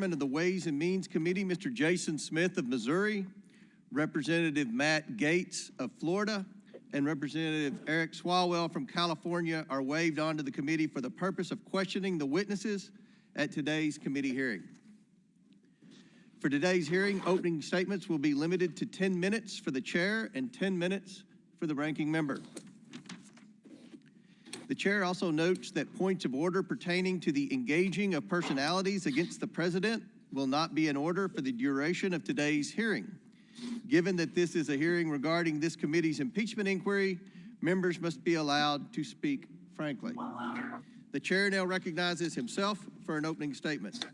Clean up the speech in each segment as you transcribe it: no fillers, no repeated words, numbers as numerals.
Of the Ways and Means Committee, Mr. Jason Smith of Missouri, Representative Matt Gaetz of Florida, and Representative Eric Swalwell from California are waived onto the committee for the purpose of questioning the witnesses at today's committee hearing. For today's hearing, opening statements will be limited to 10 minutes for the chair and 10 minutes for the ranking member. The chair also notes that points of order pertaining to the engaging of personalities against the president will not be in order for the duration of today's hearing. Given that this is a hearing regarding this committee's impeachment inquiry, members must be allowed to speak frankly. The chair now recognizes himself for an opening statement.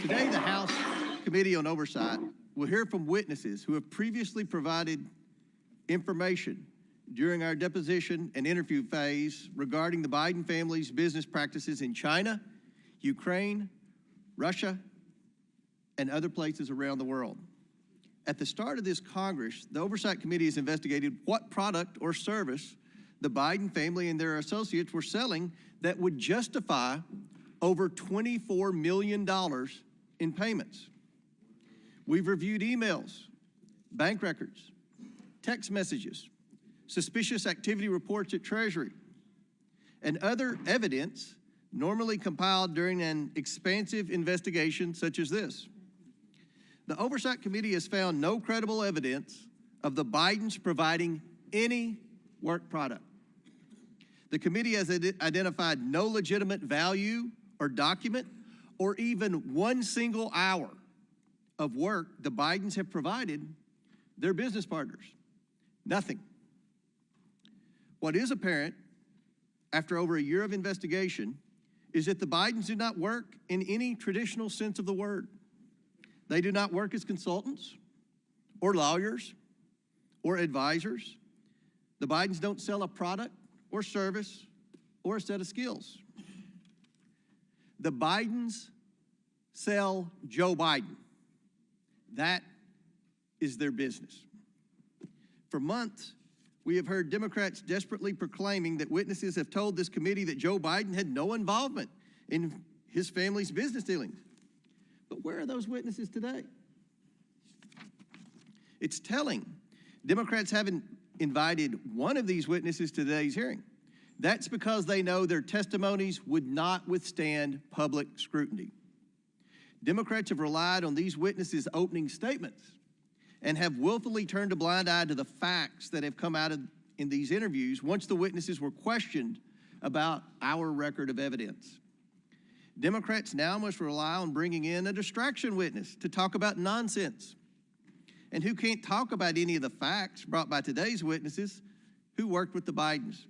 Today, the House Committee on Oversight will hear from witnesses who have previously provided information during our deposition and interview phase regarding the Biden family's business practices in China, Ukraine, Russia, and other places around the world. At the start of this Congress, the Oversight Committee has investigated what product or service the Biden family and their associates were selling that would justify over $24 million in payments. We've reviewed emails, bank records, text messages, suspicious activity reports at Treasury, and other evidence normally compiled during an expansive investigation such as this. The Oversight Committee has found no credible evidence of the Bidens providing any work product. The committee has identified no legitimate value or document or even one single hour of work the Bidens have provided their business partners. Nothing. What is apparent after over a year of investigation is that the Bidens do not work in any traditional sense of the word. They do not work as consultants or lawyers or advisors. The Bidens don't sell a product or service or a set of skills. The Bidens sell Joe Biden. That is their business. For months, we have heard Democrats desperately proclaiming that witnesses have told this committee that Joe Biden had no involvement in his family's business dealings. But where are those witnesses today? It's telling. Democrats haven't invited one of these witnesses to today's hearing. That's because they know their testimonies would not withstand public scrutiny. Democrats have relied on these witnesses' opening statements and have willfully turned a blind eye to the facts that have come out in these interviews once the witnesses were questioned about our record of evidence. Democrats now must rely on bringing in a distraction witness to talk about nonsense, and who can't talk about any of the facts brought by today's witnesses who worked with the Bidens.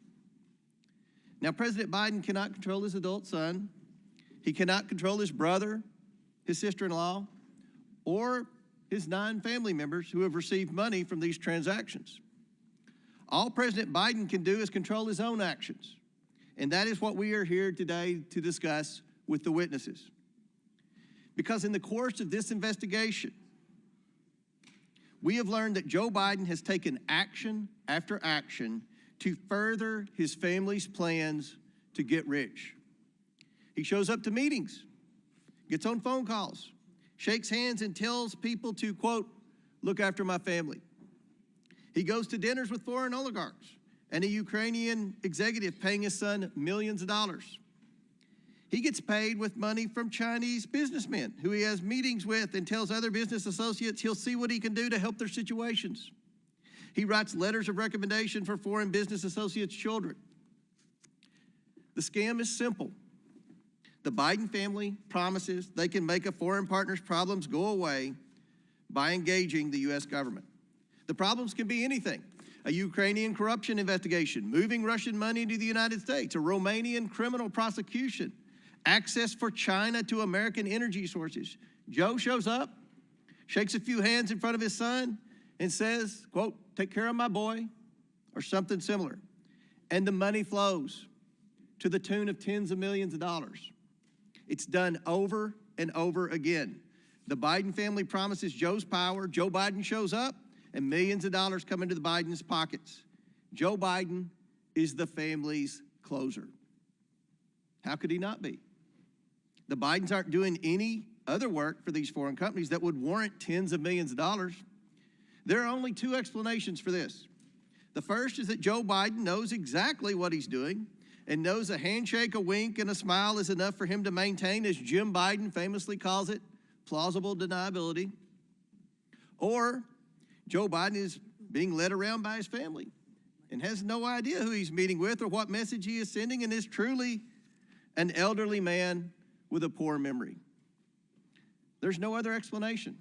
Now, President Biden cannot control his adult son. He cannot control his brother, his sister-in-law, or his 9 family members who have received money from these transactions. All President Biden can do is control his own actions, and that is what we are here today to discuss with the witnesses. Because in the course of this investigation, we have learned that Joe Biden has taken action after action to further his family's plans to get rich. He shows up to meetings, gets on phone calls, shakes hands and tells people to, quote, look after my family. He goes to dinners with foreign oligarchs and a Ukrainian executive paying his son millions of dollars. He gets paid with money from Chinese businessmen who he has meetings with and tells other business associates he'll see what he can do to help their situations. He writes letters of recommendation for foreign business associates' children. The scam is simple. The Biden family promises they can make a foreign partner's problems go away by engaging the U.S. government. The problems can be anything: a Ukrainian corruption investigation, moving Russian money to the United States, a Romanian criminal prosecution, access for China to American energy sources. Joe shows up, shakes a few hands in front of his son, and says, quote, take care of my boy, or something similar. And the money flows to the tune of tens of millions of dollars. It's done over and over again. The Biden family promises Joe's power. Joe Biden shows up, and millions of dollars come into the Biden's pockets. Joe Biden is the family's closer. How could he not be? The Bidens aren't doing any other work for these foreign companies that would warrant tens of millions of dollars. There are only two explanations for this. The first is that Joe Biden knows exactly what he's doing and knows a handshake, a wink, and a smile is enough for him to maintain, as Jim Biden famously calls it, plausible deniability. Or Joe Biden is being led around by his family and has no idea who he's meeting with or what message he is sending, and is truly an elderly man with a poor memory. There's no other explanation.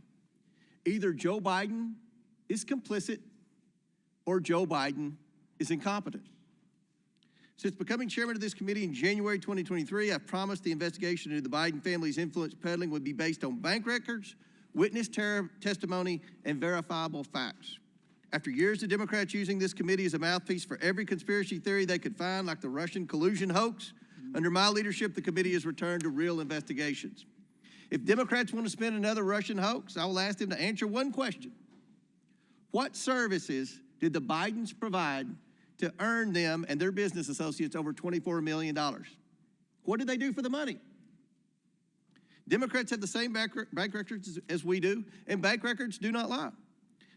Either Joe Biden is complicit or Joe Biden is incompetent. Since becoming chairman of this committee in January 2023, I've promised the investigation into the Biden family's influence peddling would be based on bank records, witness testimony, and verifiable facts. After years of Democrats using this committee as a mouthpiece for every conspiracy theory they could find, like the Russian collusion hoax, under my leadership, the committee has returned to real investigations. If Democrats want to spin another Russian hoax, I will ask them to answer one question. What services did the Bidens provide to earn them and their business associates over $24 million? What did they do for the money? Democrats have the same bank records as we do, and bank records do not lie.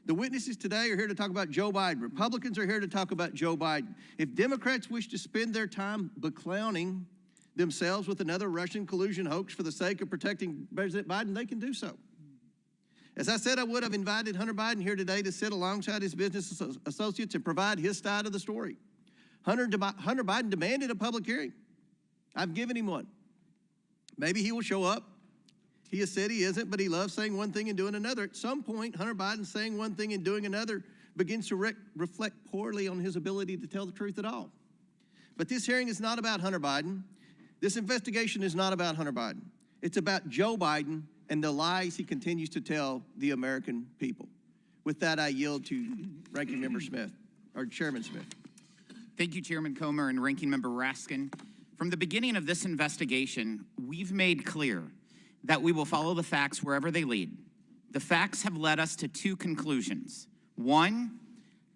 The witnesses today are here to talk about Joe Biden. Republicans are here to talk about Joe Biden. If Democrats wish to spend their time beclowning themselves with another Russian collusion hoax for the sake of protecting President Biden, they can do so. As I said I would, I've invited Hunter Biden here today to sit alongside his business associates and provide his side of the story. Hunter Biden demanded a public hearing. I've given him one. Maybe he will show up. He has said he isn't, but he loves saying one thing and doing another. At some point, Hunter Biden saying one thing and doing another begins to reflect poorly on his ability to tell the truth at all. But this hearing is not about Hunter Biden. This investigation is not about Hunter Biden. It's about Joe Biden and the lies he continues to tell the American people. With that, I yield to Ranking Member Smith, or Chairman Smith. Thank you, Chairman Comer and Ranking Member Raskin. From the beginning of this investigation, we've made clear that we will follow the facts wherever they lead. The facts have led us to two conclusions. One,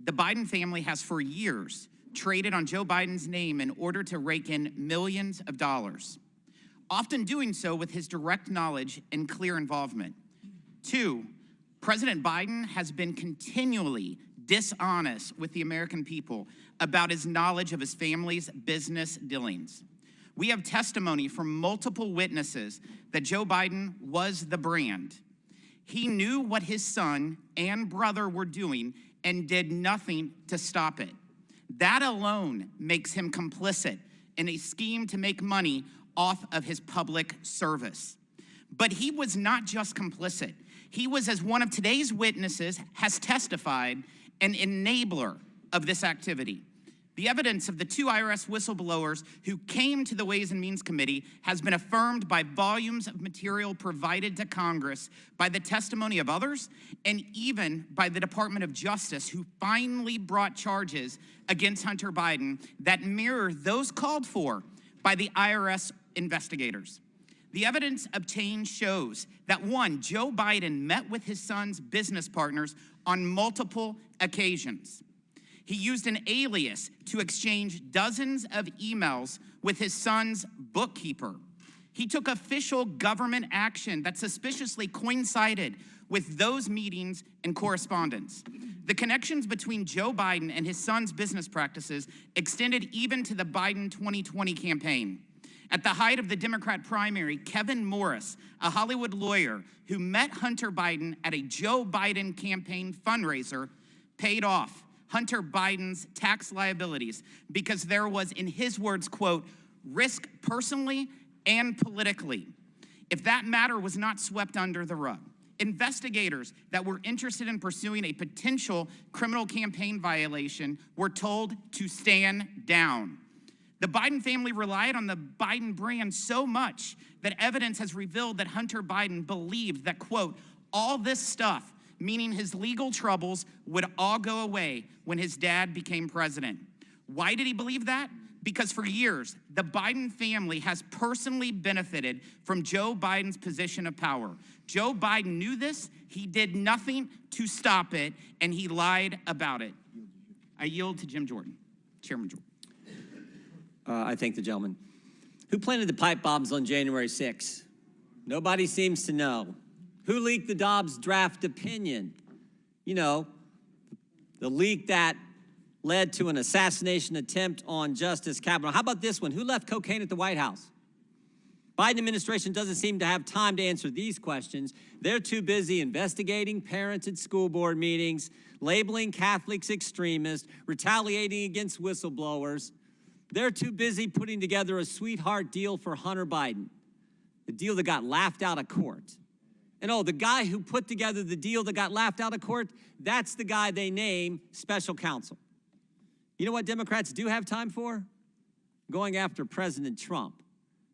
the Biden family has for years traded on Joe Biden's name in order to rake in millions of dollars, often doing so with his direct knowledge and clear involvement. Two, President Biden has been continually dishonest with the American people about his knowledge of his family's business dealings. We have testimony from multiple witnesses that Joe Biden was the brand. He knew what his son and brother were doing and did nothing to stop it. That alone makes him complicit in a scheme to make money off of his public service. But he was not just complicit. He was, as one of today's witnesses has testified, an enabler of this activity. The evidence of the two IRS whistleblowers who came to the Ways and Means Committee has been affirmed by volumes of material provided to Congress, by the testimony of others, and even by the Department of Justice, who finally brought charges against Hunter Biden that mirror those called for by the IRS investigators. The evidence obtained shows that, one, Joe Biden met with his son's business partners on multiple occasions. He used an alias to exchange dozens of emails with his son's bookkeeper. He took official government action that suspiciously coincided with those meetings and correspondence. The connections between Joe Biden and his son's business practices extended even to the Biden 2020 campaign. At the height of the Democrat primary, Kevin Morris, a Hollywood lawyer who met Hunter Biden at a Joe Biden campaign fundraiser, paid off Hunter Biden's tax liabilities because there was, in his words, quote, risk personally and politically. If that matter was not swept under the rug, investigators that were interested in pursuing a potential criminal campaign violation were told to stand down. The Biden family relied on the Biden brand so much that evidence has revealed that Hunter Biden believed that, quote, all this stuff, meaning his legal troubles, would all go away when his dad became president. Why did he believe that? Because for years, the Biden family has personally benefited from Joe Biden's position of power. Joe Biden knew this, he did nothing to stop it, and he lied about it. I yield to Jim Jordan, Chairman Jordan. I thank the gentleman. Who planted the pipe bombs on January 6th? Nobody seems to know. Who leaked the Dobbs draft opinion? You know, the leak that led to an assassination attempt on Justice Kavanaugh. How about this one? Who left cocaine at the White House? Biden administration doesn't seem to have time to answer these questions. They're too busy investigating parents at school board meetings, labeling Catholics extremists, retaliating against whistleblowers. They're too busy putting together a sweetheart deal for Hunter Biden, the deal that got laughed out of court. And oh, the guy who put together the deal that got laughed out of court, that's the guy they name special counsel. You know what Democrats do have time for? Going after President Trump.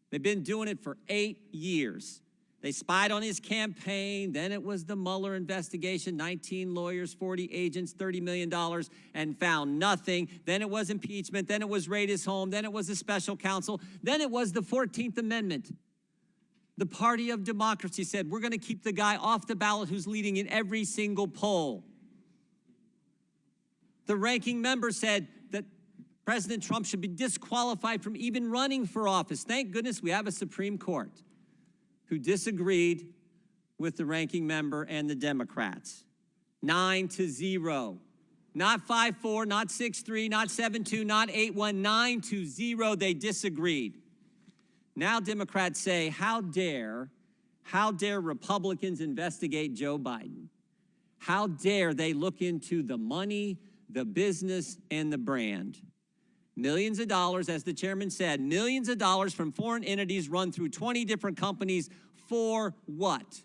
They've been doing it for 8 years. They spied on his campaign, then it was the Mueller investigation, 19 lawyers, 40 agents, $30 million, and found nothing. Then it was impeachment, then it was raid his home, then it was a special counsel, then it was the 14th Amendment. The party of democracy said, we're gonna keep the guy off the ballot who's leading in every single poll. The ranking member said that President Trump should be disqualified from even running for office. Thank goodness we have a Supreme Court who disagreed with the ranking member and the Democrats. 9-0. Not 5-4, not 6-3, not 7-2, not 8-1, 9-0, they disagreed. Now Democrats say, how dare Republicans investigate Joe Biden? How dare they look into the money, the business, and the brand? Millions of dollars, as the chairman said, millions of dollars from foreign entities run through 20 different companies for what?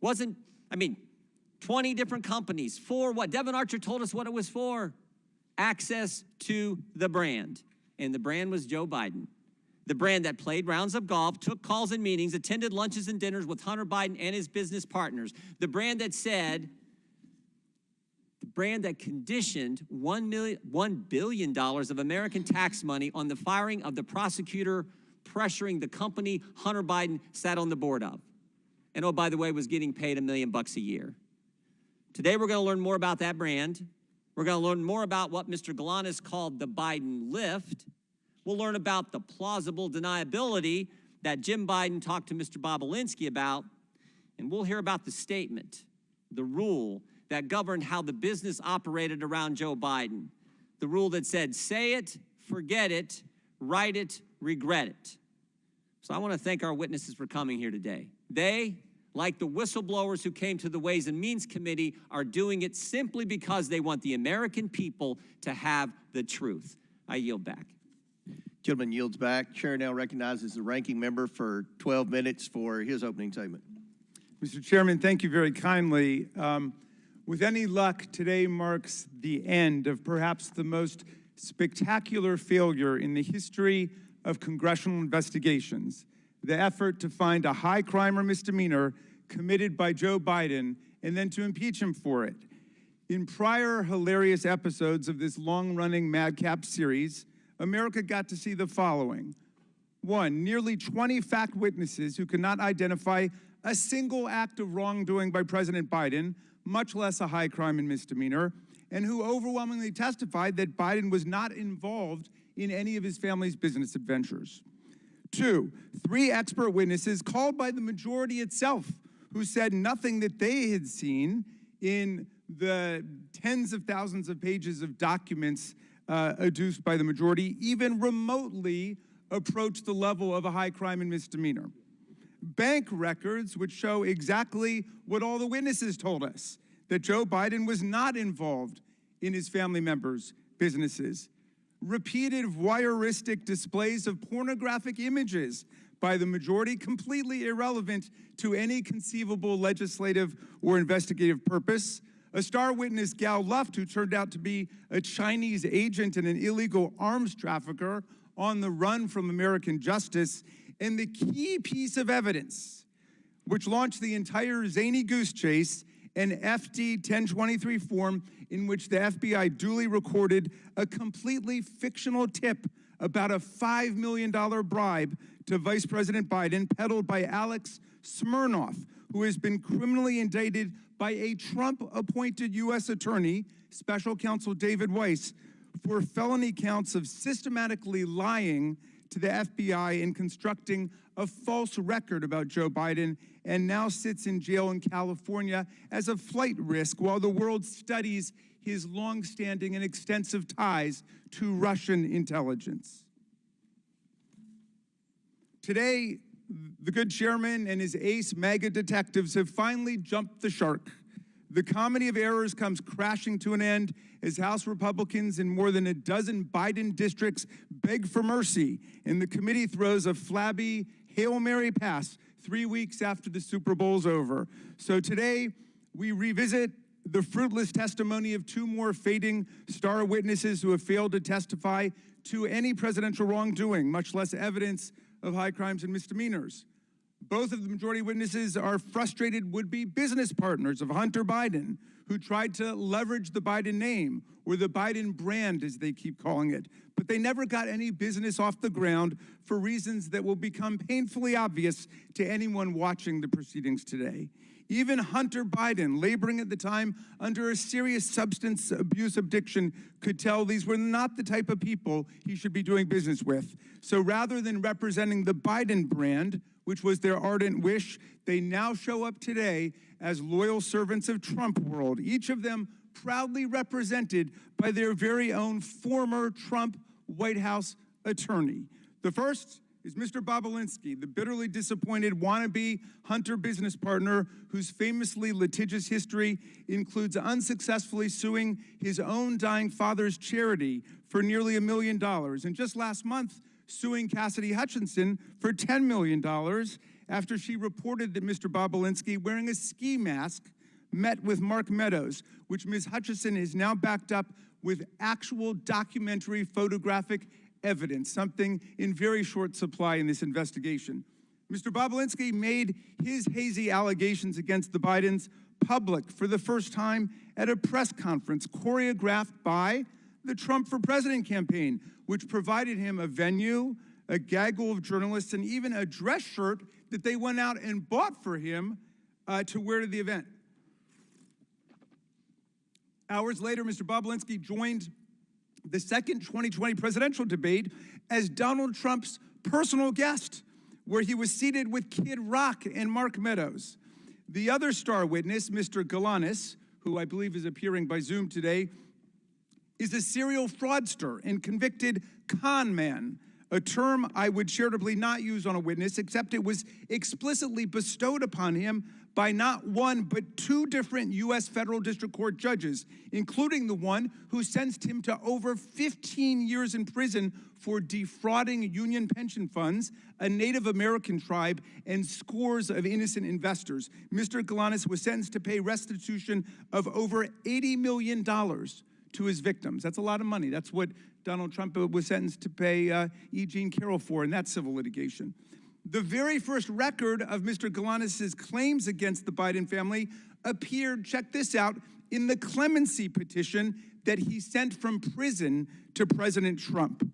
20 different companies for what? Devin Archer told us what it was for. Access to the brand. And the brand was Joe Biden. The brand that played rounds of golf, took calls and meetings, attended lunches and dinners with Hunter Biden and his business partners. The brand that said, the brand that conditioned $1 billion of American tax money on the firing of the prosecutor pressuring the company Hunter Biden sat on the board of. And oh, by the way, was getting paid $1 million a year. Today, we're gonna learn more about that brand. We're gonna learn more about what Mr. Galanis called the Biden lift. We'll learn about the plausible deniability that Jim Biden talked to Mr. Bobulinski about. And we'll hear about the statement, the rule that governed how the business operated around Joe Biden. The rule that said, say it, forget it, write it, regret it. So I want to thank our witnesses for coming here today. They, like the whistleblowers who came to the Ways and Means Committee, are doing it simply because they want the American people to have the truth. I yield back. Gentleman yields back. Chair now recognizes the ranking member for 12 minutes for his opening statement. Mr. Chairman, thank you very kindly. With any luck, today marks the end of perhaps the most spectacular failure in the history of congressional investigations, the effort to find a high crime or misdemeanor committed by Joe Biden and then to impeach him for it. In prior hilarious episodes of this long-running madcap series, America got to see the following. 1, nearly 20 fact witnesses who could not identify a single act of wrongdoing by President Biden, much less a high crime and misdemeanor, and who overwhelmingly testified that Biden was not involved in any of his family's business adventures. 2, 3 expert witnesses called by the majority itself who said nothing that they had seen in the tens of thousands of pages of documents adduced by the majority even remotely approached the level of a high crime and misdemeanor. Bank records which show exactly what all the witnesses told us, that Joe Biden was not involved in his family members' businesses. Repeated voyeuristic displays of pornographic images by the majority, completely irrelevant to any conceivable legislative or investigative purpose. A star witness, Gal Luft, who turned out to be a Chinese agent and an illegal arms trafficker on the run from American justice, and the key piece of evidence, which launched the entire zany goose chase, an FD 1023 form in which the FBI duly recorded a completely fictional tip about a $5 million bribe to Vice President Biden, peddled by Alex Smirnoff, who has been criminally indicted by a Trump-appointed U.S. attorney, Special Counsel David Weiss, for felony counts of systematically lying to the FBI in constructing a false record about Joe Biden and now sits in jail in California as a flight risk while the world studies his longstanding and extensive ties to Russian intelligence. Today, the good chairman and his ace MAGA detectives have finally jumped the shark. The comedy of errors comes crashing to an end as House Republicans in more than a dozen Biden districts beg for mercy, and the committee throws a flabby Hail Mary pass 3 weeks after the Super Bowl's over. So today, we revisit the fruitless testimony of two more fading star witnesses who have failed to testify to any presidential wrongdoing, much less evidence of high crimes and misdemeanors. Both of the majority witnesses are frustrated would-be business partners of Hunter Biden, who tried to leverage the Biden name, or the Biden brand, as they keep calling it. But they never got any business off the ground for reasons that will become painfully obvious to anyone watching the proceedings today. Even Hunter Biden, laboring at the time under a serious substance abuse addiction, could tell these were not the type of people he should be doing business with. So rather than representing the Biden brand, which was their ardent wish, they now show up today as loyal servants of Trump world, each of them proudly represented by their very own former Trump White House attorney. The first is Mr. Bobulinski, the bitterly disappointed wannabe Hunter business partner whose famously litigious history includes unsuccessfully suing his own dying father's charity for nearly $1 million, and just last month suing Cassidy Hutchinson for $10 million after she reported that Mr. Bobulinski, wearing a ski mask, met with Mark Meadows, which Ms. Hutchinson has now backed up with actual documentary photographic evidence, something in very short supply in this investigation. Mr. Bobulinski made his hazy allegations against the Bidens public for the first time at a press conference choreographed by the Trump for President campaign, which provided him a venue, a gaggle of journalists, and even a dress shirt that they went out and bought for him to wear to the event. Hours later, Mr. Bobulinski joined the second 2020 presidential debate as Donald Trump's personal guest, where he was seated with Kid Rock and Mark Meadows. The other star witness, Mr. Galanis, who I believe is appearing by Zoom today, is a serial fraudster and convicted con man, a term I would charitably not use on a witness, except it was explicitly bestowed upon him by not one, but two different U.S. federal district court judges, including the one who sentenced him to over 15 years in prison for defrauding union pension funds, a Native American tribe, and scores of innocent investors. Mr. Galanis was sentenced to pay restitution of over $80 million to his victims. That's a lot of money. That's what Donald Trump was sentenced to pay E. Jean Carroll for in that civil litigation. The very first record of Mr. Galanis' claims against the Biden family appeared, check this out, in the clemency petition that he sent from prison to President Trump.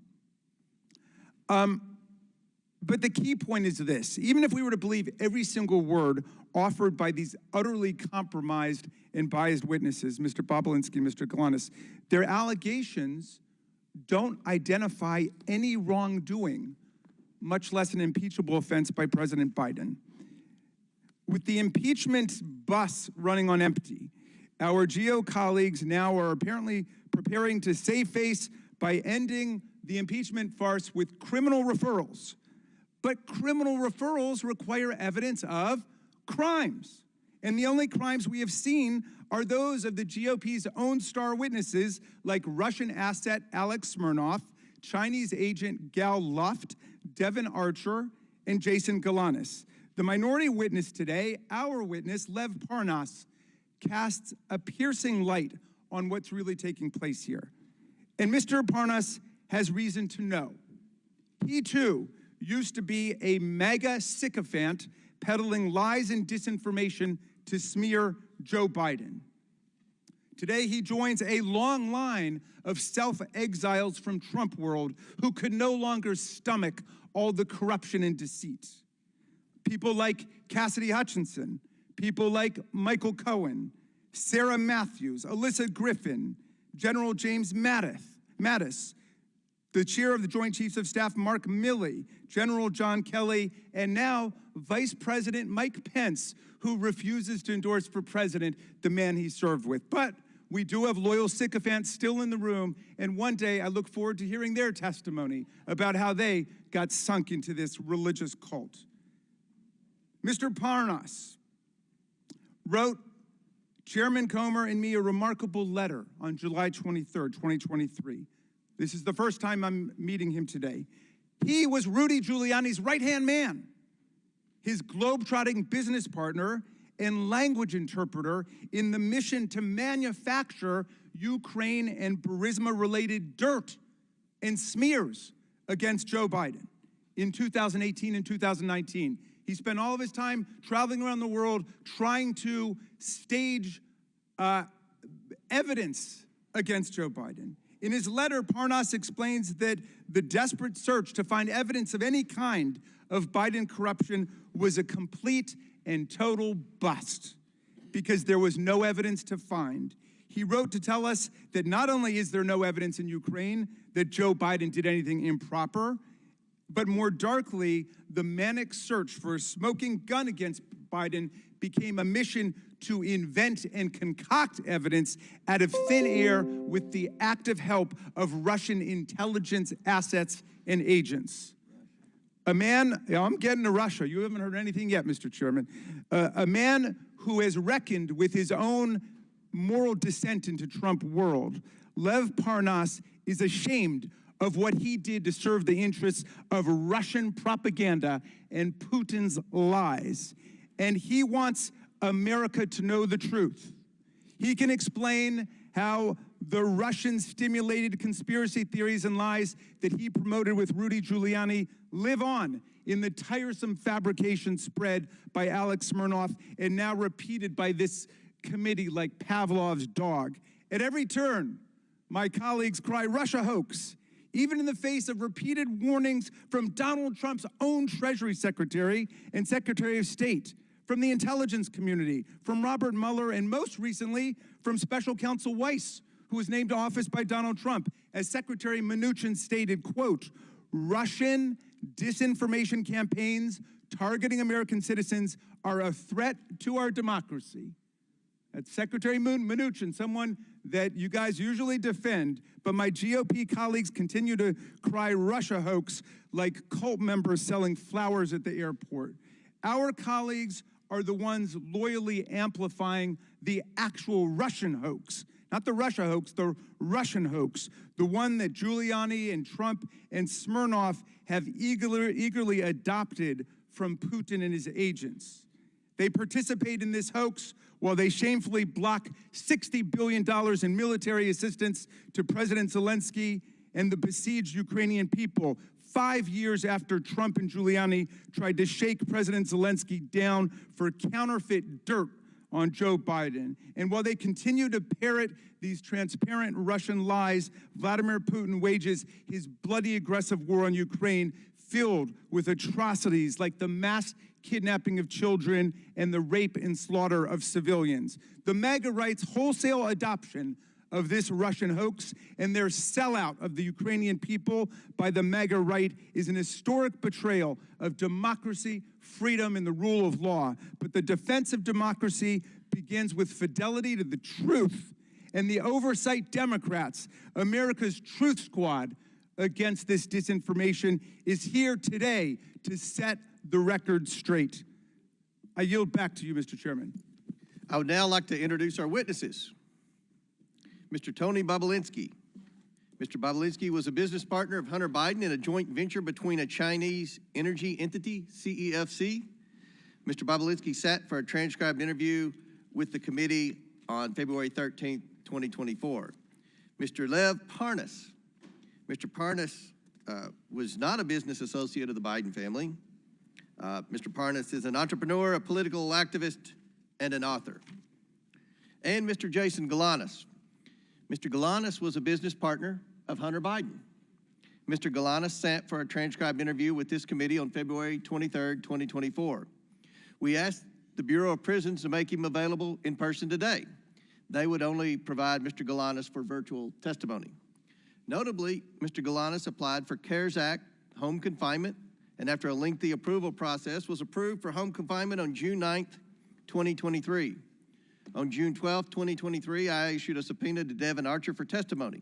But the key point is this: even if we were to believe every single word offered by these utterly compromised and biased witnesses, Mr. Bobulinski and Mr. Galanis, their allegations don't identify any wrongdoing, much less an impeachable offense by President Biden. With the impeachment bus running on empty, our GO colleagues now are apparently preparing to save face by ending the impeachment farce with criminal referrals. But criminal referrals require evidence of crimes. And the only crimes we have seen are those of the GOP's own star witnesses, like Russian asset Alex Smirnov, Chinese agent Gal Luft, Devin Archer, and Jason Galanis. The minority witness today, our witness, Lev Parnas, casts a piercing light on what's really taking place here. And Mr. Parnas has reason to know. He, too, used to be a MAGA sycophant peddling lies and disinformation to smear Joe Biden. Today, he joins a long line of self-exiles from Trump world who could no longer stomach all the corruption and deceit. People like Cassidy Hutchinson, people like Michael Cohen, Sarah Matthews, Alyssa Griffin, General James Mattis, the chair of the Joint Chiefs of Staff, Mark Milley, General John Kelly, and now Vice President Mike Pence, who refuses to endorse for president the man he served with. But we do have loyal sycophants still in the room, and one day I look forward to hearing their testimony about how they got sunk into this religious cult. Mr. Parnas wrote Chairman Comer and me a remarkable letter on July 23rd, 2023. This is the first time I'm meeting him today. He was Rudy Giuliani's right-hand man, his globe-trotting business partner and language interpreter in the mission to manufacture Ukraine and Burisma-related dirt and smears against Joe Biden in 2018 and 2019. He spent all of his time traveling around the world trying to stage evidence against Joe Biden. In his letter, Parnas explains that the desperate search to find evidence of any kind of Biden corruption was a complete and total bust because there was no evidence to find. He wrote to tell us that not only is there no evidence in Ukraine that Joe Biden did anything improper, but more darkly, the manic search for a smoking gun against Biden became a mission to invent and concoct evidence out of thin air with the active help of Russian intelligence assets and agents. A man, I'm getting to Russia. You haven't heard anything yet, Mr. Chairman. A man who has reckoned with his own moral descent into Trump world, Lev Parnas, is ashamed of what he did to serve the interests of Russian propaganda and Putin's lies. And he wants America to know the truth. He can explain how the Russian-stimulated conspiracy theories and lies that he promoted with Rudy Giuliani live on in the tiresome fabrication spread by Alex Smirnoff and now repeated by this committee like Pavlov's dog. At every turn, my colleagues cry Russia hoax, even in the face of repeated warnings from Donald Trump's own Treasury Secretary and Secretary of State, from the intelligence community, from Robert Mueller, and most recently from Special Counsel Weiss, who was named to office by Donald Trump. As Secretary Mnuchin stated, quote, Russian disinformation campaigns targeting American citizens are a threat to our democracy. That's Secretary Mnuchin, someone that you guys usually defend, but my GOP colleagues continue to cry Russia hoax like cult members selling flowers at the airport. Our colleagues are the ones loyally amplifying the actual Russian hoax, not the Russia hoax, the Russian hoax, the one that Giuliani and Trump and Smirnoff have eagerly adopted from Putin and his agents. They participate in this hoax while they shamefully block $60 billion in military assistance to President Zelensky and the besieged Ukrainian people 5 years after Trump and Giuliani tried to shake President Zelensky down for counterfeit dirt on Joe Biden. And while they continue to parrot these transparent Russian lies, Vladimir Putin wages his bloody aggressive war on Ukraine filled with atrocities like the mass kidnapping of children and the rape and slaughter of civilians. The MAGA right's wholesale adoption of this Russian hoax and their sellout of the Ukrainian people by the MAGA right is an historic betrayal of democracy, freedom, and the rule of law. But the defense of democracy begins with fidelity to the truth, and the Oversight Democrats, America's truth squad against this disinformation, is here today to set the record straight. I yield back to you, Mr. Chairman. I would now like to introduce our witnesses. Mr. Tony Bobulinski. Mr. Bobulinski was a business partner of Hunter Biden in a joint venture between a Chinese energy entity, CEFC. Mr. Bobulinski sat for a transcribed interview with the committee on February 13th, 2024. Mr. Lev Parnas. Mr. Parnas was not a business associate of the Biden family. Mr. Parnas is an entrepreneur, a political activist, and an author. And Mr. Jason Galanis. Mr. Galanis was a business partner of Hunter Biden. Mr. Galanis sat for a transcribed interview with this committee on February 23rd, 2024. We asked the Bureau of Prisons to make him available in person today. They would only provide Mr. Galanis for virtual testimony. Notably, Mr. Galanis applied for CARES Act home confinement, and after a lengthy approval process, was approved for home confinement on June 9th, 2023. On June 12th, 2023, I issued a subpoena to Devin Archer for testimony.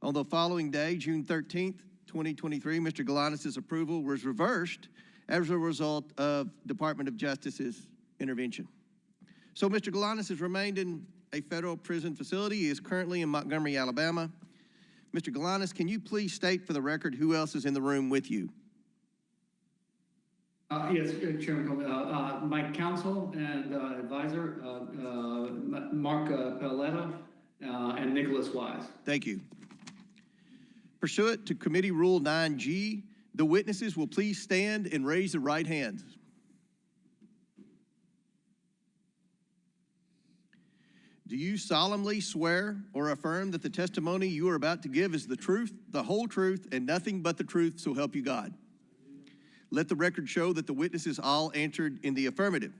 On the following day, June 13th, 2023, Mr. Galanis' approval was reversed as a result of Department of Justice's intervention. So Mr. Galanis has remained in a federal prison facility. He is currently in Montgomery, Alabama. Mr. Galanis, can you please state for the record who else is in the room with you? Yes, Chairman, my counsel and advisor, Mark Paletta, and Nicholas Wise. Thank you. Pursuant to Committee Rule 9G, the witnesses will please stand and raise their right hands. Do you solemnly swear or affirm that the testimony you are about to give is the truth, the whole truth, and nothing but the truth, so help you God? Let the record show that the witnesses all answered in the affirmative.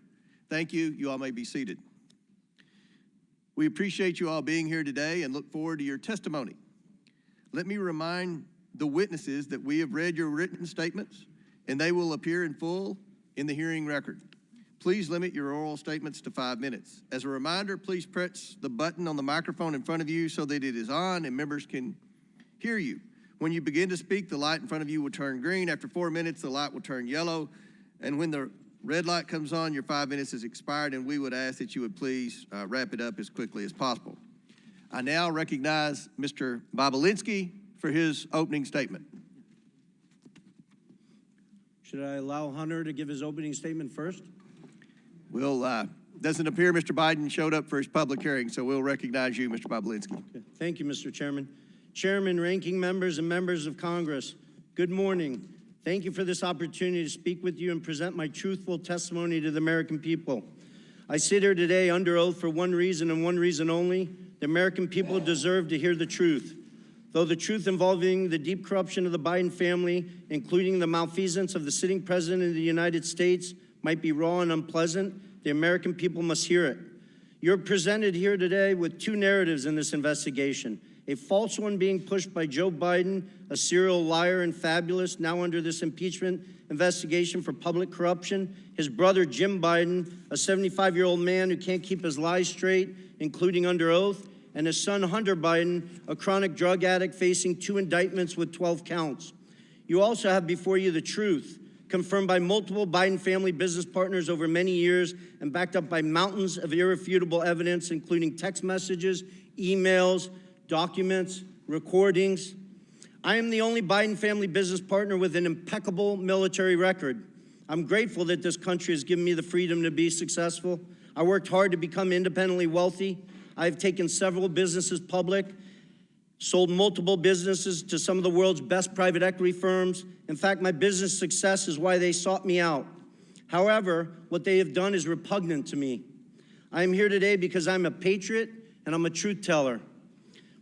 Thank you. You all may be seated. We appreciate you all being here today and look forward to your testimony. Let me remind the witnesses that we have read your written statements and they will appear in full in the hearing record. Please limit your oral statements to 5 minutes. As a reminder, please press the button on the microphone in front of you so that it is on and members can hear you. When you begin to speak, the light in front of you will turn green. After 4 minutes, the light will turn yellow. And when the red light comes on, your 5 minutes is expired, and we would ask that you would please wrap it up as quickly as possible. I now recognize Mr. Bobulinski for his opening statement. Should I allow Hunter to give his opening statement first? Doesn't appear Mr. Biden showed up for his public hearing, so we'll recognize you, Mr. Bobulinski. Okay. Thank you, Mr. Chairman. Chairman, ranking members, and members of Congress, good morning. Thank you for this opportunity to speak with you and present my truthful testimony to the American people. I sit here today under oath for one reason and one reason only. The American people deserve to hear the truth. Though the truth involving the deep corruption of the Biden family, including the malfeasance of the sitting president of the United States, might be raw and unpleasant, the American people must hear it. You're presented here today with two narratives in this investigation. A false one being pushed by Joe Biden, a serial liar and fabulous, now under this impeachment investigation for public corruption. His brother, Jim Biden, a 75-year-old man who can't keep his lies straight, including under oath. And his son, Hunter Biden, a chronic drug addict facing 2 indictments with 12 counts. You also have before you the truth, confirmed by multiple Biden family business partners over many years and backed up by mountains of irrefutable evidence, including text messages, emails, documents, recordings. I am the only Biden family business partner with an impeccable military record. I'm grateful that this country has given me the freedom to be successful. I worked hard to become independently wealthy. I've taken several businesses public, sold multiple businesses to some of the world's best private equity firms. In fact, my business success is why they sought me out. However, what they have done is repugnant to me. I am here today because I'm a patriot and I'm a truth teller.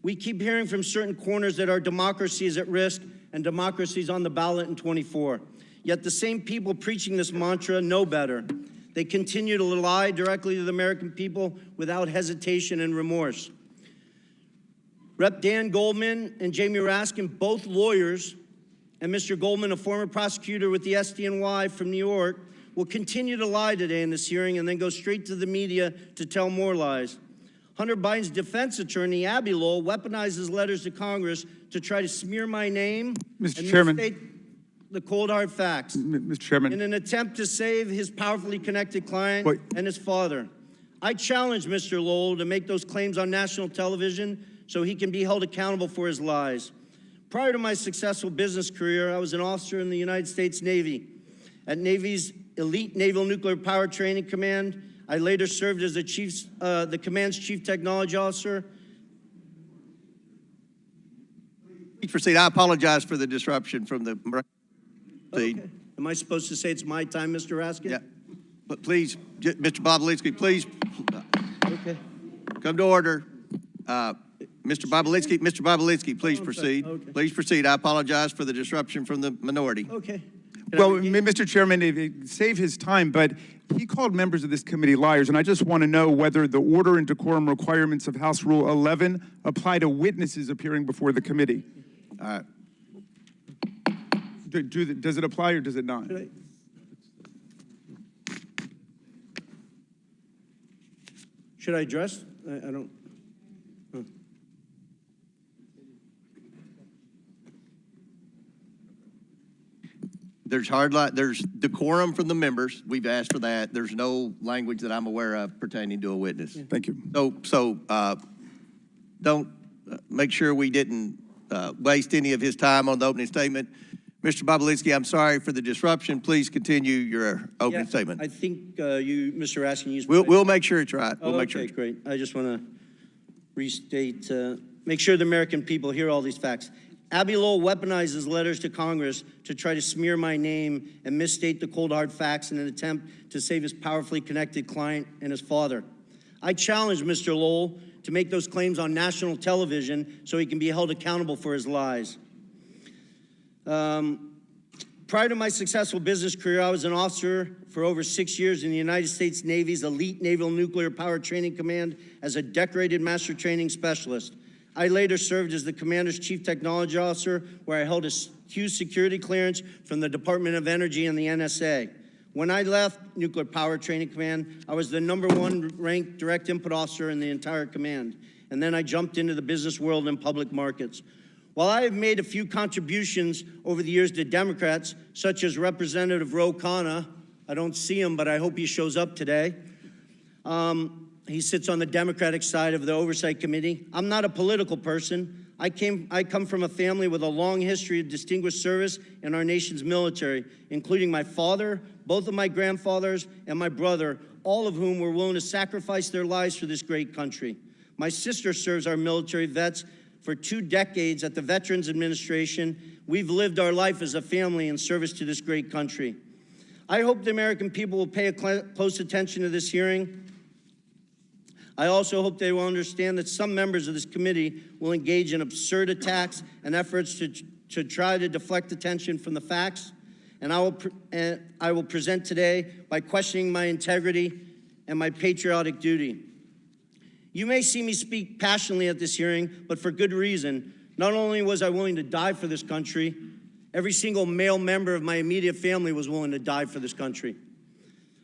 We keep hearing from certain corners that our democracy is at risk and democracy is on the ballot in 24. Yet the same people preaching this mantra know better. They continue to lie directly to the American people without hesitation and remorse. Rep. Dan Goldman and Jamie Raskin, both lawyers, and Mr. Goldman, a former prosecutor with the SDNY from New York, will continue to lie today in this hearing and then go straight to the media to tell more lies. Hunter Biden's defense attorney, Abby Lowell, weaponizes letters to Congress to try to smear my name Mr. Chairman. misstate the cold hard facts Mr. Chairman. in an attempt to save his powerfully connected client and his father. I challenge Mr. Lowell to make those claims on national television so he can be held accountable for his lies. Prior to my successful business career, I was an officer in the United States Navy. At Navy's elite Naval Nuclear Power Training Command, I later served as the command's chief technology officer. Please proceed. I apologize for the disruption from the... Okay. Am I supposed to say it's my time, Mr. Raskin? Yeah, but please, Mr. Bobulinski, please Okay. come to order. Mr. Bobulinski, please proceed. Okay. Please proceed. I apologize for the disruption from the minority. Okay. Well, Mr. Chairman, save his time, but he called members of this committee liars, and I just want to know whether the order and decorum requirements of House Rule 11 apply to witnesses appearing before the committee. All right. Does it apply or does it not? Should I address? I don't. There's decorum from the members. We've asked for that. There's no language that I'm aware of pertaining to a witness. Thank you. So don't make sure we didn't waste any of his time on the opening statement. Mr. Bobulinski, I'm sorry for the disruption. Please continue your opening statement. I think you, Mr. Raskin, used. We'll make sure it's right. We'll make sure. Okay, great. I just want to restate, make sure the American people hear all these facts. Abby Lowell weaponizes letters to Congress to try to smear my name and misstate the cold hard facts in an attempt to save his powerfully connected client and his father. I challenge Mr. Lowell to make those claims on national television so he can be held accountable for his lies. Prior to my successful business career, I was an officer for over 6 years in the United States Navy's elite Naval Nuclear Power Training Command as a decorated master training specialist. I later served as the commander's chief technology officer, where I held a huge security clearance from the Department of Energy and the NSA. When I left Nuclear Power Training Command, I was the #1 ranked direct input officer in the entire command. And then I jumped into the business world and public markets. While I have made a few contributions over the years to Democrats, such as Representative Ro Khanna, I don't see him, but I hope he shows up today. He sits on the Democratic side of the Oversight Committee. I'm not a political person. I come from a family with a long history of distinguished service in our nation's military, including my father, both of my grandfathers, and my brother, all of whom were willing to sacrifice their lives for this great country. My sister serves our military vets for 2 decades at the Veterans Administration. We've lived our life as a family in service to this great country. I hope the American people will pay close attention to this hearing. I also hope they will understand that some members of this committee will engage in absurd attacks and efforts to try to deflect attention from the facts. And I will present today by questioning my integrity and my patriotic duty. You may see me speak passionately at this hearing, but for good reason. Not only was I willing to die for this country, every single male member of my immediate family was willing to die for this country.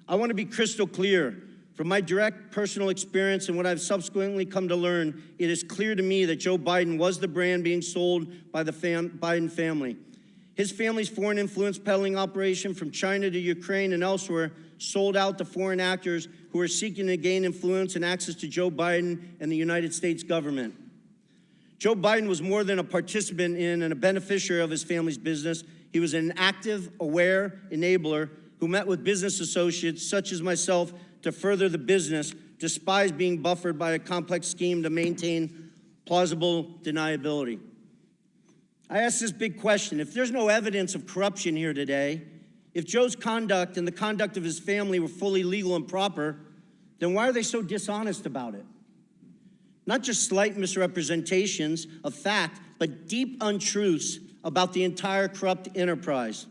I want to be crystal clear. From my direct personal experience and what I've subsequently come to learn, it is clear to me that Joe Biden was the brand being sold by the Biden family. His family's foreign influence peddling operation from China to Ukraine and elsewhere sold out to foreign actors who are seeking to gain influence and access to Joe Biden and the United States government. Joe Biden was more than a participant in and a beneficiary of his family's business. He was an active, aware enabler who met with business associates such as myself to further the business, despite being buffered by a complex scheme to maintain plausible deniability. I ask this big question: if there's no evidence of corruption here today, if Joe's conduct and the conduct of his family were fully legal and proper, then why are they so dishonest about it? Not just slight misrepresentations of fact, but deep untruths about the entire corrupt enterprise.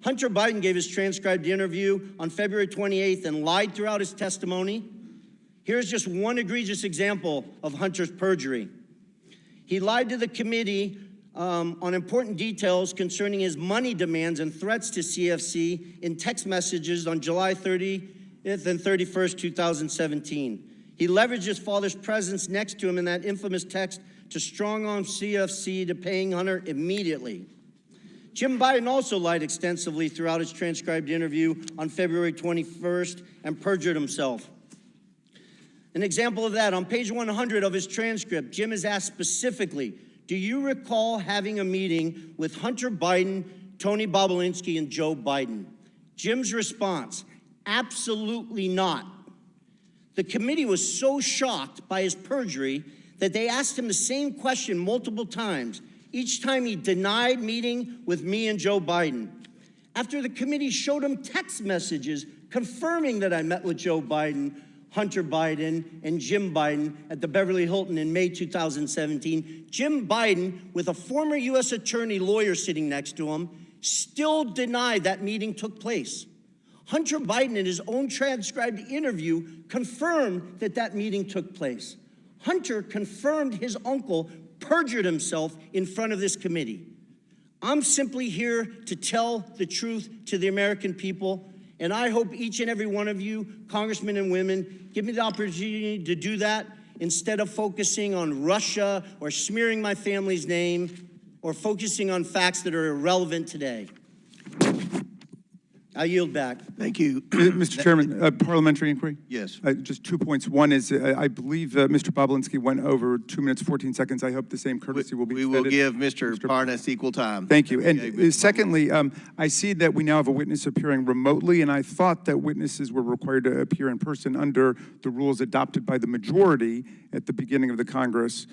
Hunter Biden gave his transcribed interview on February 28th and lied throughout his testimony. Here's just one egregious example of Hunter's perjury. He lied to the committee on important details concerning his money demands and threats to CFC in text messages on July 30th and 31st, 2017. He leveraged his father's presence next to him in that infamous text to strong-arm CFC to paying Hunter immediately. Jim Biden also lied extensively throughout his transcribed interview on February 21st and perjured himself. An example of that, on page 100 of his transcript, Jim is asked specifically, do you recall having a meeting with Hunter Biden, Tony Bobulinski, and Joe Biden? Jim's response, absolutely not. The committee was so shocked by his perjury that they asked him the same question multiple times. Each time he denied meeting with me and Joe Biden. After the committee showed him text messages confirming that I met with Joe Biden, Hunter Biden, and Jim Biden at the Beverly Hilton in May 2017, Jim Biden, with a former U.S. attorney lawyer sitting next to him, still denied that meeting took place. Hunter Biden, in his own transcribed interview, confirmed that that meeting took place. Hunter confirmed his uncle perjured himself in front of this committee. I'm simply here to tell the truth to the American people, and I hope each and every one of you, congressmen and women, give me the opportunity to do that instead of focusing on Russia or smearing my family's name or focusing on facts that are irrelevant today. I yield back. Thank you. Mr. Chairman, parliamentary inquiry? Yes. Just 2 points. One is, I believe Mr. Bobulinski went over 2 minutes, 14 seconds. I hope the same courtesy will be extended. We will give Mr. Parnas equal time. Thank you. And secondly, I see that we now have a witness appearing remotely, and I thought that witnesses were required to appear in person under the rules adopted by the majority at the beginning of the Congress.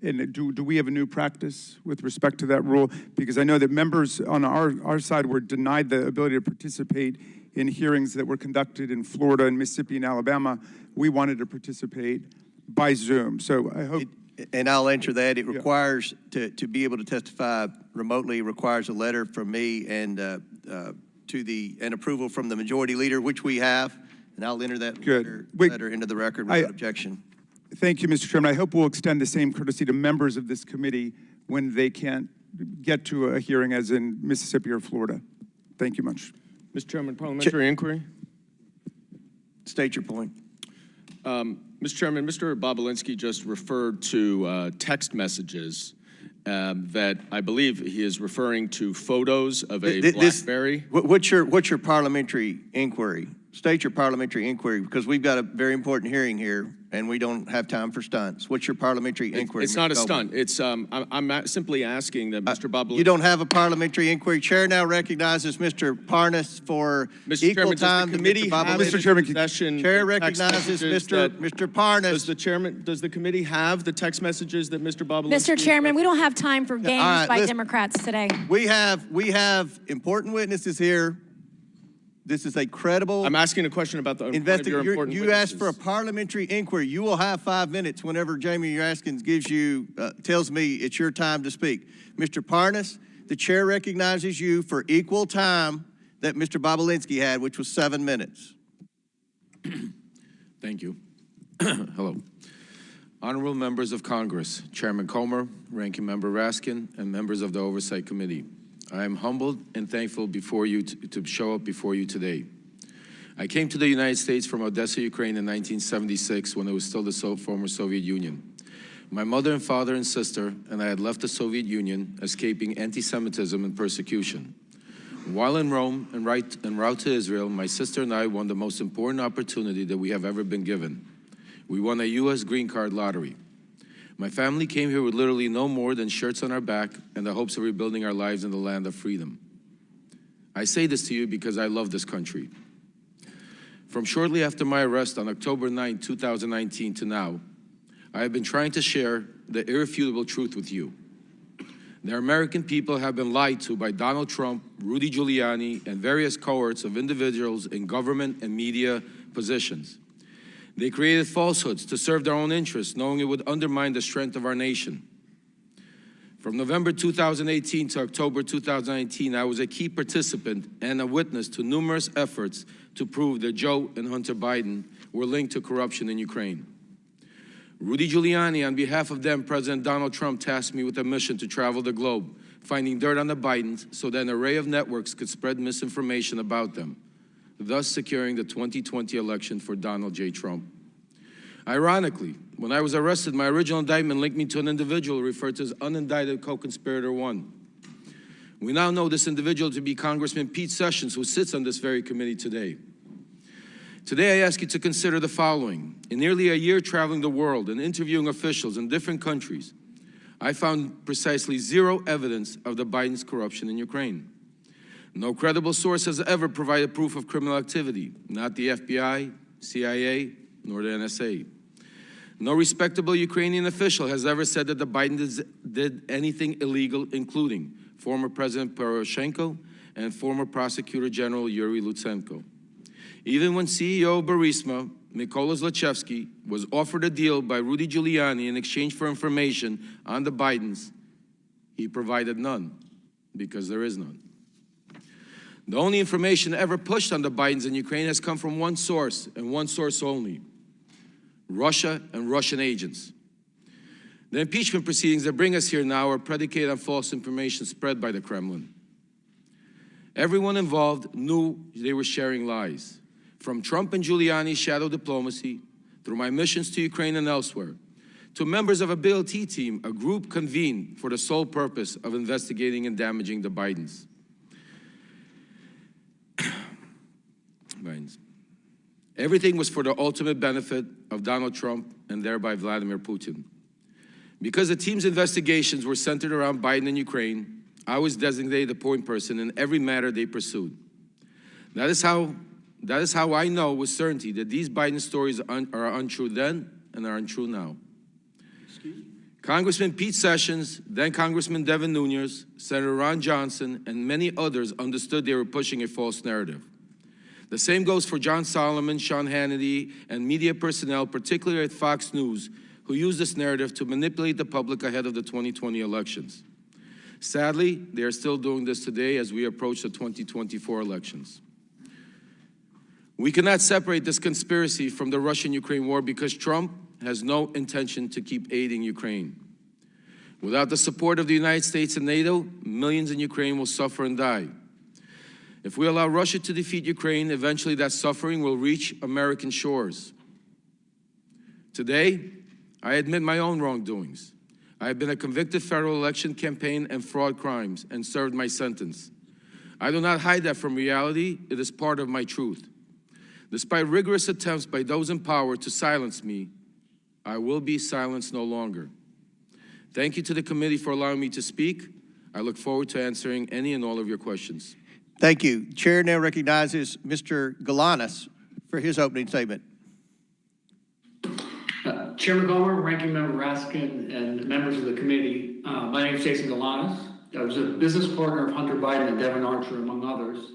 And do we have a new practice with respect to that rule? Because I know that members on our side were denied the ability to participate in hearings that were conducted in Florida and Mississippi and Alabama. We wanted to participate by Zoom. So I hope... And I'll answer that. It requires, to be able to testify remotely, requires a letter from me and an approval from the majority leader, which we have. And I'll enter that letter into the record without objection. Thank you, Mr. Chairman. I hope we'll extend the same courtesy to members of this committee when they can't get to a hearing as in Mississippi or Florida. Thank you much. Mr. Chairman, parliamentary inquiry. State your point. Mr. Chairman, Mr. Bobulinski just referred to text messages that I believe he is referring to photos of a BlackBerry. What's your parliamentary inquiry? State your parliamentary inquiry, because we've got a very important hearing here, and we don't have time for stunts. What's your parliamentary inquiry? It's not a stunt. It's I'm simply asking that Mr. Bobulinski. You don't have a parliamentary inquiry. Chair now recognizes Mr. Parnas for equal time. Mr. Chairman, Chair recognizes Mr. Parnas. Does the committee have the text messages that Mr. Bobulinski? Mr. Chairman, we don't have time for games by Democrats today. We have important witnesses here. This is a credible... I'm asking a question about the important You asked for a parliamentary inquiry. You will have 5 minutes whenever Jamie Raskin tells me it's your time to speak. Mr. Parnas, the chair recognizes you for equal time that Mr. Bobulinski had, which was 7 minutes. Thank you. Hello. Honorable members of Congress, Chairman Comer, Ranking Member Raskin, and members of the Oversight Committee. I am humbled and thankful before you to show up before you today. I came to the United States from Odessa, Ukraine in 1976 when it was still the former Soviet Union. My mother and father and sister and I had left the Soviet Union, escaping anti-Semitism and persecution. While in Rome en route to Israel, my sister and I won the most important opportunity that we have ever been given. We won a U.S. green card lottery. My family came here with literally no more than shirts on our back and the hopes of rebuilding our lives in the land of freedom. I say this to you because I love this country. From shortly after my arrest on October 9, 2019 to now, I have been trying to share the irrefutable truth with you. The American people have been lied to by Donald Trump, Rudy Giuliani, and various cohorts of individuals in government and media positions. They created falsehoods to serve their own interests, knowing it would undermine the strength of our nation. From November 2018 to October 2019, I was a key participant and a witness to numerous efforts to prove that Joe and Hunter Biden were linked to corruption in Ukraine. Rudy Giuliani, on behalf of then President Donald Trump, tasked me with a mission to travel the globe, finding dirt on the Bidens so that an array of networks could spread misinformation about them, thus securing the 2020 election for Donald J. Trump. Ironically, when I was arrested, my original indictment linked me to an individual referred to as unindicted co-conspirator 1. We now know this individual to be Congressman Pete Sessions, who sits on this very committee today. Today, I ask you to consider the following. In nearly a year traveling the world and interviewing officials in different countries, I found precisely zero evidence of the Biden's corruption in Ukraine. No credible source has ever provided proof of criminal activity, not the FBI, CIA, nor the NSA. No respectable Ukrainian official has ever said that the Bidens did anything illegal, including former President Poroshenko and former Prosecutor General Yuri Lutsenko. Even when CEO of Burisma, Mykola Zlochevsky, was offered a deal by Rudy Giuliani in exchange for information on the Bidens, he provided none, because there is none. The only information ever pushed on the Bidens in Ukraine has come from one source, and one source only: Russia and Russian agents. The impeachment proceedings that bring us here now are predicated on false information spread by the Kremlin. Everyone involved knew they were sharing lies. From Trump and Giuliani's shadow diplomacy, through my missions to Ukraine and elsewhere, to members of a BLT team, a group convened for the sole purpose of investigating and damaging the Bidens. Everything was for the ultimate benefit of Donald Trump and thereby Vladimir Putin. Because the team's investigations were centered around Biden and Ukraine, I was designated the point person in every matter they pursued. That is how I know with certainty that these Biden stories are untrue then and are untrue now. Congressman Pete Sessions, then Congressman Devin Nunes, Senator Ron Johnson, and many others understood they were pushing a false narrative. The same goes for John Solomon, Sean Hannity, and media personnel, particularly at Fox News, who used this narrative to manipulate the public ahead of the 2020 elections. Sadly, they are still doing this today as we approach the 2024 elections. We cannot separate this conspiracy from the Russian-Ukraine war because Trump has no intention to keep aiding Ukraine. Without the support of the United States and NATO, millions in Ukraine will suffer and die. If we allow Russia to defeat Ukraine, eventually that suffering will reach American shores. Today, I admit my own wrongdoings. I have been a convicted federal election campaign and fraud crimes and served my sentence. I do not hide that from reality. It is part of my truth. Despite rigorous attempts by those in power to silence me, I will be silenced no longer. Thank you to the committee for allowing me to speak. I look forward to answering any and all of your questions. Thank you. Chair now recognizes Mr. Galanis for his opening statement. Chairman Goldman, Ranking Member Raskin, and members of the committee, my name is Jason Galanis. I was a business partner of Hunter Biden and Devin Archer, among others,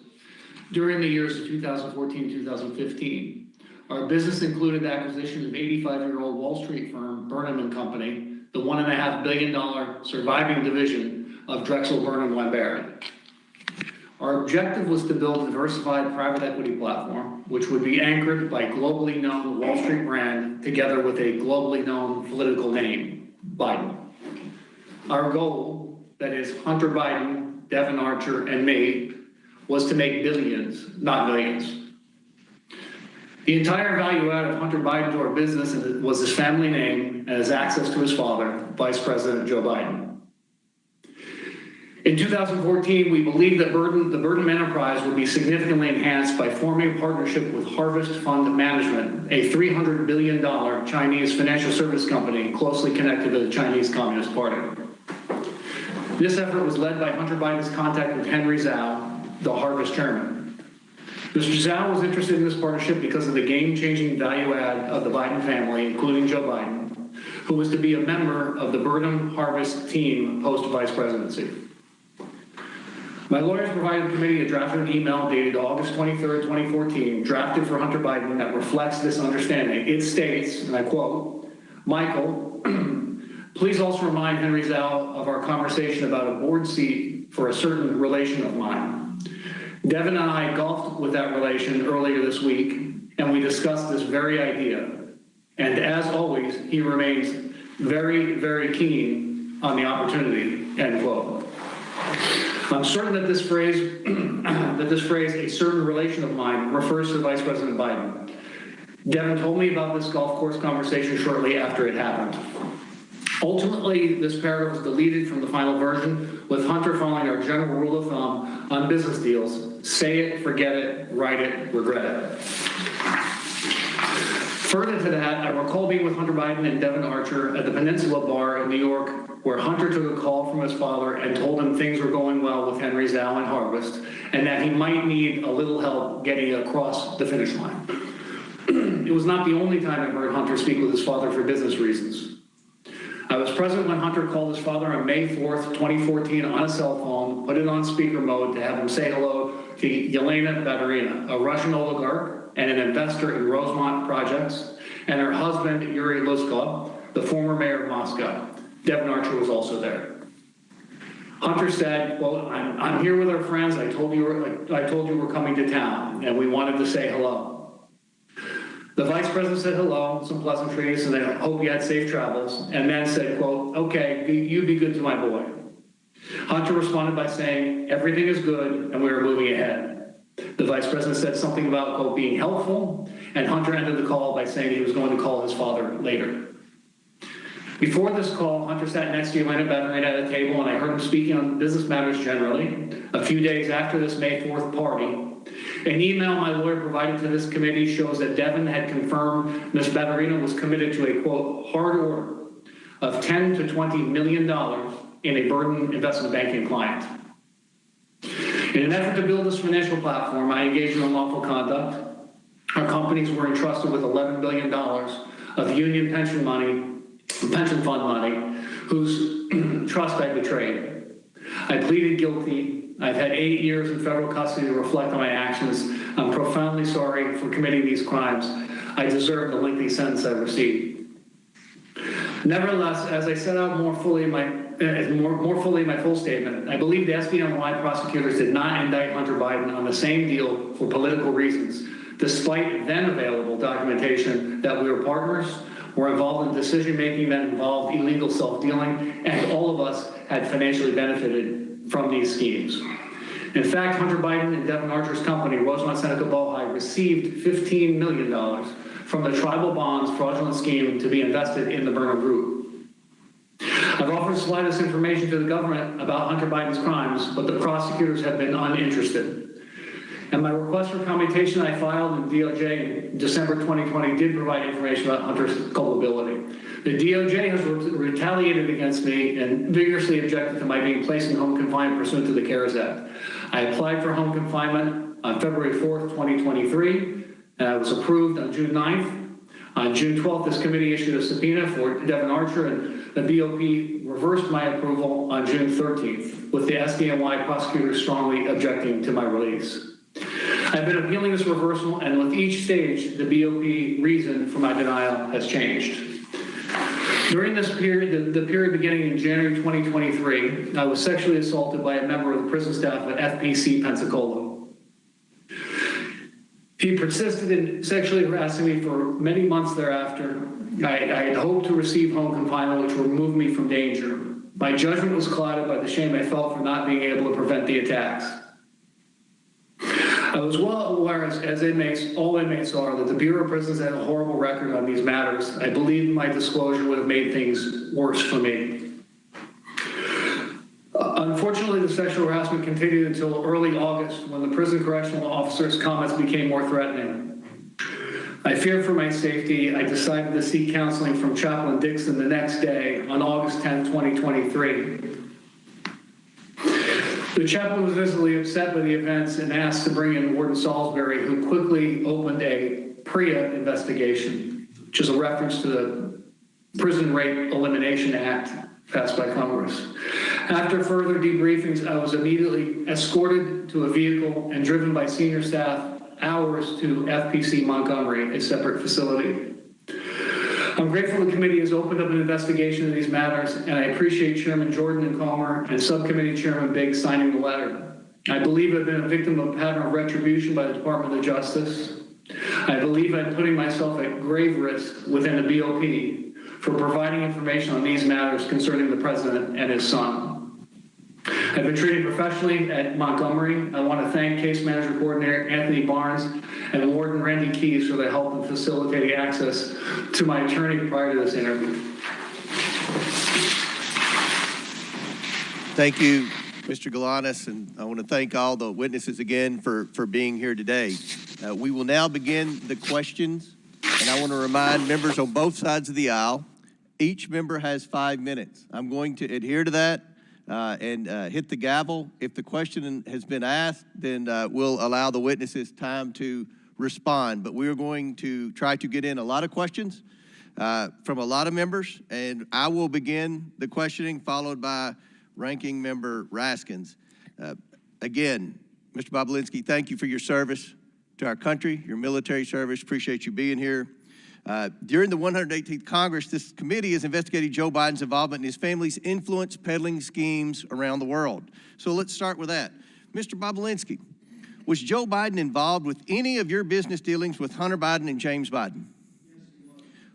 during the years of 2014-2015. Our business included the acquisition of 85-year-old Wall Street firm Burnham & Company, the $1.5 billion surviving division of Drexel Burnham Lambert. Our objective was to build a diversified private equity platform, which would be anchored by globally known Wall Street brand together with a globally known political name, Biden. Our goal, that is Hunter Biden, Devin Archer, and me, was to make billions, not millions. The entire value add of Hunter Biden to our business was his family name and his access to his father, Vice President Joe Biden. In 2014, we believed that the Burnham enterprise would be significantly enhanced by forming a partnership with Harvest Fund Management, a $300 billion Chinese financial service company closely connected to the Chinese Communist Party. This effort was led by Hunter Biden's contact with Henry Zhao, the Harvest chairman. Mr. Zhao was interested in this partnership because of the game-changing value add of the Biden family, including Joe Biden, who was to be a member of the Burnham Harvest team post-vice presidency. My lawyers provided the committee a drafted email dated August 23rd, 2014, drafted for Hunter Biden that reflects this understanding. It states, and I quote, Michael, please also remind Henry Zhao of our conversation about a board seat for a certain relation of mine. Devin and I golfed with that relation earlier this week, and we discussed this very idea. And as always, he remains very, very keen on the opportunity, end quote. I'm certain that this phrase, a certain relation of mine, refers to Vice President Biden. Devin told me about this golf course conversation shortly after it happened. Ultimately, this paragraph was deleted from the final version, with Hunter following our general rule of thumb on business deals: say it, forget it, write it, regret it. Further to that, I recall being with Hunter Biden and Devin Archer at the Peninsula Bar in New York, where Hunter took a call from his father and told him things were going well with Henry Zhao and Harvest, and that he might need a little help getting across the finish line. It was not the only time I heard Hunter speak with his father for business reasons. I was present when Hunter called his father on May 4th, 2014 on a cell phone, put it on speaker mode to have him say hello to Yelena Baturina, a Russian oligarch and an investor in Rosemont projects, and her husband, Yuri Luskov, the former mayor of Moscow. Devin Archer was also there. Hunter said, well, I'm here with our friends. I told you we're coming to town, and we wanted to say hello. The vice president said hello, some pleasantries, and I hope you had safe travels, and then said, quote, okay, you be good to my boy. Hunter responded by saying, everything is good, and we are moving ahead. The vice president said something about, quote, being helpful, and Hunter ended the call by saying he was going to call his father later. Before this call, Hunter sat next to Atlantic veteran at a table, and I heard him speaking on business matters generally. A few days after this May 4th party, an email my lawyer provided to this committee shows that Devin had confirmed Ms. Batterino was committed to a, quote, hard order of $10 to $20 million in a burden investment banking client. In an effort to build this financial platform, I engaged in unlawful conduct. Our companies were entrusted with $11 billion of union pension fund money, whose trust I betrayed. I pleaded guilty. I've had 8 years in federal custody to reflect on my actions. I'm profoundly sorry for committing these crimes. I deserve the lengthy sentence I received. Nevertheless, as I set out more fully in my full statement, I believe the SDNY prosecutors did not indict Hunter Biden on the same deal for political reasons, despite then available documentation that we were partners, were involved in decision-making that involved illegal self-dealing, and all of us had financially benefited from these schemes. In fact, Hunter Biden and Devin Archer's company, Rosemont Seneca Bohai, received $15 million from the tribal bonds fraudulent scheme to be invested in the Burnham Group. I've offered to supply this information to the government about Hunter Biden's crimes, but the prosecutors have been uninterested. And my request for commutation I filed in DOJ in December 2020 did provide information about Hunter's culpability. The DOJ has retaliated against me and vigorously objected to my being placed in home confinement pursuant to the CARES Act. I applied for home confinement on February 4th, 2023, and I was approved on June 9th. On June 12th, this committee issued a subpoena for Devin Archer, and the BOP reversed my approval on June 13th, with the SDNY prosecutors strongly objecting to my release. I've been appealing this reversal, and with each stage, the BOP reason for my denial has changed. During this period, the period beginning in January 2023, I was sexually assaulted by a member of the prison staff at FPC Pensacola. He persisted in sexually harassing me for many months thereafter. I had hoped to receive home confinement, which removed me from danger. My judgment was clouded by the shame I felt for not being able to prevent the attacks. I was well aware, as inmates, all inmates are, that the Bureau of Prisons had a horrible record on these matters. I believe my disclosure would have made things worse for me. Unfortunately, the sexual harassment continued until early August, when the prison correctional officer's comments became more threatening. I feared for my safety. I decided to seek counseling from Chaplain Dixon the next day, on August 10, 2023. The chaplain was visibly upset by the events and asked to bring in Warden Salisbury, who quickly opened a PREA investigation, which is a reference to the Prison Rape Elimination Act passed by Congress. After further debriefings, I was immediately escorted to a vehicle and driven by senior staff hours to FPC Montgomery, a separate facility. I'm grateful the committee has opened up an investigation of these matters, and I appreciate Chairman Jordan and Comer and Subcommittee Chairman Biggs signing the letter. I believe I've been a victim of a pattern of retribution by the Department of Justice. I believe I'm putting myself at grave risk within the BOP for providing information on these matters concerning the president and his son. I've been treated professionally at Montgomery. I want to thank Case Manager Coordinator Anthony Barnes and Warden Randy Keys for their help in facilitating access to my attorney prior to this interview. Thank you, Mr. Galanis, and I want to thank all the witnesses again for being here today. We will now begin the questions, and I want to remind members on both sides of the aisle, each member has 5 minutes. I'm going to adhere to that and hit the gavel. If the question has been asked, then we'll allow the witnesses time to respond. But we are going to try to get in a lot of questions from a lot of members, and I will begin the questioning, followed by Ranking Member Raskin. Again, Mr. Bobulinski, thank you for your service to our country, your military service. Appreciate you being here. During the 118th Congress, this committee has investigated Joe Biden's involvement in his family's influence peddling schemes around the world. So let's start with that. Mr. Bobulinski, Was Joe Biden involved with any of your business dealings with Hunter Biden and James Biden?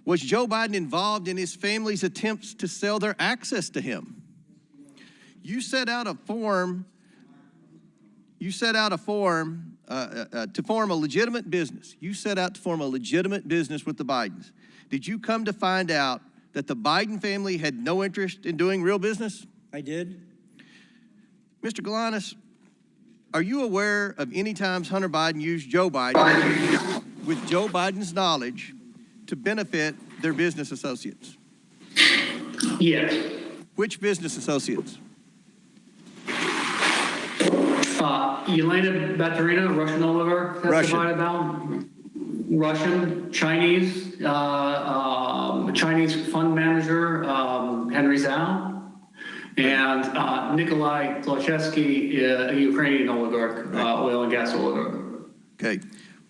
Was Joe Biden involved in his family's attempts to sell their access to him? You set out a form. To form a legitimate business. You set out to form a legitimate business with the Bidens. Did you come to find out that the Biden family had no interest in doing real business? I did. Mr. Galanis, are you aware of any times Hunter Biden used Joe Biden with Joe Biden's knowledge to benefit their business associates? Yes. Which business associates? Yelena Baturina, Russian oligarch, testified about. Russian, Chinese, Chinese fund manager, Henry Zhao. And Nikolai Zlochevsky, a Ukrainian oligarch, oil and gas oligarch. Okay.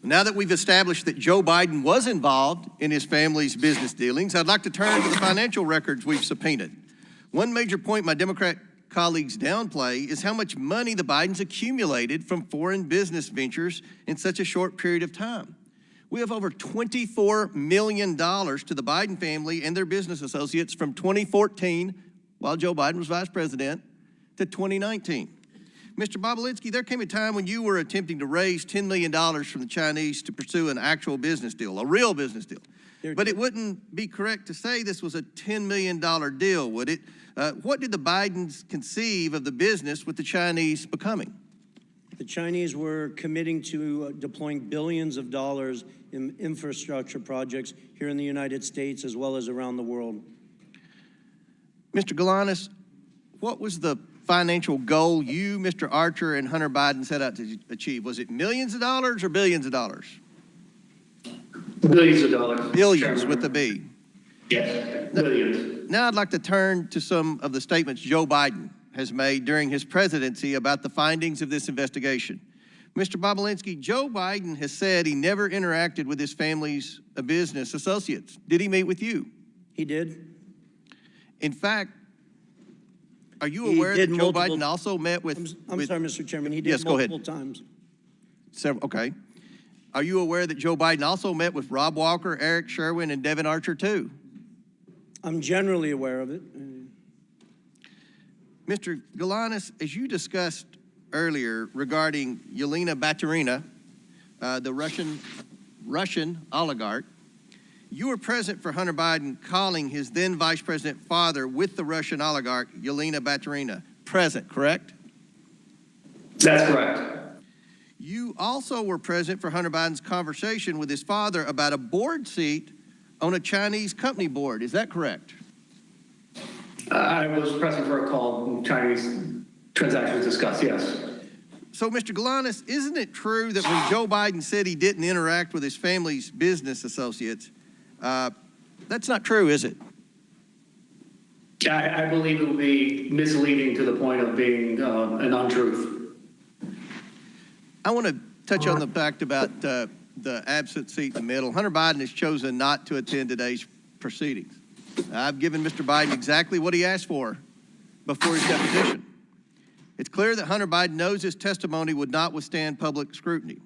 Now that we've established that Joe Biden was involved in his family's business dealings, I'd like to turn to the financial records we've subpoenaed. One major point my Democrat colleagues downplay is how much money the Bidens accumulated from foreign business ventures in such a short period of time. We have over $24 million to the Biden family and their business associates from 2014, while Joe Biden was vice president, to 2019. Mr. Bobulinski, there came a time when you were attempting to raise $10 million from the Chinese to pursue an actual business deal, a real business deal. But it wouldn't be correct to say this was a $10 million deal, would it? What did the Bidens conceive of the business with the Chinese becoming? The Chinese were committing to deploying billions of dollars in infrastructure projects here in the United States as well as around the world. Mr. Galanis, what was the financial goal you, Mr. Archer, and Hunter Biden set out to achieve? Was it millions of dollars or billions of dollars? Billions of dollars. Billions with a B. Yes, billions. Now I'd like to turn to some of the statements Joe Biden has made during his presidency about the findings of this investigation. Mr. Bobulinski, Joe Biden has said he never interacted with his family's business associates. Did he meet with you? He did. In fact, are you aware that Joe Biden also met with... I'm sorry, Mr. Chairman. He did multiple times. Okay. Are you aware that Joe Biden also met with Rob Walker, Eric Sherwin, and Devin Archer, too? I'm generally aware of it. Mr. Galanis, as you discussed earlier regarding Yelena Baturina, the Russian oligarch, you were present for Hunter Biden calling his then Vice President father with the Russian oligarch, Yelena Baturina. Present, correct? That's correct. You also were present for Hunter Biden's conversation with his father about a board seat on a Chinese company board. Is that correct? I was present for a call Chinese transactions discussed, yes. So, Mr. Galanis, isn't it true that when Joe Biden said he didn't interact with his family's business associates, that's not true, is it? I believe it would be misleading to the point of being an untruth. I want to touch on the fact about the absent seat in the middle. Hunter Biden has chosen not to attend today's proceedings. I've given Mr. Biden exactly what he asked for before his deposition. It's clear that Hunter Biden knows his testimony would not withstand public scrutiny.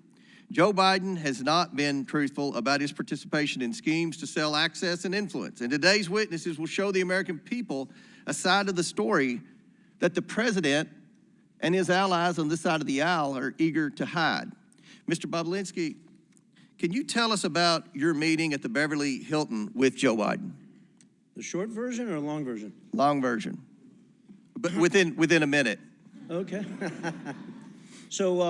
Joe Biden has not been truthful about his participation in schemes to sell access and influence. And today's witnesses will show the American people a side of the story that the president and his allies on this side of the aisle are eager to hide. Mr. Bobulinski, can you tell us about your meeting at the Beverly Hilton with Joe Biden? The short version or a long version? Long version, but within a minute. Okay. So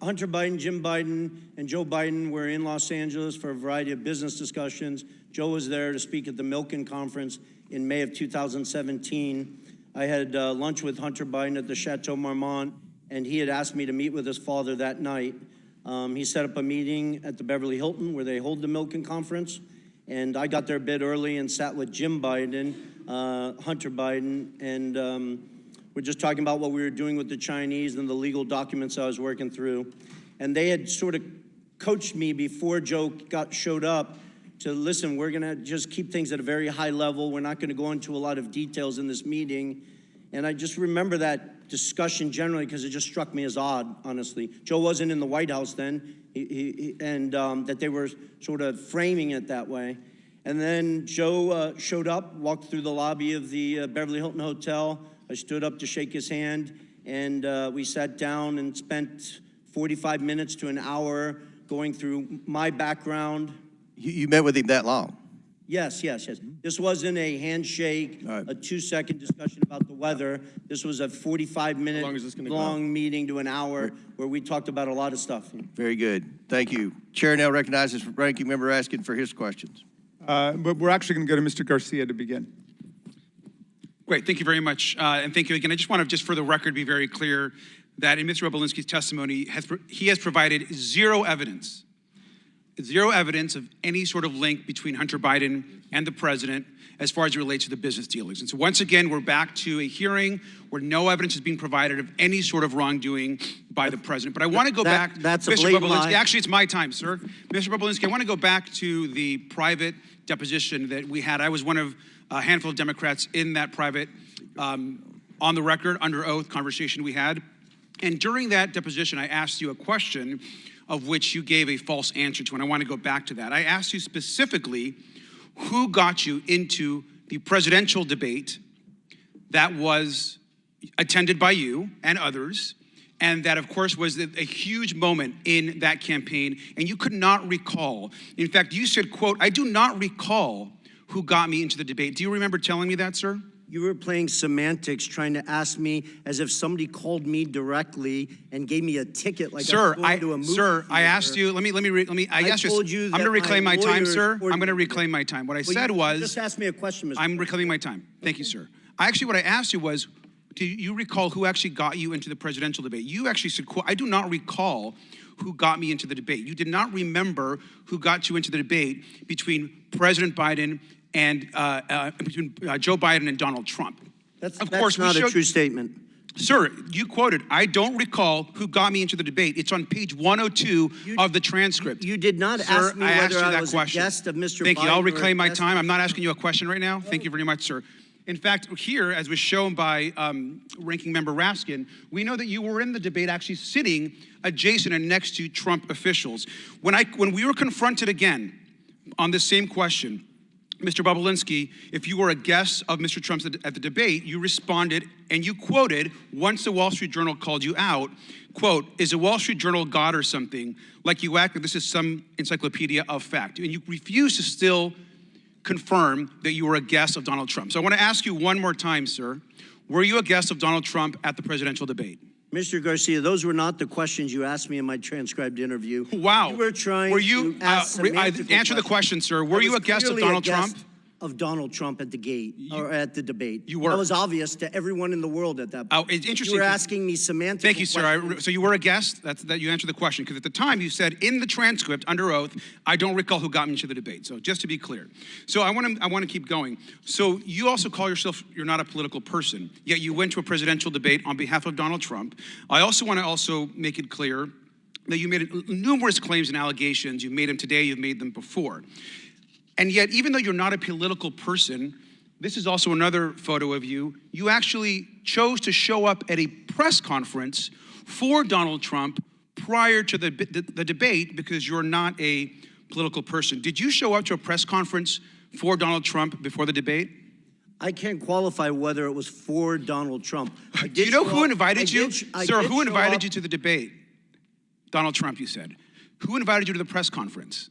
Hunter Biden, Jim Biden, and Joe Biden were in Los Angeles for a variety of business discussions. Joe was there to speak at the Milken Conference in May of 2017. I had lunch with Hunter Biden at the Chateau Marmont, and he had asked me to meet with his father that night. He set up a meeting at the Beverly Hilton where they hold the Milken Conference, and I got there a bit early and sat with Jim Biden, Hunter Biden, and we're just talking about what we were doing with the Chinese and the legal documents I was working through. And they had sort of coached me before Joe showed up to, listen, we're gonna just keep things at a very high level. We're not gonna go into a lot of details in this meeting. And I just remember that discussion generally because it just struck me as odd, honestly. Joe wasn't in the White House then, and that they were sort of framing it that way. And then Joe showed up, walked through the lobby of the Beverly Hilton Hotel. I stood up to shake his hand, and we sat down and spent 45 minutes to an hour going through my background. You met with him that long? Yes. This wasn't a handshake, a 2-second discussion about the weather. This was a 45-minute long meeting to an hour where we talked about a lot of stuff. Very good. Thank you. Chair now recognizes Ranking Member Raskin for his questions. But we're actually going to go to Mr. Garcia to begin. Great, thank you very much. And thank you again. I just want to, just for the record, be very clear that in Mr. Bobulinski's testimony, he has provided zero evidence of any sort of link between Hunter Biden and the president as far as it relates to the business dealings. And so once again, we're back to a hearing where no evidence is being provided of any sort of wrongdoing by the president. But I want to go back, that's Mr. a blatant Bobulinski. lie. Actually, it's my time, sir. Mr. Bobulinski, I want to go back to the private deposition that we had. I was one of a handful of Democrats in that private, on the record, under oath conversation we had. And during that deposition, I asked you a question of which you gave a false answer to, and I want to go back to that. I asked you specifically who got you into the presidential debate that was attended by you and others, and that, of course, was a huge moment in that campaign, and you could not recall. In fact, you said, quote, "I do not recall who got me into the debate." Do you remember telling me that, sir? You were playing semantics, trying to ask me as if somebody called me directly and gave me a ticket like I was going to a movie Sir, I theater. asked you, I asked told you, you I'm that going to reclaim my time, lawyers sir. I'm ordered going to me. reclaim my time. What I Well, said you was, just asked me a question, Mr. I'm reclaiming my time. Thank you, sir. What I asked you was, do you recall who actually got you into the presidential debate? You actually said, quote, "I do not recall who got me into the debate." You did not remember who got you into the debate between President Biden and between Joe Biden and Donald Trump. That's not a true statement. Sir, you quoted, "I don't recall who got me into the debate." It's on page 102 of the transcript. You did not Sir, ask me I whether asked you I that was question. a guest of Mr. Thank you. Biden I'll or a reclaim my guest time. of- I'm not asking you a question right now. Thank you very much, sir. In fact, here, as was shown by Ranking Member Raskin, we know that you were in the debate actually sitting adjacent and next to Trump officials. When we were confronted again on this same question, Mr. Bobulinski, if you were a guest of Mr. Trump's at the debate, you responded and you quoted, once the Wall Street Journal called you out, quote, "Is the Wall Street Journal God or something? Like you act like this is some encyclopedia of fact." And you refuse to still confirm that you were a guest of Donald Trump. So I want to ask you one more time, sir. Were you a guest of Donald Trump at the presidential debate? Mr. Garcia, those were not the questions you asked me in my transcribed interview. Wow. You were trying to ask answer the question, sir. Were you a guest of Donald Trump? Of Donald Trump at the gate or at the debate. You were. That was obvious to everyone in the world at that point. Oh, it's interesting. You were asking me semantic Thank you, sir. questions. So you were a guest? That you answered the question. Because at the time you said in the transcript under oath, "I don't recall who got me into the debate." So just to be clear. So I want to keep going. So you also call yourself, you're not a political person, yet you went to a presidential debate on behalf of Donald Trump. I also want to make it clear that you made numerous claims and allegations. You've made them today, you've made them before. And yet, even though you're not a political person, this is also another photo of you. You actually chose to show up at a press conference for Donald Trump prior to the debate because you're not a political person. Did you show up to a press conference for Donald Trump before the debate? I can't qualify whether it was for Donald Trump. Do you know who invited you? Sir, who invited you to the debate? Donald Trump, you said. Who invited you to the press conference?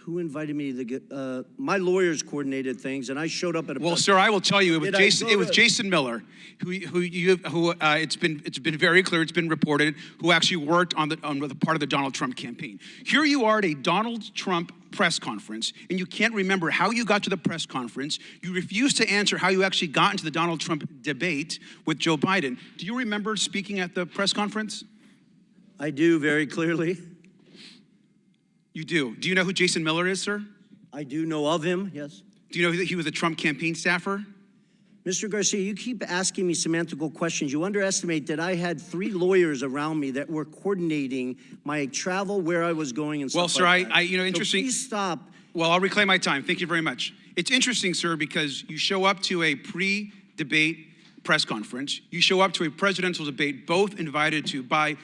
Who invited me to my lawyers coordinated things, and I showed up at a. Well, sir, I will tell you, it was Jason. It was Jason Miller, who it's been very clear, it's been reported, who actually worked on the part of the Donald Trump campaign. Here you are at a Donald Trump press conference, and you can't remember how you got to the press conference. You refuse to answer how you actually got into the Donald Trump debate with Joe Biden. Do you remember speaking at the press conference? I do very clearly. You do. Do you know who Jason Miller is, sir? I do know of him, yes. Do you know that he was a Trump campaign staffer? Mr. Garcia, you keep asking me semantical questions. You underestimate that I had 3 lawyers around me that were coordinating my travel, where I was going, and stuff well, sir, like that. interesting. So please stop. Well, I'll reclaim my time. Thank you very much. It's interesting, sir, because you show up to a pre-debate press conference. You show up to a presidential debate, both invited to by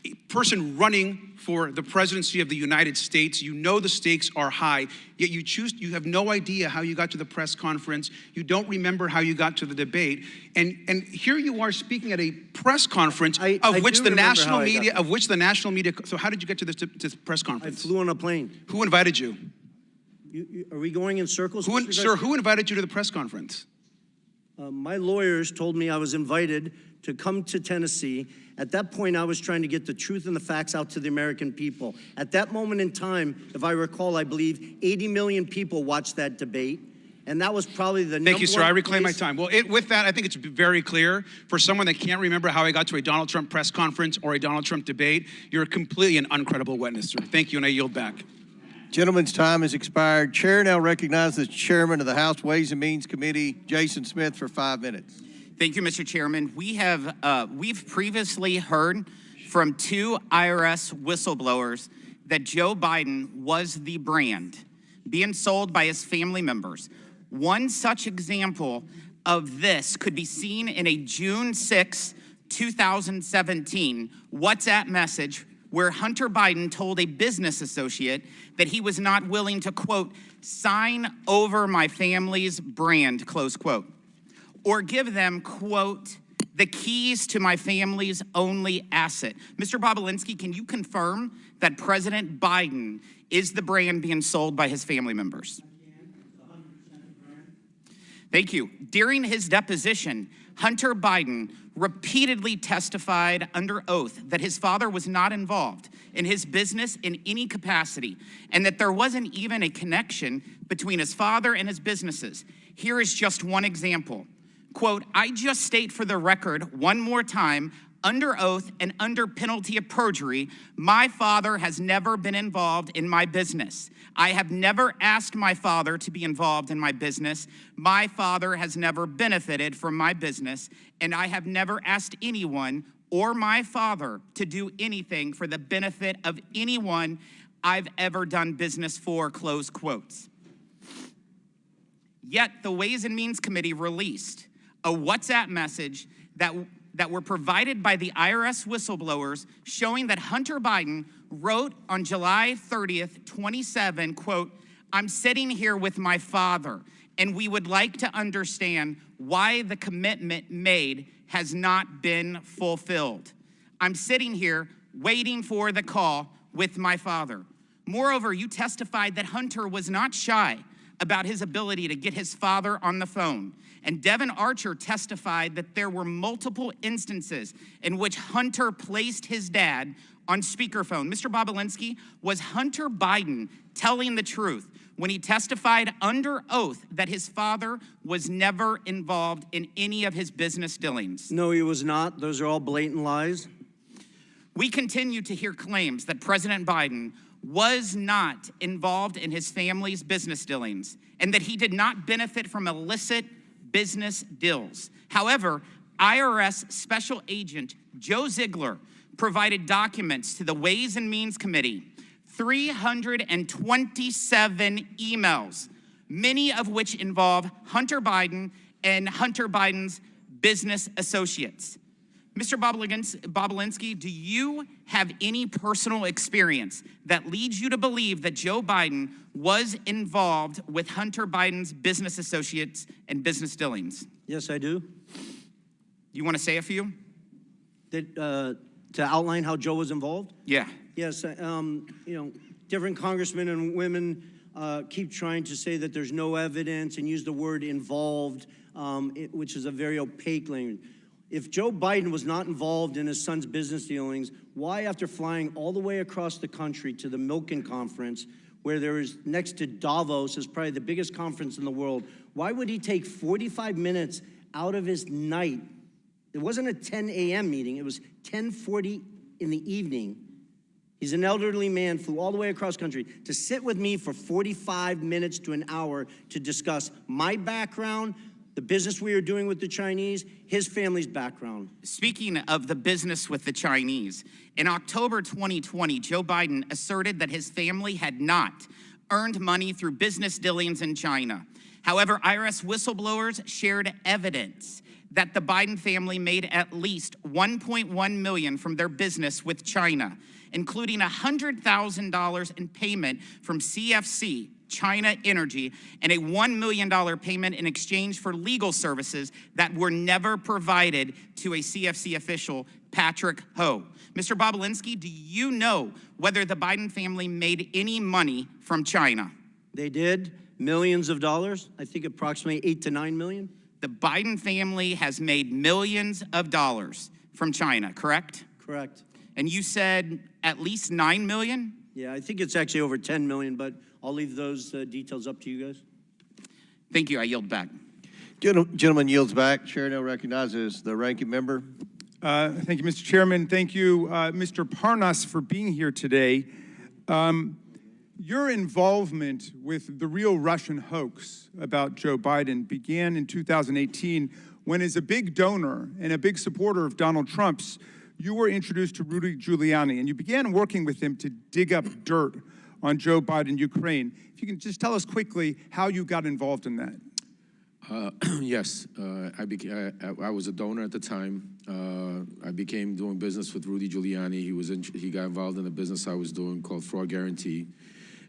a person running for the presidency of the United States. You know the stakes are high, yet you have no idea how you got to the press conference. You don't remember how you got to the debate. And here you are speaking at a press conference of which the national media, so how did you get to this press conference? I flew on a plane. Who invited you? Are we going in circles? Sir, who invited you to the press conference? My lawyers told me I was invited to come to Tennessee. At that point, I was trying to get the truth and the facts out to the American people. At that moment in time, if I recall, I believe 80 million people watched that debate. And that was probably the number one. Thank you, sir. I reclaim my time. Well, with that, I think it's very clear for someone that can't remember how I got to a Donald Trump press conference or a Donald Trump debate, you're completely an uncredible witness, sir. Thank you, and I yield back. Gentleman's time has expired. Chair now recognizes the Chairman of the House Ways and Means Committee, Jason Smith, for 5 minutes. Thank you, Mr. Chairman. We've previously heard from 2 IRS whistleblowers that Joe Biden was the brand being sold by his family members. One such example of this could be seen in a June 6, 2017 WhatsApp message where Hunter Biden told a business associate that he was not willing to, quote, sign over my family's brand, close quote, or give them, quote, the keys to my family's only asset. Mr. Bobulinski, can you confirm that President Biden is the brand being sold by his family members? Thank you. During his deposition, Hunter Biden repeatedly testified under oath that his father was not involved in his business in any capacity, and that there wasn't even a connection between his father and his businesses. Here is just one example. Quote, I just state for the record one more time, under oath and under penalty of perjury, my father has never been involved in my business. I have never asked my father to be involved in my business. My father has never benefited from my business, and I have never asked anyone or my father to do anything for the benefit of anyone I've ever done business for, close quotes. Yet the Ways and Means Committee released a WhatsApp message that were provided by the IRS whistleblowers showing that Hunter Biden wrote on July 30th, 27, quote, I'm sitting here with my father, and we would like to understand why the commitment made has not been fulfilled. I'm sitting here waiting for the call with my father. Moreover, you testified that Hunter was not shy about his ability to get his father on the phone. And Devin Archer testified that there were multiple instances in which Hunter placed his dad on speakerphone. Mr. Bobulinski, was Hunter Biden telling the truth when he testified under oath that his father was never involved in any of his business dealings? No, he was not. Those are all blatant lies. We continue to hear claims that President Biden was not involved in his family's business dealings and that he did not benefit from illicit business deals. However, IRS Special Agent Joe Ziegler provided documents to the Ways and Means Committee, 327 emails, many of which involve Hunter Biden and Hunter Biden's business associates. Mr. Bobulinski, do you have any personal experience that leads you to believe that Joe Biden was involved with Hunter Biden's business associates and business dealings? Yes, I do. You want to say a few? To outline how Joe was involved? Yeah. Yes, different congressmen and women keep trying to say that there's no evidence and use the word involved, which is a very opaque language. If Joe Biden was not involved in his son's business dealings, why, after flying all the way across the country to the Milken Conference, where there is next to Davos, is probably the biggest conference in the world, why would he take 45 minutes out of his night? It wasn't a 10 a.m. meeting, it was 10:40 in the evening. He's an elderly man, flew all the way across country to sit with me for 45 minutes to an hour to discuss my background, the business we are doing with the Chinese, his family's background. Speaking of the business with the Chinese, in October 2020, Joe Biden asserted that his family had not earned money through business dealings in China. However, IRS whistleblowers shared evidence that the Biden family made at least $1.1 million from their business with China, including $100,000 in payment from CFC, China Energy, and a $1 million payment in exchange for legal services that were never provided to a CFC official, Patrick Ho. Mr. Bobulinski, do you know whether the Biden family made any money from China? They did, millions of dollars, I think approximately 8 to 9 million. The Biden family has made millions of dollars from China, correct? Correct. And you said at least 9 million? Yeah, I think it's actually over 10 million, but I'll leave those details up to you guys. Thank you, I yield back. Gentleman yields back. Chair now recognizes the ranking member. Thank you, Mr. Chairman. Thank you, Mr. Parnas, for being here today. Your involvement with the real Russian hoax about Joe Biden began in 2018 when, as a big donor and a big supporter of Donald Trump's, you were introduced to Rudy Giuliani, and you began working with him to dig up dirt on Joe Biden, Ukraine. If you can just tell us quickly how you got involved in that. Yes, I was a donor at the time. I became doing business with Rudy Giuliani. He got involved in a business I was doing called Fraud Guarantee.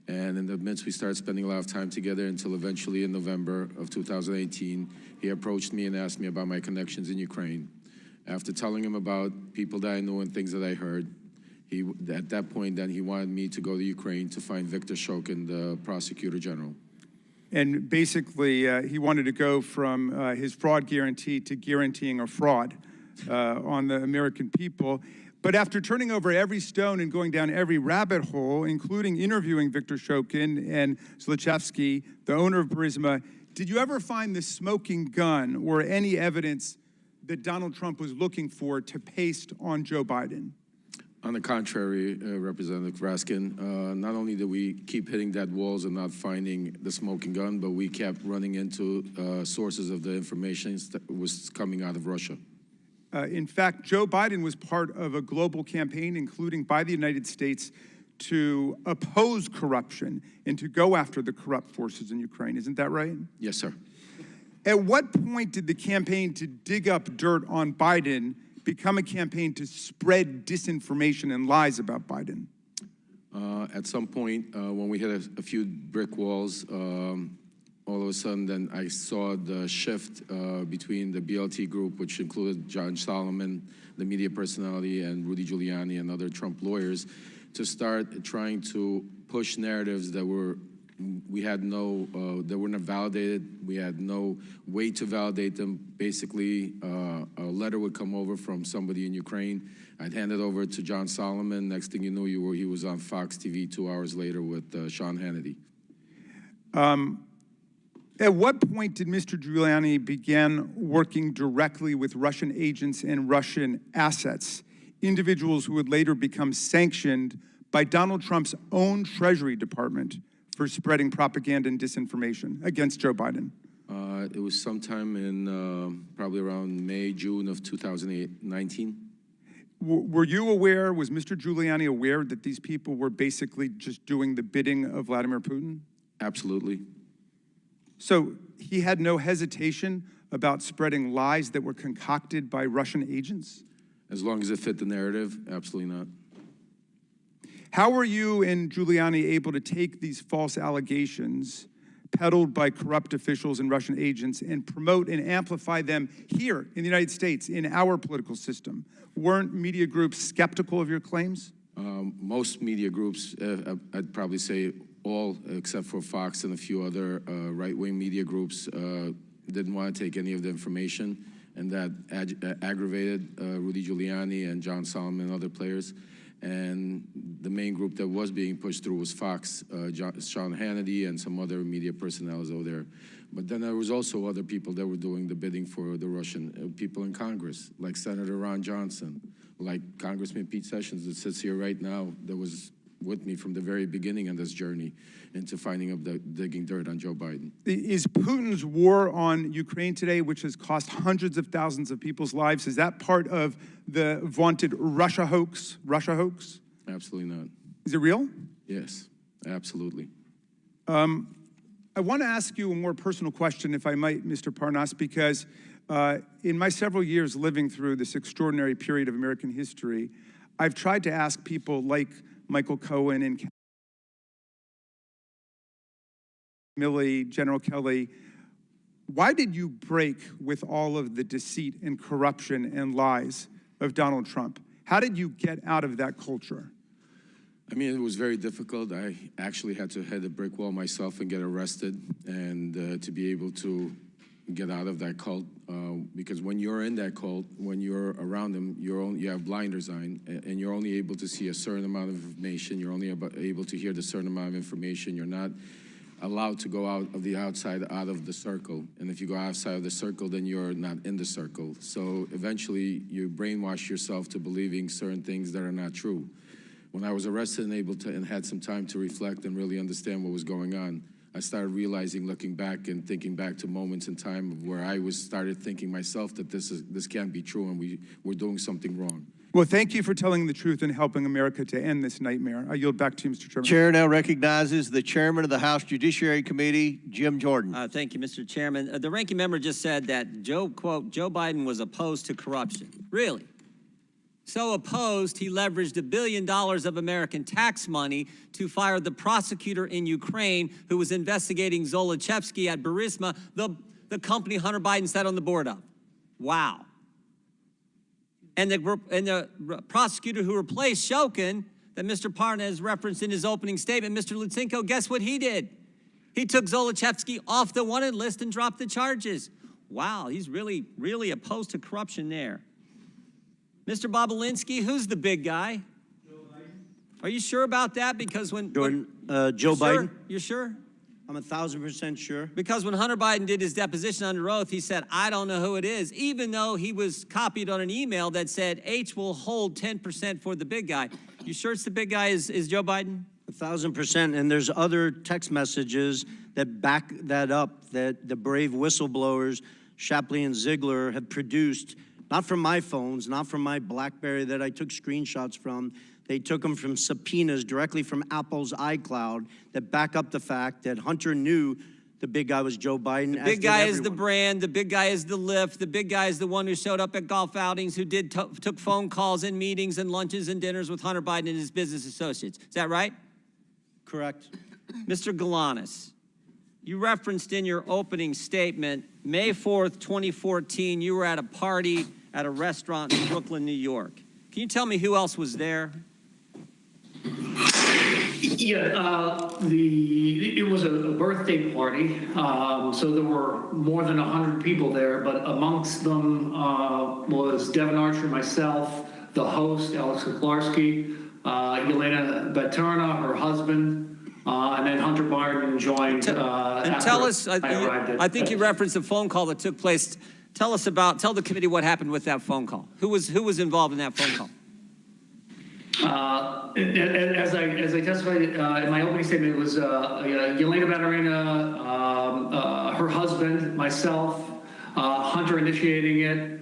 And in the midst, we started spending a lot of time together until eventually in November of 2018, he approached me and asked me about my connections in Ukraine. After telling him about people that I knew and things that I heard, at that point, then he wanted me to go to Ukraine to find Viktor Shokin, the prosecutor general. And basically, he wanted to go from his fraud guarantee to guaranteeing a fraud on the American people. But after turning over every stone and going down every rabbit hole, including interviewing Viktor Shokin and Zlochevsky, the owner of Burisma, did you ever find the smoking gun or any evidence that Donald Trump was looking for to paste on Joe Biden? On the contrary, Representative Raskin, not only did we keep hitting dead walls and not finding the smoking gun, but we kept running into sources of the information that was coming out of Russia. In fact, Joe Biden was part of a global campaign, including by the United States, to oppose corruption and to go after the corrupt forces in Ukraine. Isn't that right? Yes, sir. At what point did the campaign to dig up dirt on Biden become a campaign to spread disinformation and lies about Biden? At some point, when we hit a few brick walls, all of a sudden, then I saw the shift between the BLT group, which included John Solomon, the media personality, and Rudy Giuliani and other Trump lawyers, to start trying to push narratives that we had no, that were not validated. We had no way to validate them. Basically, a letter would come over from somebody in Ukraine. I'd hand it over to John Solomon. Next thing you knew, he was on Fox TV 2 hours later with Sean Hannity. At what point did Mr. Giuliani begin working directly with Russian agents and Russian assets, individuals who would later become sanctioned by Donald Trump's own Treasury Department for spreading propaganda and disinformation against Joe Biden? It was sometime in probably around May, June of 2019. Were you aware, was Mr. Giuliani aware that these people were basically just doing the bidding of Vladimir Putin? Absolutely. So he had no hesitation about spreading lies that were concocted by Russian agents? As long as it fit the narrative, absolutely not. How were you and Giuliani able to take these false allegations peddled by corrupt officials and Russian agents and promote and amplify them here in the United States, in our political system? Weren't media groups skeptical of your claims? Most media groups, I'd probably say all except for Fox and a few other right-wing media groups, didn't want to take any of the information, and that aggravated Rudy Giuliani and John Solomon and other players. And the main group that was being pushed through was Fox, Sean Hannity and some other media personnel over there. But then there was also other people that were doing the bidding for the Russian people in Congress, like Senator Ron Johnson, like Congressman Pete Sessions that sits here right now, that was with me from the very beginning of this journey into finding up digging dirt on Joe Biden. Is Putin's war on Ukraine today, which has cost hundreds of thousands of people's lives, is that part of the vaunted Russia hoax? Russia hoax? Absolutely not. Is it real? Yes, absolutely. I want to ask you a more personal question, if I might, Mr. Parnas, because In my several years living through this extraordinary period of American history, I've tried to ask people like Michael Cohen and Milley, General Kelly, why did you break with all of the deceit and corruption and lies of Donald Trump? How did you get out of that culture? I mean, it was very difficult. I actually had to hit a brick wall myself and get arrested, and to be able to get out of that cult, because when you're in that cult, when you're around them, you have blinders on, and you're only able to see a certain amount of information. You're only able to hear the certain amount of information. You're not allowed to go out of the circle. And if you go outside of the circle, then you're not in the circle. So eventually, you brainwash yourself to believing certain things that are not true. When I was arrested and had some time to reflect and really understand what was going on, I started realizing, looking back and thinking back to moments in time of where I started thinking myself that this can't be true and we're doing something wrong. Well, thank you for telling the truth and helping America to end this nightmare. I yield back to you, Mr. Chairman. Chair now recognizes the chairman of the House Judiciary Committee, Jim Jordan. Thank you, Mr. Chairman. The ranking member just said that, quote, Joe Biden was opposed to corruption. Really? So opposed, he leveraged $1 billion of American tax money to fire the prosecutor in Ukraine who was investigating Zolochevsky at Burisma, the company Hunter Biden sat on the board of. Wow. And the prosecutor who replaced Shokin, that Mr. Parnas referenced in his opening statement, Mr. Lutsenko, guess what he did? He took Zolochevsky off the wanted list and dropped the charges. Wow, he's really, really opposed to corruption there. Mr. Bobulinski, who's the big guy? Joe Biden. Are you sure about that? Because when Joe Biden. Biden. You're sure? I'm 1,000% sure. Because when Hunter Biden did his deposition under oath, he said, I don't know who it is, even though he was copied on an email that said H will hold 10% for the big guy. You sure it's the big guy is Joe Biden? 1,000%. And there's other text messages that back that up, that the brave whistleblowers, Shapley and Ziegler, have produced, not from my phones, not from my BlackBerry that I took screenshots from. They took them from subpoenas directly from Apple's iCloud that back up the fact that Hunter knew the big guy was Joe Biden. The big guy is the brand. The big guy is the lift. The big guy is the one who showed up at golf outings, who took phone calls and meetings and lunches and dinners with Hunter Biden and his business associates. Is that right? Correct. Mr. Galanis, you referenced in your opening statement, May 4th, 2014, you were at a party at a restaurant in Brooklyn, New York. Can you tell me who else was there? Yeah, it was a birthday party, so there were more than 100 people there, but amongst them was Devin Archer, myself, the host, Alex Kuklarski, Yelena Baterna, her husband, and then Hunter Biden joined. Tell us, I think you referenced a phone call that took place. Tell the committee what happened with that phone call. Who was involved in that phone call? As I testified in my opening statement, it was Yelena Baterina, her husband, myself, Hunter initiating it,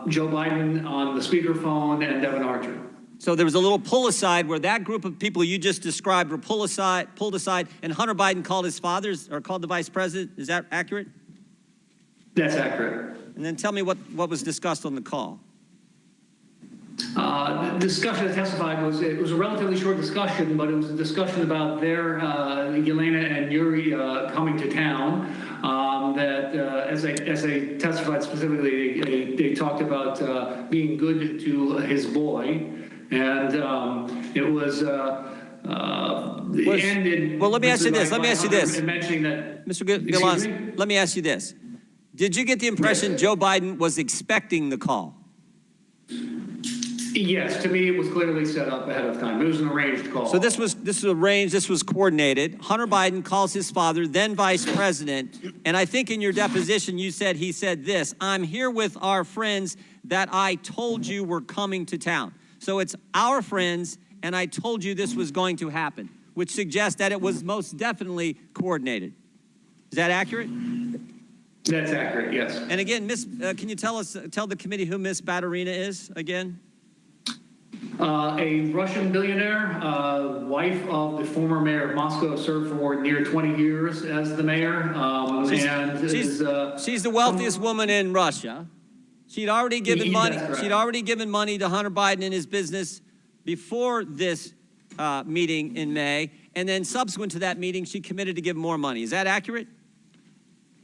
Joe Biden on the speakerphone, and Devin Archer. So there was a little pull aside where that group of people you just described were pulled aside, and Hunter Biden called his father's or called the vice president. Is that accurate? That's accurate. And then tell me what was discussed on the call. The discussion I testified was a relatively short discussion, but it was a discussion about their Yelena and Yuri coming to town. That as I testified specifically, they talked about being good to his boy, and it was. Ended. Well, let me ask you this. Mentioning that, Mr. Galanis, let me ask you this. Did you get the impression Joe Biden was expecting the call? Yes, to me it was clearly set up ahead of time. It was an arranged call. So this was arranged, this was coordinated. Hunter Biden calls his father, then vice president, and I think in your deposition he said this, I'm here with our friends that I told you were coming to town. So it's our friends, and I told you this was going to happen, which suggests that it was most definitely coordinated. Is that accurate? That's accurate, yes. And again, can you tell the committee who Miss Baterina is again? A Russian billionaire, wife of the former mayor of Moscow, served for near 20 years as the mayor. She's the wealthiest woman in Russia. She'd already given money. She'd already given money to Hunter Biden and his business before this meeting in May, and then subsequent to that meeting, she committed to give more money. Is that accurate?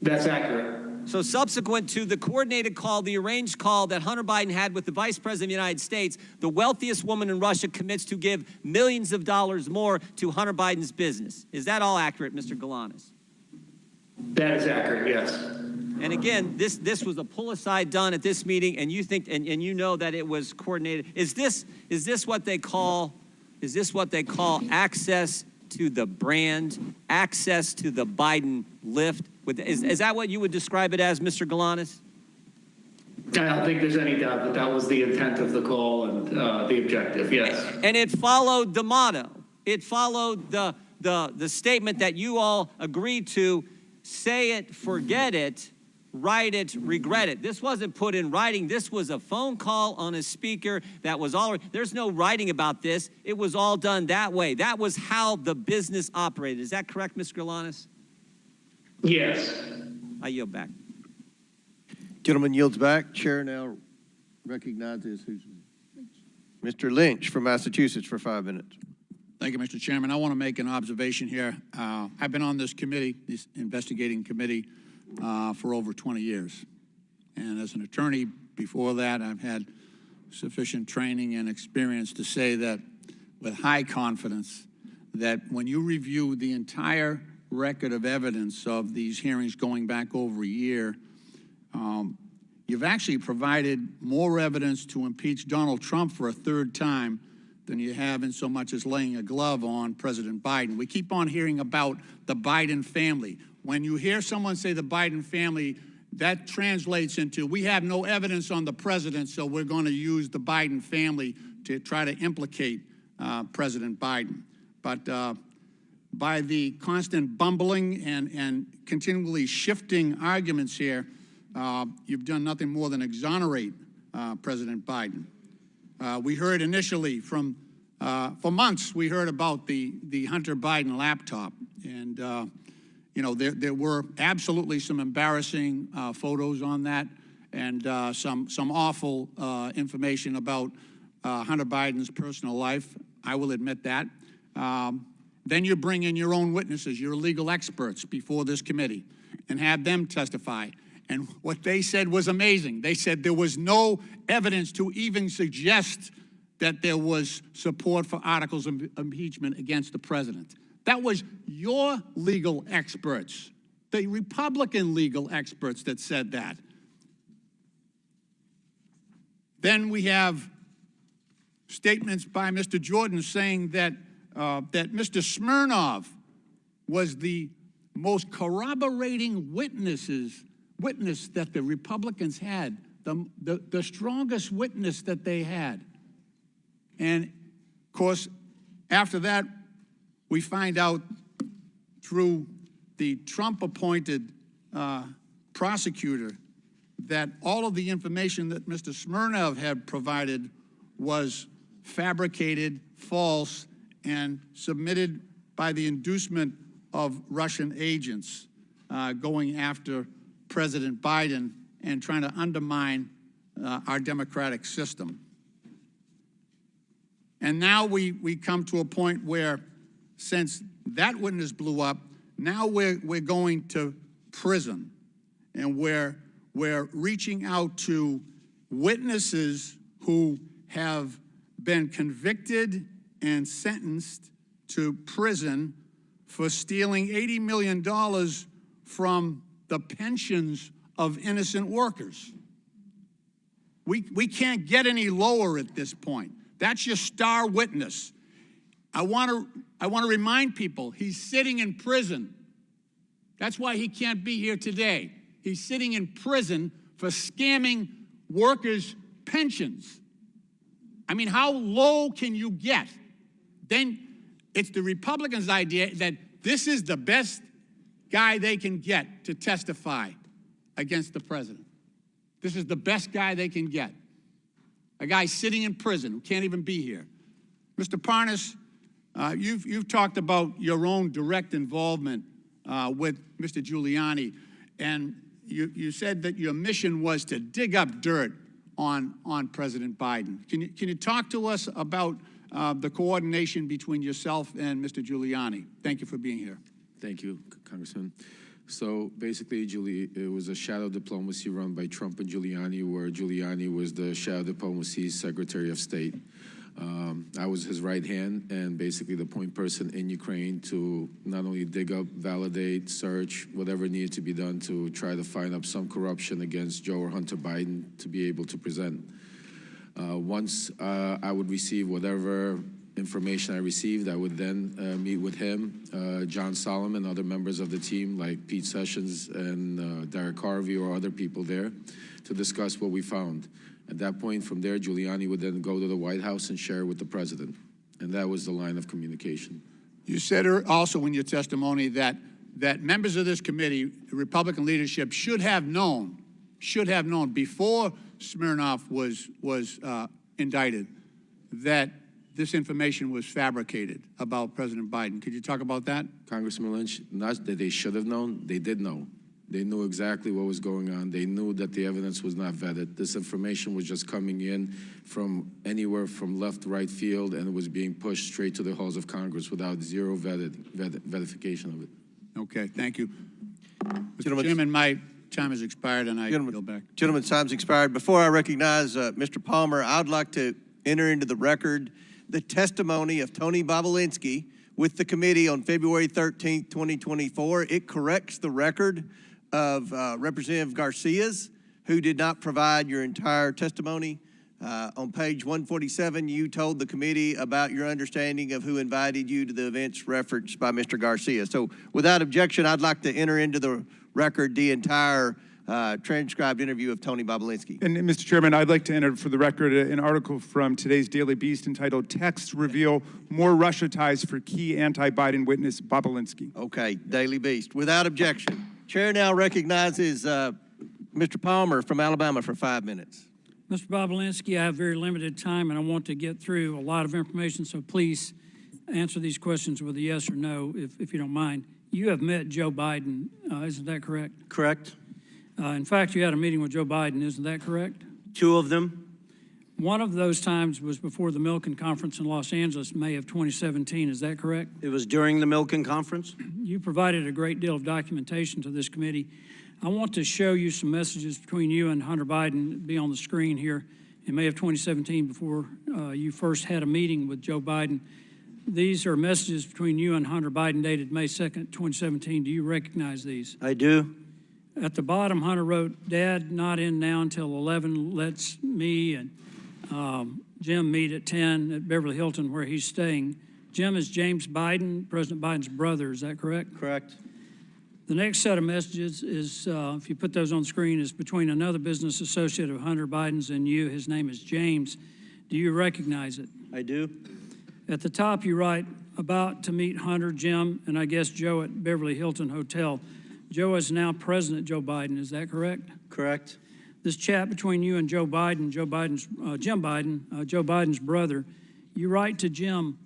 That's accurate. So subsequent to the coordinated call, the arranged call that Hunter Biden had with the Vice President of the United States, the wealthiest woman in Russia commits to give millions of dollars more to Hunter Biden's business. Is that all accurate, Mr. Galanis? That is accurate, yes. And again, this was a pull-aside done at this meeting, and you think and you know that it was coordinated. Is this what they call access to the brand, access to the Biden lift? Is that what you would describe it as, Mr. Galanis? I don't think there's any doubt that that was the intent of the call and the objective, yes. And it followed the motto. It followed the statement that you all agreed to: say it, forget it, write it, regret it. This wasn't put in writing. This was a phone call on a speaker that was all, there's no writing about this. It was all done that way. That was how the business operated. Is that correct, Mr. Galanis? Yes. I yield back. Gentleman yields back. Chair now recognizes Mr. Lynch from Massachusetts for 5 minutes. Thank you, Mr. Chairman. I want to make an observation here. I've been on this committee, this investigating committee, for over 20 years. And as an attorney before that, I've had sufficient training and experience to say that with high confidence that when you review the entire record of evidence of these hearings going back over a year, you've actually provided more evidence to impeach Donald Trump for a third time than you have in so much as laying a glove on President Biden. We keep on hearing about the Biden family. When you hear someone say the Biden family, that translates into, we have no evidence on the president, so we're going to use the Biden family to try to implicate President Biden. But by the constant bumbling and continually shifting arguments here, you've done nothing more than exonerate President Biden. We heard initially for months, we heard about the Hunter Biden laptop. And, you know, there were absolutely some embarrassing photos on that and some awful information about Hunter Biden's personal life. I will admit that. Then you bring in your own witnesses, your legal experts before this committee and have them testify. And what they said was amazing. They said there was no evidence to even suggest that there was support for articles of impeachment against the president. That was your legal experts, the Republican legal experts that said that. Then we have statements by Mr. Jordan saying that that Mr. Smirnov was the most corroborating witness that the Republicans had, the strongest witness that they had. And, of course, after that, we find out through the Trump-appointed prosecutor that all of the information that Mr. Smirnov had provided was fabricated, false, and submitted by the inducement of Russian agents going after President Biden and trying to undermine our democratic system. And now we come to a point where, since that witness blew up, now we're going to prison, and we're reaching out to witnesses who have been convicted and sentenced to prison for stealing $80 million from the pensions of innocent workers. We can't get any lower at this point. That's your star witness. I want to remind people, he's sitting in prison. That's why he can't be here today. He's sitting in prison for scamming workers' pensions. I mean, how low can you get? Then it's the Republicans' idea that this is the best guy they can get to testify against the president. This is the best guy they can get. a guy sitting in prison who can't even be here. Mr. Parnas, you've talked about your own direct involvement with Mr. Giuliani, and you said that your mission was to dig up dirt on President Biden. Can you talk to us about the coordination between yourself and Mr. Giuliani? Thank you for being here. Thank you, Congressman. So basically, it was a shadow diplomacy run by Trump and Giuliani, where Giuliani was the shadow diplomacy Secretary of State. I was his right hand and basically the point person in Ukraine to not only dig up, validate, search, whatever needed to be done to try to find up some corruption against Joe or Hunter Biden to be able to present. Once I would receive whatever information I received, I would then meet with him, John Solomon, other members of the team like Pete Sessions and Derek Harvey or other people there to discuss what we found. At that point, from there, Giuliani would then go to the White House and share with the president. And that was the line of communication. You said also in your testimony that members of this committee, Republican leadership, should have known before Smirnov was indicted that this information was fabricated about President Biden. Could you talk about that? Congressman Lynch, not that they should have known, they did know. They knew exactly what was going on. They knew that the evidence was not vetted. This information was just coming in from anywhere from left, right field, and it was being pushed straight to the halls of Congress without zero verification of it. Okay, thank you. Mr. Chairman, my time has expired, and I yield back. Gentleman's time's expired. Before I recognize Mr. Palmer, I'd like to enter into the record the testimony of Tony Bobulinski with the committee on February 13th, 2024. It corrects the record of Representative Garcia's, who did not provide your entire testimony. On page 147, you told the committee about your understanding of who invited you to the events referenced by Mr. Garcia. So without objection, I'd like to enter into the record the entire transcribed interview of Tony Bobulinski. And Mr. Chairman, I'd like to enter for the record an article from today's Daily Beast entitled "Texts Reveal More Russia Ties for Key Anti-Biden Witness Bobulinski." Okay, Daily Beast. Without objection. Chair now recognizes Mr. Palmer from Alabama for 5 minutes. Mr. Bobulinski, I have very limited time and I want to get through a lot of information, so please answer these questions with a yes or no, if you don't mind. You have met Joe Biden, isn't that correct? Correct. In fact, you had a meeting with Joe Biden, isn't that correct? 2 of them. One of those times was before the Milken Conference in Los Angeles, May of 2017, is that correct? It was during the Milken Conference. You provided a great deal of documentation to this committee. I want to show you some messages between you and Hunter Biden, be on the screen here, in May of 2017 before you first had a meeting with Joe Biden. These are messages between you and Hunter Biden dated May 2nd, 2017. Do you recognize these? I do. At the bottom, Hunter wrote, "Dad, not in now until 11. Let's me and Jim meet at 10 at Beverly Hilton where he's staying." Jim is James Biden, President Biden's brother. Is that correct? Correct. The next set of messages is, if you put those on screen, is between another business associate of Hunter Biden's and you. His name is James. Do you recognize it? I do. At the top, you write, "About to meet Hunter, Jim, and I guess Joe at Beverly Hilton Hotel." Joe is now President Joe Biden. Is that correct? Correct. This chat between you and Joe Biden, Jim Biden, Joe Biden's brother, you write to Jim,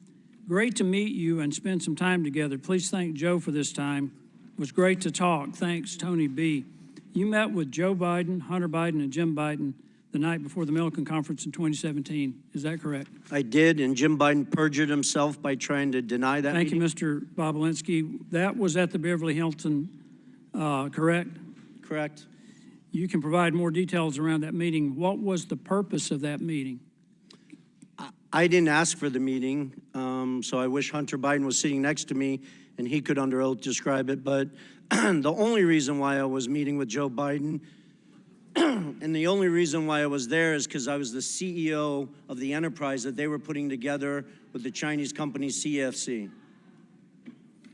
"Great to meet you and spend some time together. Please thank Joe for this time. It was great to talk. Thanks, Tony B." You met with Joe Biden, Hunter Biden, and Jim Biden the night before the Milken Conference in 2017. Is that correct? I did, and Jim Biden perjured himself by trying to deny that Thank meeting. you, Mr. Bobulinski. That was at the Beverly Hilton, correct? Correct. You can provide more details around that meeting. What was the purpose of that meeting? I didn't ask for the meeting, so I wish Hunter Biden was sitting next to me and he could under oath describe it. But the only reason why I was meeting with Joe Biden and the only reason why I was there is because I was the CEO of the enterprise that they were putting together with the Chinese company CFC.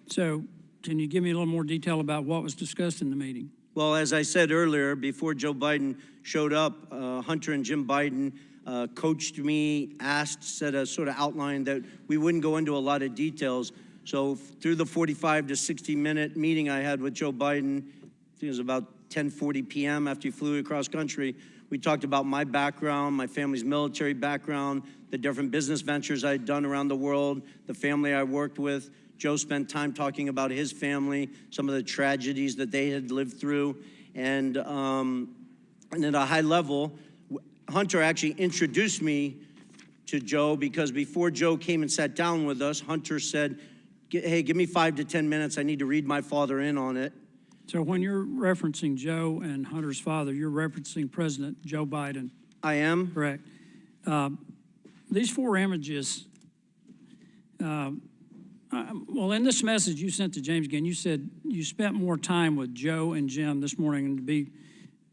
So can you give me a little more detail about what was discussed in the meeting? Well, as I said earlier, before Joe Biden showed up, Hunter and Jim Biden coached me, said a sort of outline that we wouldn't go into a lot of details. So through the 45 to 60-minute meeting I had with Joe Biden, I think it was about 10:40 p.m. after he flew across country. We talked about my background, my family's military background, the different business ventures I'd done around the world, the family I worked with. Joe spent time talking about his family, some of the tragedies that they had lived through. And at a high level, Hunter actually introduced me to Joe, because before Joe came and sat down with us, Hunter said, hey, give me 5 to 10 minutes. I need to read my father in on it. So when you're referencing Joe and Hunter's father, you're referencing President Joe Biden. I am. Correct. These 4 images, well, in this message you sent to James again, you said you spent more time with Joe and Jim this morning, and to be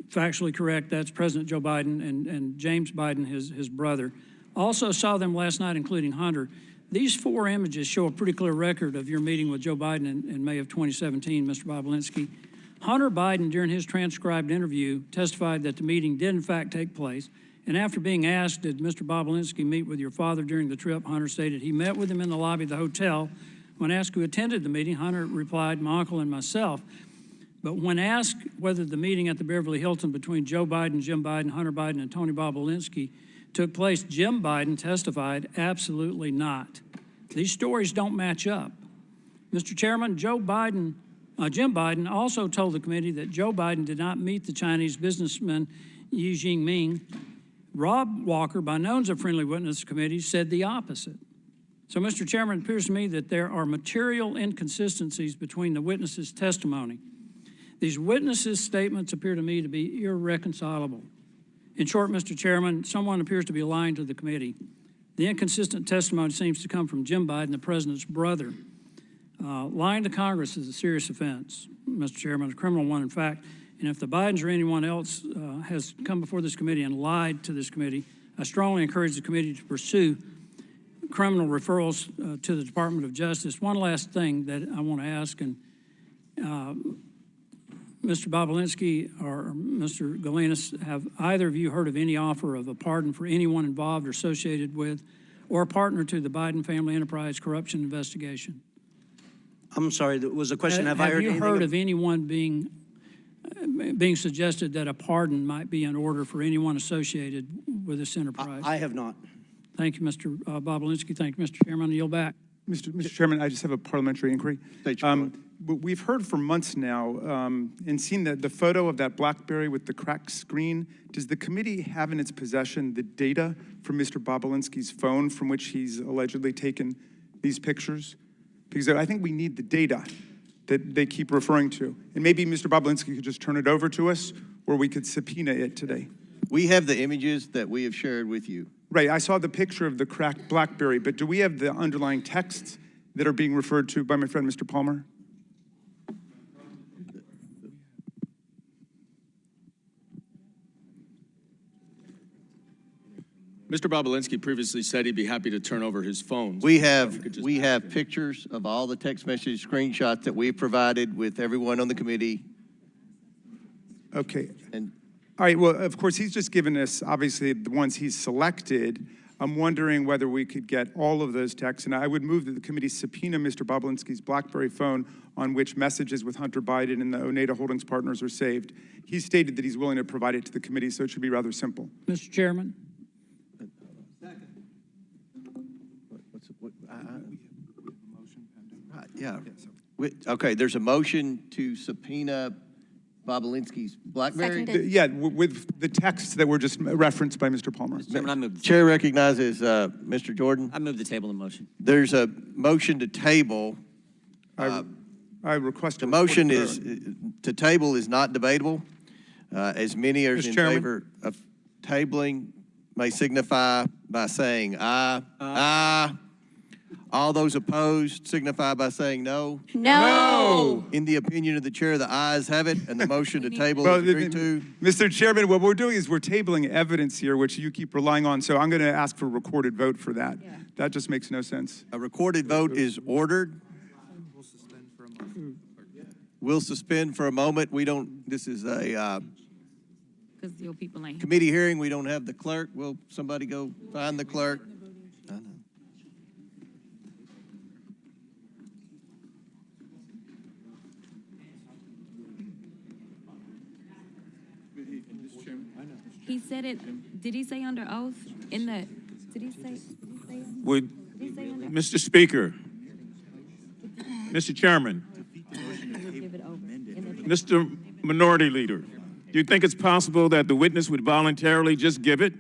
factually correct, that's President Joe Biden and James Biden, his brother. Also saw them last night, including Hunter. These 4 images show a pretty clear record of your meeting with Joe Biden in May of 2017, Mr. Bobulinski. Hunter Biden, during his transcribed interview, testified that the meeting did in fact take place. And after being asked, did Mr. Bobulinski meet with your father during the trip, Hunter stated he met with him in the lobby of the hotel. When asked who attended the meeting, Hunter replied, my uncle and myself. But when asked whether the meeting at the Beverly Hilton between Joe Biden, Jim Biden, Hunter Biden, and Tony Bobulinski took place, Jim Biden testified, absolutely not. These stories don't match up. Mr. Chairman, Jim Biden also told the committee that Joe Biden did not meet the Chinese businessman Xi Jinping. Rob Walker, by known as a friendly witness committee, said the opposite. So, Mr. Chairman, it appears to me that there are material inconsistencies between the witnesses' testimony. These witnesses' statements appear to me to be irreconcilable. In short, Mr. Chairman, someone appears to be lying to the committee. The inconsistent testimony seems to come from Jim Biden, the president's brother. Lying to Congress is a serious offense, Mr. Chairman, a criminal one, in fact. And if the Bidens or anyone else has come before this committee and lied to this committee, I strongly encourage the committee to pursue criminal referrals to the Department of Justice. One last thing that I want to ask, and Mr. Bobulinski or Mr. Galanis, have either of you heard of any offer of a pardon for anyone involved or associated with or a partner to the Biden family enterprise corruption investigation? I'm sorry, that was a question. Have I heard you anything heard of anyone being suggested that a pardon might be in order for anyone associated with this enterprise? I have not. Thank you, Mr. Bobulinski. Thank you, Mr. Chairman. I yield back. Mr. Chairman, I just have a parliamentary inquiry. We've heard for months now and seen the photo of that BlackBerry with the cracked screen. Does the committee have in its possession the data from Mr. Bobulinski's phone from which he's allegedly taken these pictures? Because I think we need the data that they keep referring to. And maybe Mr. Bobulinski could just turn it over to us, or we could subpoena it today. We have the images that we have shared with you. Right, I saw the picture of the cracked BlackBerry, but do we have the underlying texts that are being referred to by my friend, Mr. Palmer? Mr. Bobulinski previously said he'd be happy to turn over his phones. We have pictures of all the text message screenshots that we've provided with everyone on the committee. Okay. And all right, well, of course, he's just given us, obviously, the ones he's selected. I'm wondering whether we could get all of those texts, and I would move that the committee subpoena Mr. Bobulinski's BlackBerry phone on which messages with Hunter Biden and the Oneida Holdings partners are saved. He stated that he's willing to provide it to the committee, so it should be rather simple. Mr. Chairman. Yeah. Okay, there's a motion to subpoena Bobulinski's BlackBerry. Yeah, with the texts that were just referenced by Mr. Palmer. Chairman, I move the Chair recognizes Mr. Jordan. I move the table the motion. There's a motion to table. I request the motion is to table is not debatable. As many as in favor of tabling may signify by saying aye. Aye. All those opposed signify by saying no. No. In the opinion of the chair, the ayes have it, and the motion to table is agreed to. Mr. Chairman, what we're doing is we're tabling evidence here, which you keep relying on, so I'm going to ask for a recorded vote for that. Yeah. That just makes no sense. A recorded vote is ordered. We'll suspend for a moment. We don't, this is a committee hearing. We don't have the clerk. Will somebody go find the clerk? I know. He said it. Did he say under oath? In the? Did he say? Would, Mr. Speaker, Mr. Chairman, Mr. Minority Leader, do you think it's possible that the witness would voluntarily just give it?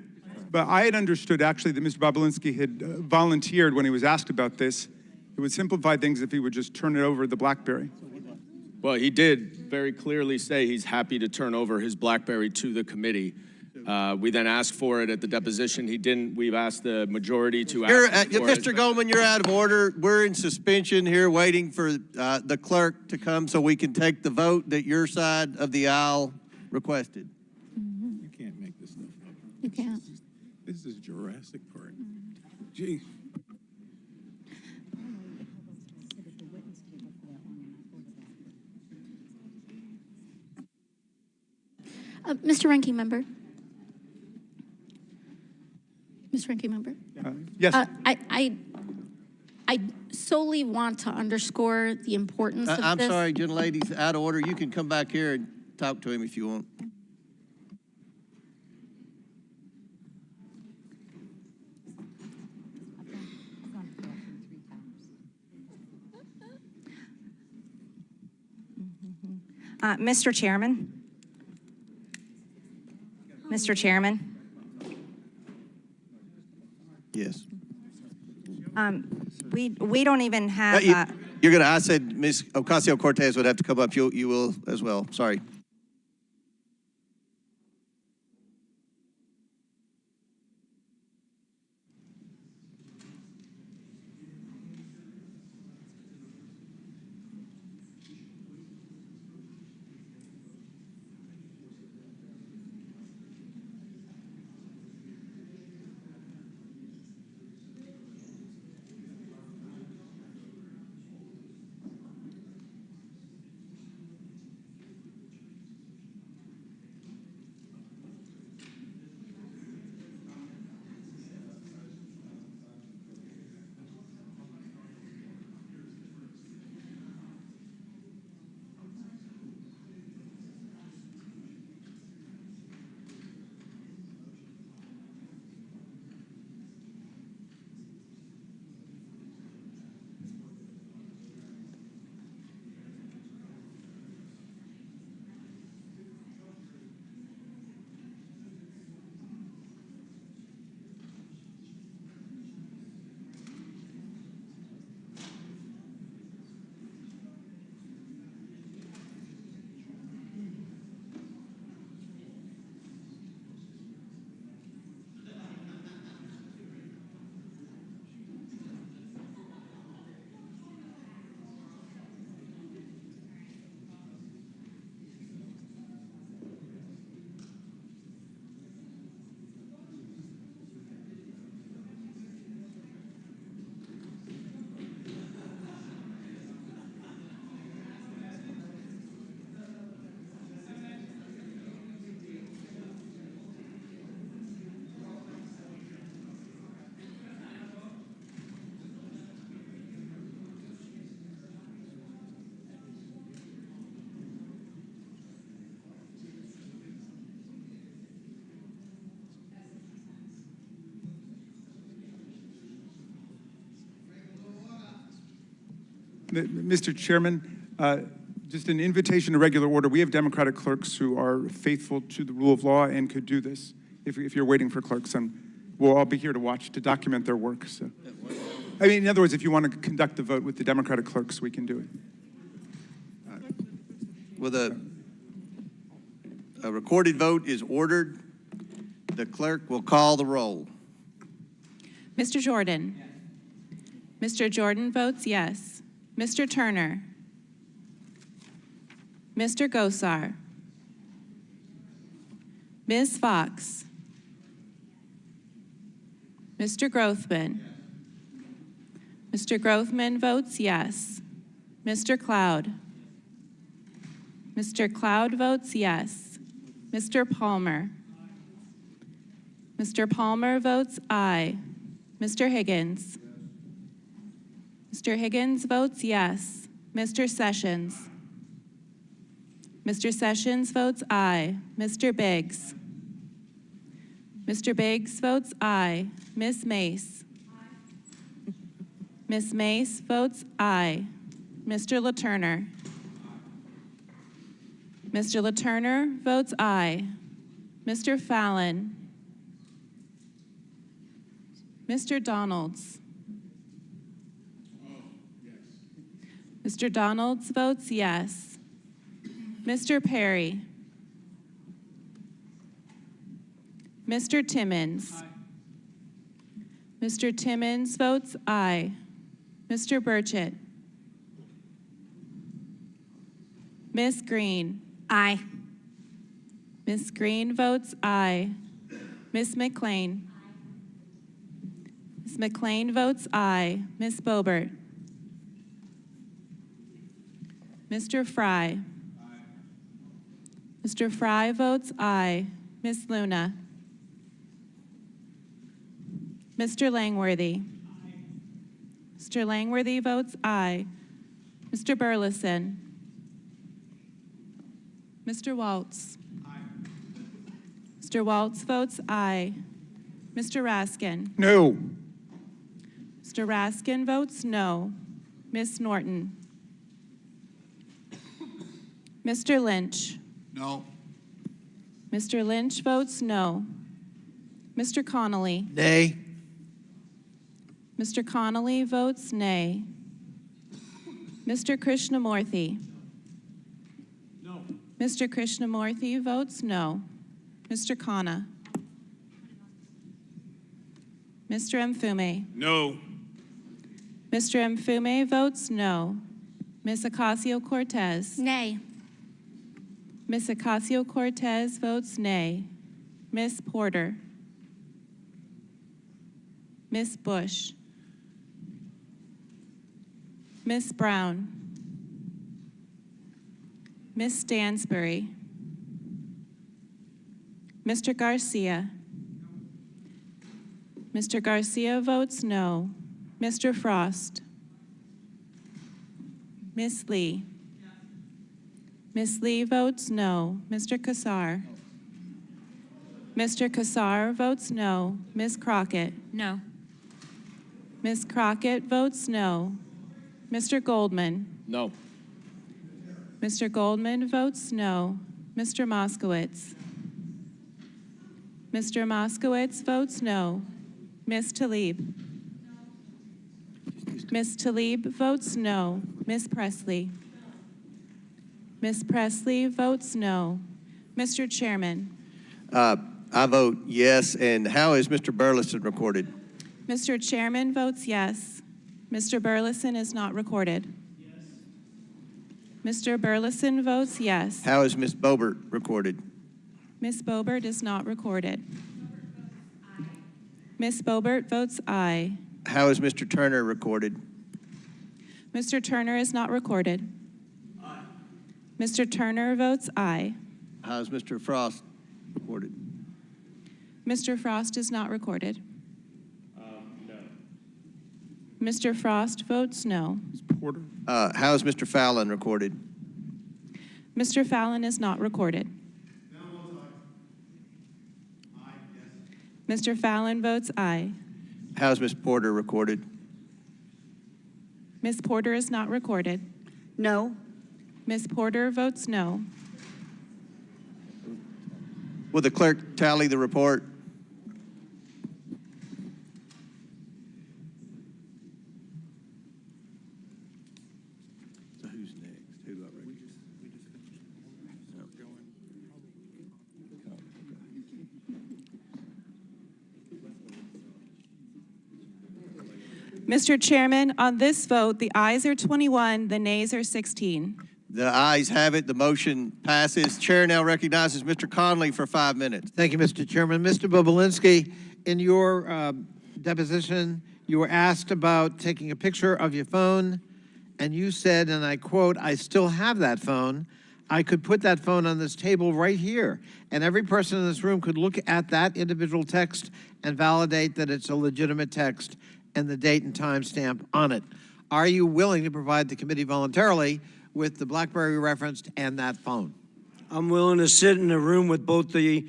But I had understood actually that Mr. Bobulinski had volunteered when he was asked about this. It would simplify things if he would just turn it over the BlackBerry. Well, he did very clearly say he's happy to turn over his BlackBerry to the committee. We then asked for it at the deposition. He didn't. We've asked the majority to ask for Mr. Goldman, you're out of order. We're in suspension here waiting for the clerk to come so we can take the vote that your side of the aisle requested. You can't make this stuff up. You can't. This is Jurassic Park. Gee. Mr. Ranking Member. Mr. Ranking Member. Yes. I solely want to underscore the importance of this. I'm sorry, gentlelady's out of order. You can come back here and talk to him if you want. Mr. Chairman. Mr. Chairman. Yes. We don't even have. You're gonna. I said Ms. Ocasio-Cortez would have to come up. You will as well. Sorry. Mr. Chairman, just an invitation to regular order. We have Democratic clerks who are faithful to the rule of law and could do this if you're waiting for clerks. And we'll all be here to watch, to document their work. So, I mean, in other words, if you want to conduct the vote with the Democratic clerks, we can do it. Well, a recorded vote is ordered. The clerk will call the roll. Mr. Jordan. Mr. Jordan votes yes. Mr. Turner. Mr. Gosar. Ms. Fox. Mr. Grothman. Mr. Grothman votes yes. Mr. Cloud. Mr. Cloud votes yes. Mr. Palmer. Mr. Palmer votes aye. Mr. Higgins. Mr. Higgins votes yes. Mr. Sessions. Mr. Sessions votes aye. Mr. Biggs? Mr. Biggs votes aye. Ms. Mace? Ms. Mace votes aye. Mr. LaTurner? Mr. LaTurner votes aye. Mr. Fallon? Mr. Donalds? Mr. Donalds votes yes. Mr. Perry? Mr. Timmons? Mr. Timmons votes aye. Mr. Burchett? Ms. Green? Aye. Ms. Green votes aye. Ms. McLean? Ms. McLean votes aye. Ms. Boebert? Mr. Fry? Mr. Fry votes aye. Ms. Luna? Mr. Langworthy? Mr. Langworthy votes aye. Mr. Burleson? Mr. Waltz? Mr. Waltz votes aye. Mr. Raskin? No. Mr. Raskin votes no. Ms. Norton? Mr. Lynch? No. Mr. Lynch votes no. Mr. Connelly? Nay. Mr. Connelly votes nay. Mr. Krishnamurthy? No. Mr. Krishnamurthy votes no. Mr. Khanna? Mr. Mfume? No. Mr. Mfume votes no. Ms. Ocasio-Cortez? Nay. Ms. Ocasio-Cortez votes nay. Ms. Porter? Ms. Bush? Ms. Brown? Ms. Stansbury? Mr. Garcia? Mr. Garcia votes no. Mr. Frost? Ms. Lee? Ms. Lee votes no. Mr. Kassar? Mr. Kassar votes no. Ms. Crockett? No. Ms. Crockett votes no. Mr. Goldman? No. Mr. Goldman votes no. Mr. Moskowitz? Mr. Moskowitz votes no. Ms. Tlaib? Ms. Tlaib votes no. Ms. Presley? Ms. Presley votes no. Mr. Chairman? I vote yes. And how is Mr. Burleson recorded? Mr. Chairman votes yes. Mr. Burleson is not recorded. Mr. Burleson votes yes. How is Ms. Boebert recorded? Ms. Boebert is not recorded. Ms. Boebert votes aye. How is Mr. Turner recorded? Mr. Turner is not recorded. Mr. Turner votes aye. How is Mr. Frost recorded? Mr. Frost is not recorded. No. Mr. Frost votes no. Porter? How is Mr. Fallon recorded? Mr. Fallon is not recorded. Mr. Fallon votes aye. How is Ms. Porter recorded? Ms. Porter is not recorded. No. Ms. Porter votes no. Will the clerk tally the report? So who's next? Who do I reckon? Mr. Chairman, on this vote, the ayes are 21, the nays are 16. The ayes have it. The motion passes. Chair now recognizes Mr. Connelly for 5 minutes. Thank you, Mr. Chairman. Mr. Bobulinski, in your deposition, you were asked about taking a picture of your phone, and you said, and I quote, "I still have that phone. I could put that phone on this table right here, and every person in this room could look at that individual text and validate that it's a legitimate text and the date and time stamp on it. Are you willing to provide the committee voluntarily with the BlackBerry referenced and that phone?" I'm willing to sit in a room with both the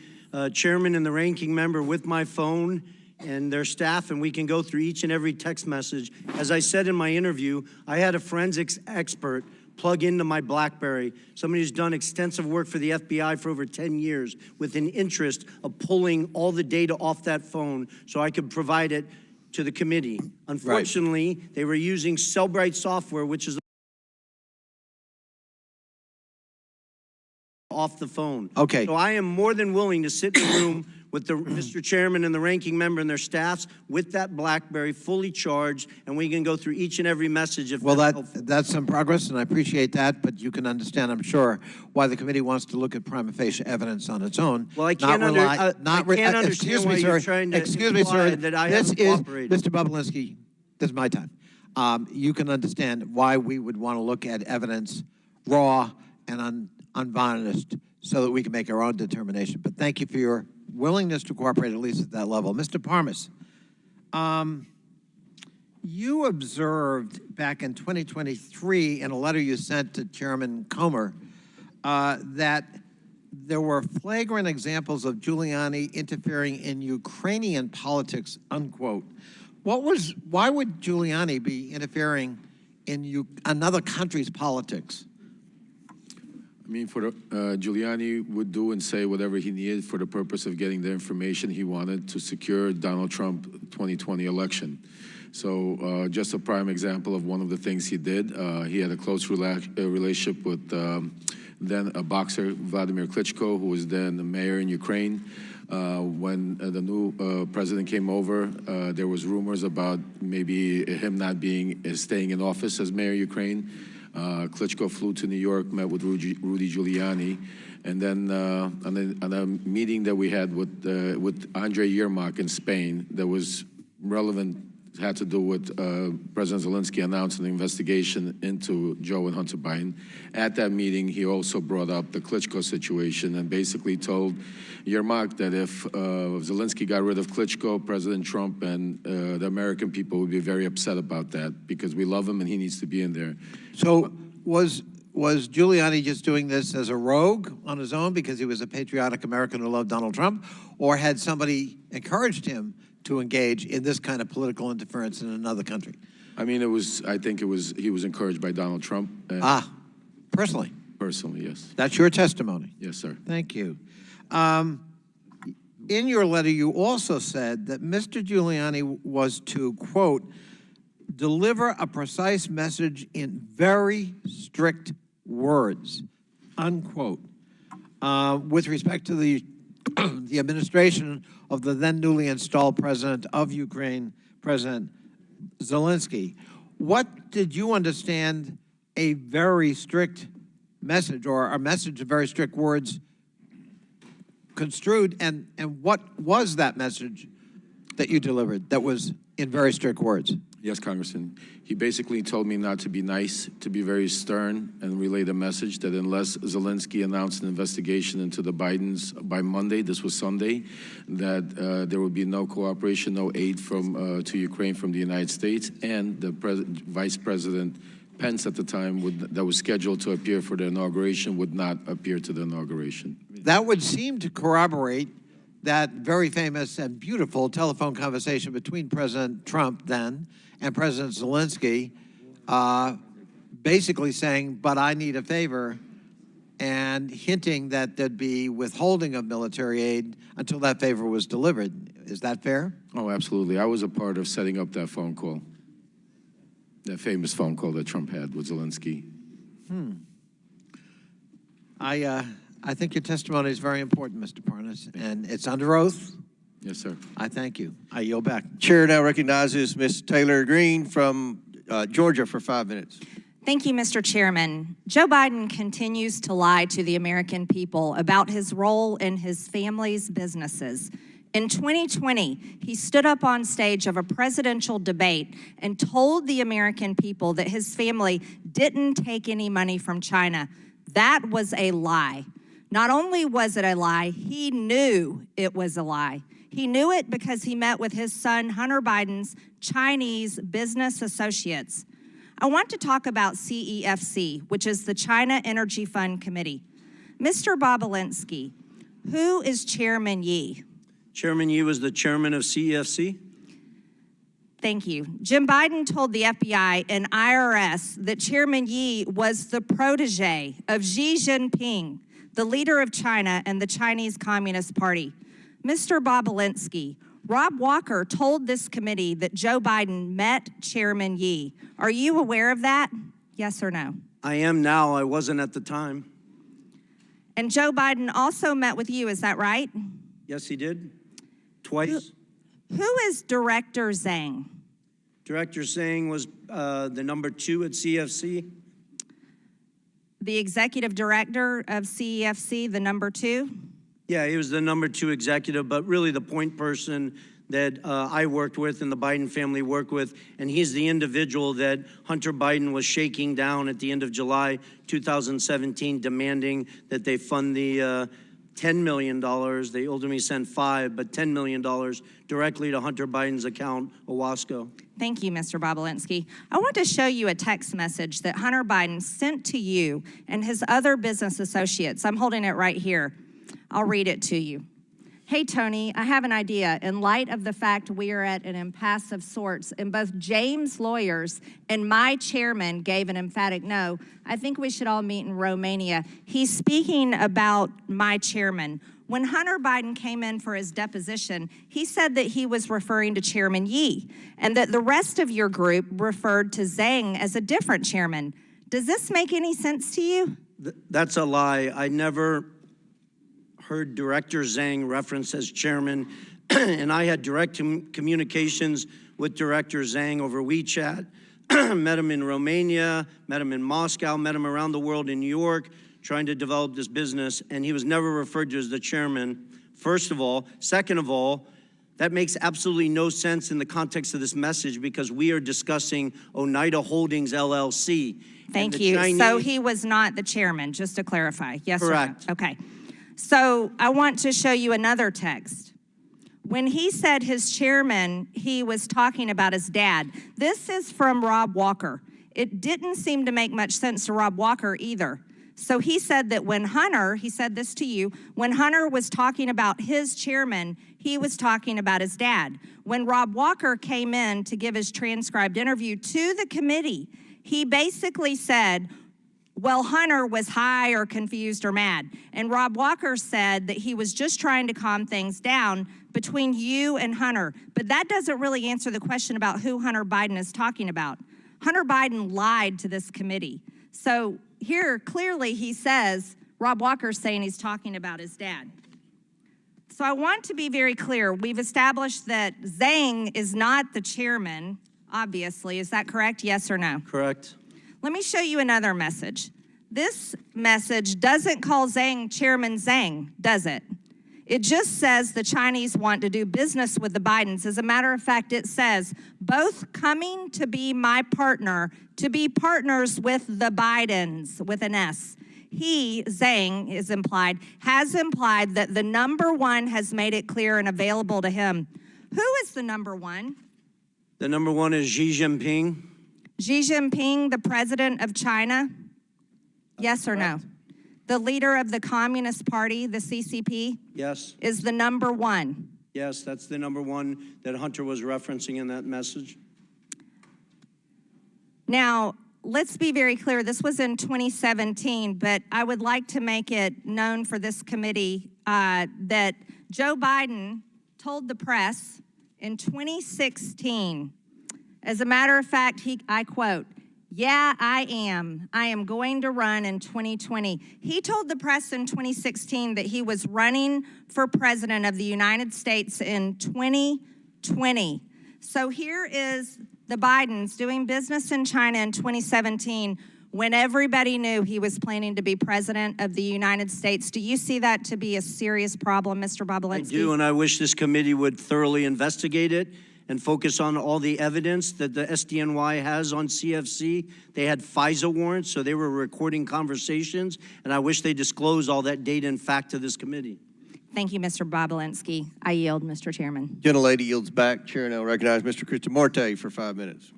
chairman and the ranking member with my phone and their staff, and we can go through each and every text message. As I said in my interview, I had a forensics expert plug into my BlackBerry, somebody who's done extensive work for the FBI for over 10 years with an interest of pulling all the data off that phone so I could provide it to the committee. Unfortunately, they were using Cellbrite software, which is off the phone. Okay. So I am more than willing to sit in the room with the Mr. Chairman and the ranking member and their staffs with that BlackBerry fully charged, and we can go through each and every message if Well, that's helpful. that's some progress, and I appreciate that, but you can understand, I'm sure, why the committee wants to look at prima facie evidence on its own. Well, I can't, Excuse me, sir. Excuse me, sir. That I This haven't is, cooperated. Mr. Bobulinski, this is my time. You can understand why we would want to look at evidence raw and unvarnished so that we can make our own determination. But thank you for your willingness to cooperate, at least at that level. Mr. Parnas, you observed back in 2023 in a letter you sent to Chairman Comer that there were flagrant examples of Giuliani interfering in Ukrainian politics, unquote. Why would Giuliani be interfering in another country's politics? I mean, Giuliani would do and say whatever he needed for the purpose of getting the information he wanted to secure Donald Trump 2020 election. So just a prime example of one of the things he did. He had a close relationship with then a boxer, Vladimir Klitschko, who was then the mayor in Ukraine. When the new president came over, there was rumors about maybe him not staying in office as mayor of Ukraine. Klitschko flew to New York, met with Rudy Giuliani, and then on a meeting that we had with Andrei Yermak in Spain that was relevant, had to do with President Zelensky announcing an investigation into Joe and Hunter Biden. At that meeting, he also brought up the Klitschko situation and basically told Yermak that if Zelensky got rid of Klitschko, President Trump and the American people would be very upset about that because we love him and he needs to be in there. So was Giuliani just doing this as a rogue on his own because he was a patriotic American who loved Donald Trump, or had somebody encouraged him to engage in this kind of political interference in another country? I mean, I think he was encouraged by Donald Trump. Personally? Personally, yes. That's your testimony? Yes, sir. Thank you. In your letter, you also said that Mr. Giuliani was to, quote, deliver a precise message in very strict words, unquote, with respect to the administration of the then newly installed president of Ukraine, President Zelensky. What did you understand a very strict message, or a message of very strict words construed, and what was that message that you delivered that was in very strict words? Yes, Congressman. He basically told me not to be nice, to be very stern, and relay the message that unless Zelensky announced an investigation into the Bidens by Monday, this was Sunday, that there would be no cooperation, no aid to Ukraine from the United States, and the Vice President Pence at the time that was scheduled to appear for the inauguration would not appear to the inauguration. That would seem to corroborate that very famous and beautiful telephone conversation between President Trump then and President Zelensky, basically saying, but I need a favor, and hinting that there'd be withholding of military aid until that favor was delivered. Is that fair? Oh, absolutely. I was a part of setting up that phone call, that famous phone call that Trump had with Zelensky. I think your testimony is very important, Mr. Parnas, and it's under oath. Yes, sir. I thank you. I yield back. Chair now recognizes Ms. Taylor Greene from Georgia for 5 minutes. Thank you, Mr. Chairman. Joe Biden continues to lie to the American people about his role in his family's businesses. In 2020, he stood up on stage of a presidential debate and told the American people that his family didn't take any money from China. That was a lie. Not only was it a lie, he knew it was a lie. He knew it because he met with his son Hunter Biden's Chinese business associates. I want to talk about CEFC, which is the China Energy Fund Committee. Mr. Bobulinski, who is Chairman Yee? Chairman Yee was the chairman of CEFC. Thank you. Jim Biden told the FBI and IRS that Chairman Yee was the protege of Xi Jinping, the leader of China and the Chinese Communist Party. Mr. Bobulinski, Rob Walker told this committee that Joe Biden met Chairman Yee. Are you aware of that? Yes or no? I am now. I wasn't at the time. And Joe Biden also met with you, is that right? Yes, he did. Twice. Who is Director Zhang? Director Zhang was the number 2 at CEFC. The executive director of CEFC, the number 2? Yeah, he was the number 2 executive, but really the point person that I worked with and the Biden family worked with, and he's the individual that Hunter Biden was shaking down at the end of July 2017, demanding that they fund the $10 million. They ultimately sent $5, but $10 million directly to Hunter Biden's account, Owasco. Thank you, Mr. Bobulinski. I want to show you a text message that Hunter Biden sent to you and his other business associates. I'm holding it right here. I'll read it to you. Hey, Tony, I have an idea. In light of the fact we are at an impasse of sorts, and both James' lawyers and my chairman gave an emphatic no, I think we should all meet in Romania. He's speaking about my chairman. When Hunter Biden came in for his deposition, he said that he was referring to Chairman Yee, and that the rest of your group referred to Zhang as a different chairman. Does this make any sense to you? That's a lie. I never heard Director Zhang referenced as chairman, and I had direct communications with Director Zhang over WeChat, met him in Romania, met him in Moscow, met him around the world in New York, trying to develop this business, and he was never referred to as the chairman, first of all. Second of all, that makes absolutely no sense in the context of this message because we are discussing Oneida Holdings, LLC. Thank you. So he was not the chairman, just to clarify. Yes, correct. Or no? Okay. So I want to show you another text. When he said his chairman, he was talking about his dad. This is from Rob Walker. It didn't seem to make much sense to Rob Walker either. So he said that when Hunter, he said this to you, when Hunter was talking about his chairman, he was talking about his dad. When Rob Walker came in to give his transcribed interview to the committee, he basically said, well, Hunter was high or confused or mad. And Rob Walker said that he was just trying to calm things down between you and Hunter. But that doesn't really answer the question about who Hunter Biden is talking about. Hunter Biden lied to this committee. So here, clearly, he says, Rob Walker's saying he's talking about his dad. So I want to be very clear. We've established that Zhang is not the chairman, obviously. Is that correct? Yes or no? Correct. Let me show you another message. This message doesn't call Zhang Chairman Zhang, does it? It just says the Chinese want to do business with the Bidens. As a matter of fact, it says, both coming to be my partner, to be partners with the Bidens, with an S. He, Zhang, is implied, has implied that the number 1 has made it clear and available to him. Who is the number 1? The number 1 is Xi Jinping. Xi Jinping, the president of China? Yes or no? The leader of the Communist Party, the CCP? Yes. Is the number 1? Yes, that's the number 1 that Hunter was referencing in that message. Now, let's be very clear. This was in 2017, but I would like to make it known for this committee that Joe Biden told the press in 2016, as a matter of fact, I quote, yeah, I am going to run in 2020. He told the press in 2016 that he was running for president of the United States in 2020. So here is the Bidens doing business in China in 2017 when everybody knew he was planning to be president of the United States. Do you see that to be a serious problem, Mr. Bobulinski? I do, and I wish this committee would thoroughly investigate it and focus on all the evidence that the SDNY has on CFC. They had FISA warrants, so they were recording conversations, and I wish they disclosed all that data and fact to this committee. Thank you, Mr. Bobulinski. I yield, Mr. Chairman. Gentlelady yields back. Chair now recognizes Mr. Christen for 5 minutes.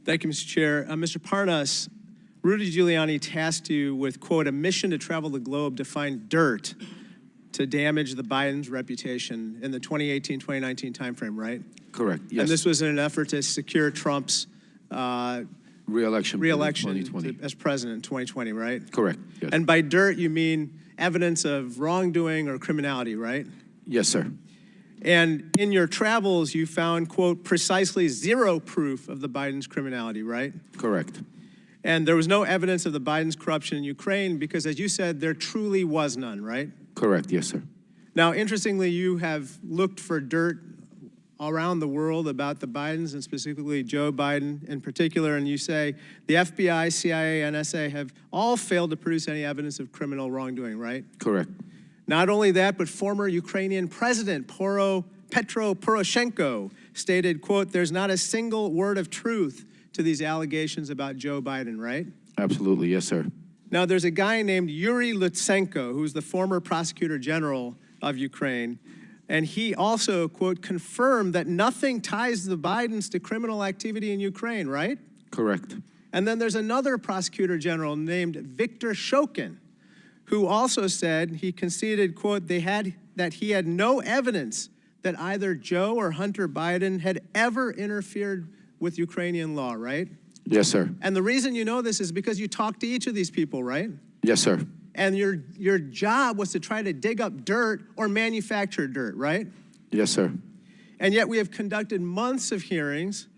Thank you, Mr. Chair. Mr. Parnas, Rudy Giuliani tasked you with, quote, a mission to travel the globe to find dirt to damage the Biden's reputation in the 2018-2019 timeframe, right? Correct, yes. And this was in an effort to secure Trump's Re-election as president in 2020, right? Correct, yes. And by dirt, you mean evidence of wrongdoing or criminality, right? Yes, sir. And in your travels, you found, quote, precisely zero proof of the Biden's criminality, right? Correct. And there was no evidence of the Biden's corruption in Ukraine because, as you said, there truly was none, right? Correct, yes, sir. Now, interestingly, you have looked for dirt around the world about the Bidens and specifically Joe Biden in particular, and you say the FBI, CIA, NSA have all failed to produce any evidence of criminal wrongdoing, right? Correct. Not only that, but former Ukrainian President Petro Poroshenko stated, quote, there's not a single word of truth to these allegations about Joe Biden, right? Absolutely, yes, sir. Now, there's a guy named Yuri Lutsenko, who's the former prosecutor general of Ukraine, and he also, quote, confirmed that nothing ties the Bidens to criminal activity in Ukraine, right? Correct. And then there's another prosecutor general named Viktor Shokin, who also said he conceded, quote, that he had no evidence that either Joe or Hunter Biden had ever interfered with Ukrainian law, right? Yes, sir. And the reason you know this is because you talked to each of these people, right? Yes, sir. And your job was to try to dig up dirt or manufacture dirt, right? Yes, sir. And yet we have conducted months of hearings,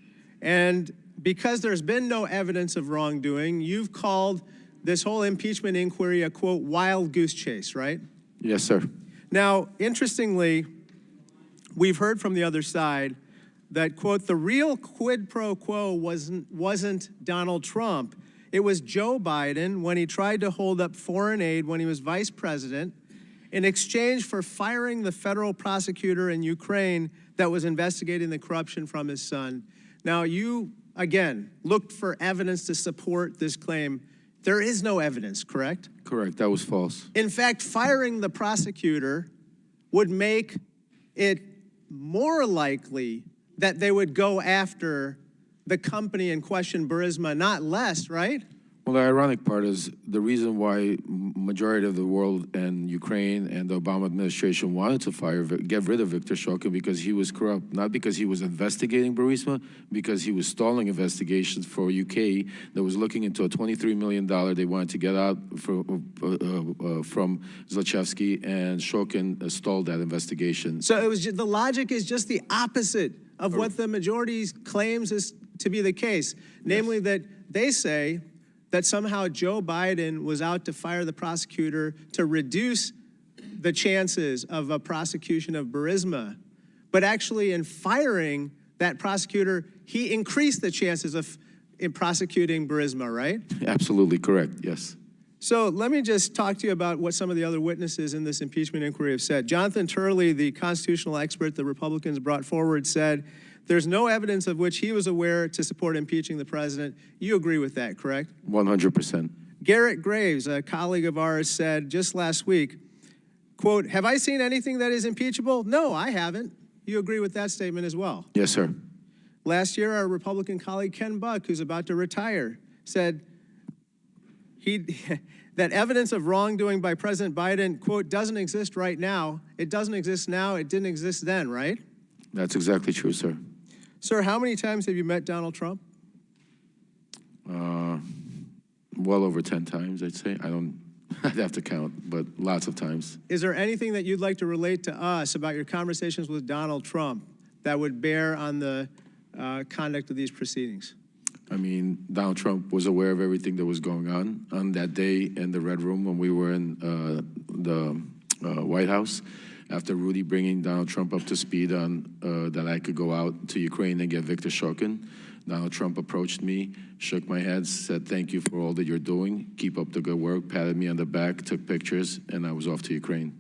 and because there's been no evidence of wrongdoing, you've called this whole impeachment inquiry a, quote, wild goose chase, right? Yes, sir. Now, interestingly, we've heard from the other side that, quote, the real quid pro quo wasn't Donald Trump. It was Joe Biden when he tried to hold up foreign aid when he was vice president in exchange for firing the federal prosecutor in Ukraine that was investigating the corruption from his son. Now, you, again, looked for evidence to support this claim. There is no evidence, correct? Correct, that was false. In fact, firing the prosecutor would make it more likely that they would go after the company in question, Burisma, not less, right? Well, the ironic part is the reason why majority of the world and Ukraine and the Obama administration wanted to get rid of Viktor Shokin because he was corrupt, not because he was investigating Burisma, because he was stalling investigations for UK that was looking into a $23 million they wanted to get out from Zlochevsky, and Shokin stalled that investigation. So it was the logic is just the opposite of what the majority claims is to be the case, namely that they say that somehow Joe Biden was out to fire the prosecutor to reduce the chances of a prosecution of Burisma. But actually in firing that prosecutor, he increased the chances of prosecuting Burisma, right? Absolutely correct, yes. So let me just talk to you about what some of the other witnesses in this impeachment inquiry have said. Jonathan Turley, the constitutional expert the Republicans brought forward, said there's no evidence of which he was aware to support impeaching the president. You agree with that, correct? 100%. Garrett Graves, a colleague of ours, said just last week, quote, have I seen anything that is impeachable? No, I haven't. You agree with that statement as well? Yes, sir. Last year, our Republican colleague Ken Buck, who's about to retire, said that evidence of wrongdoing by President Biden, quote, doesn't exist right now. It doesn't exist now. It didn't exist then, right? That's exactly true, sir. Sir, how many times have you met Donald Trump? Well over 10 times, I'd say. I'd have to count, but lots of times. Is there anything that you'd like to relate to us about your conversations with Donald Trump that would bear on the conduct of these proceedings? I mean, Donald Trump was aware of everything that was going on that day in the Red Room when we were in the White House. After Rudy bringing Donald Trump up to speed on that I could go out to Ukraine and get Viktor Shokin, Donald Trump approached me, shook my head, said, thank you for all that you're doing. Keep up the good work, patted me on the back, took pictures, and I was off to Ukraine.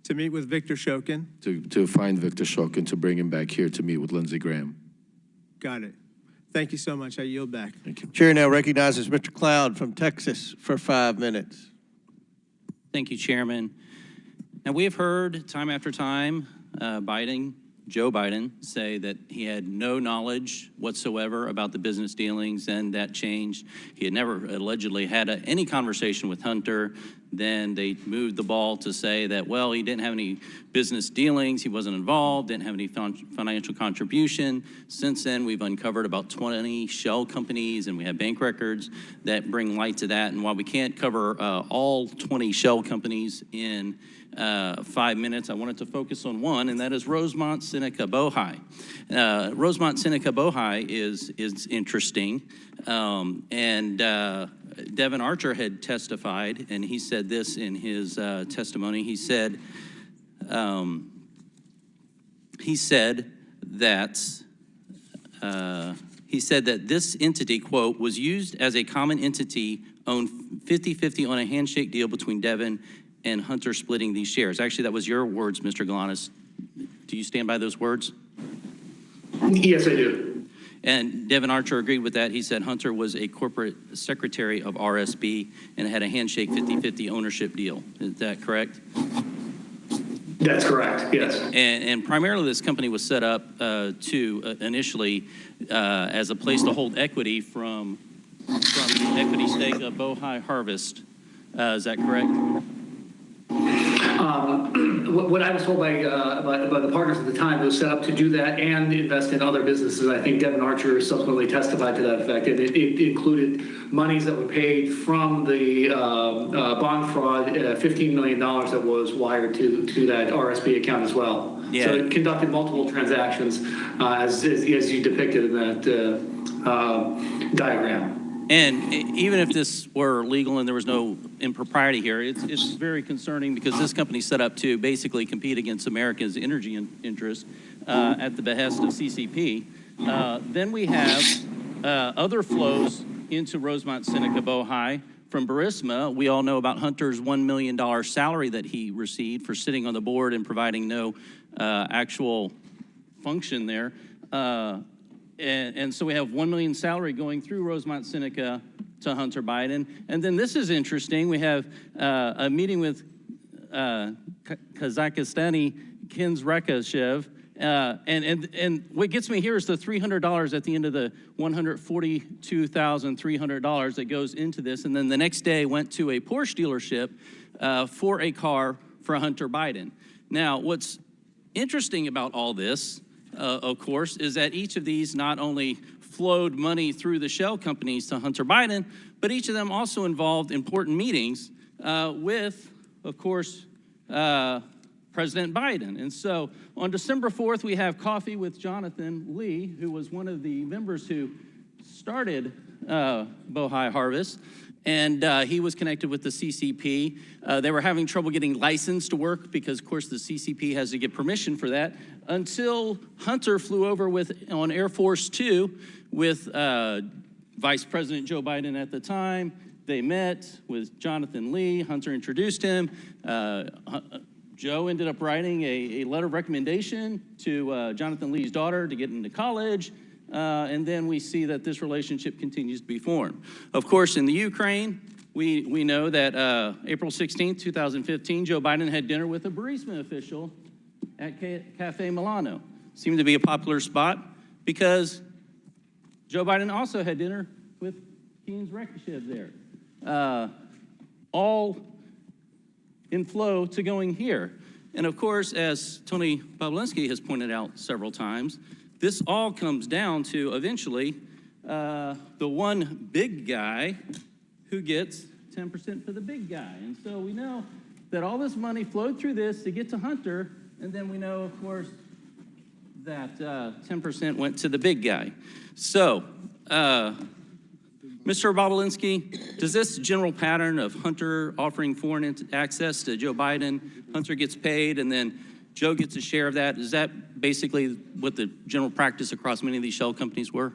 To meet with Viktor Shokin? To find Viktor Shokin, to bring him back here to meet with Lindsey Graham. Got it. Thank you so much. I yield back. Thank you. Chair now recognizes Mr. Cloud from Texas for 5 minutes. Thank you, Chairman. Now, we have heard time after time Biden Joe Biden say that he had no knowledge whatsoever about the business dealings, and that changed. He had never allegedly had any conversation with Hunter. Then they moved the ball to say that, well, he didn't have any business dealings, he wasn't involved, didn't have any financial contribution. Since then, we've uncovered about 20 shell companies, and we have bank records that bring light to that. And while we can't cover all 20 shell companies in 5 minutes, I wanted to focus on one, and that is Rosemont Seneca Bohai. Rosemont Seneca Bohai is interesting, and Devin Archer had testified, and he said this in his testimony. He said that this entity, quote, was used as a common entity owned 50-50 on a handshake deal between Devin and Hunter splitting these shares. Actually, that was your words, Mr. Galanis. Do you stand by those words? Yes, I do. And Devin Archer agreed with that. He said Hunter was a corporate secretary of RSB and had a handshake 50-50 ownership deal. Is that correct? That's correct, yes. And primarily this company was set up to initially as a place to hold equity from the equity stake of Bohai Harvest. Is that correct? What I was told by the partners at the time, it was set up to do that and invest in other businesses. I think Devin Archer subsequently testified to that effect. And it included monies that were paid from the bond fraud, $15 million that was wired to that RSB account as well. Yeah. So it conducted multiple transactions as you depicted in that diagram. And even if this were legal and there was no impropriety here, it's very concerning because this company's set up to basically compete against America's energy interests at the behest of CCP. Then we have other flows into Rosemont Seneca Bohai from Burisma. We all know about Hunter's $1 million salary that he received for sitting on the board and providing no actual function there. And so we have $1 million salary going through Rosemont Seneca to Hunter Biden. And then this is interesting. We have a meeting with Kazakhstani Kens Rekashev. And what gets me here is the $300 at the end of the $142,300 that goes into this. And then the next day went to a Porsche dealership for a car for Hunter Biden. Now, what's interesting about all this, of course, is that each of these not only flowed money through the shell companies to Hunter Biden, but each of them also involved important meetings with, of course, President Biden. And so on December 4th, we have coffee with Jonathan Lee, who was one of the members who started Bohai Harvest. And he was connected with the CCP. They were having trouble getting licensed to work because, of course, the CCP has to get permission for that, until Hunter flew over on Air Force Two with Vice President Joe Biden at the time. They met with Jonathan Lee. Hunter introduced him. Joe ended up writing a letter of recommendation to Jonathan Lee's daughter to get into college. And then we see that this relationship continues to be formed. Of course, in the Ukraine, we know that April 16th, 2015, Joe Biden had dinner with a Burisma official at Cafe Milano. Seemed to be a popular spot because Joe Biden also had dinner with Kens Rekashev there. All in flow to going here. And of course, as Tony Bobulinski has pointed out several times, this all comes down to eventually the one big guy who gets 10% for the big guy. And so we know that all this money flowed through this to get to Hunter, and then we know, of course, that 10% went to the big guy. So, Mr. Bobulinski, does this general pattern of Hunter offering foreign access to Joe Biden, Hunter gets paid, and then Joe gets a share of that, is that basically what the general practice across many of these shell companies were?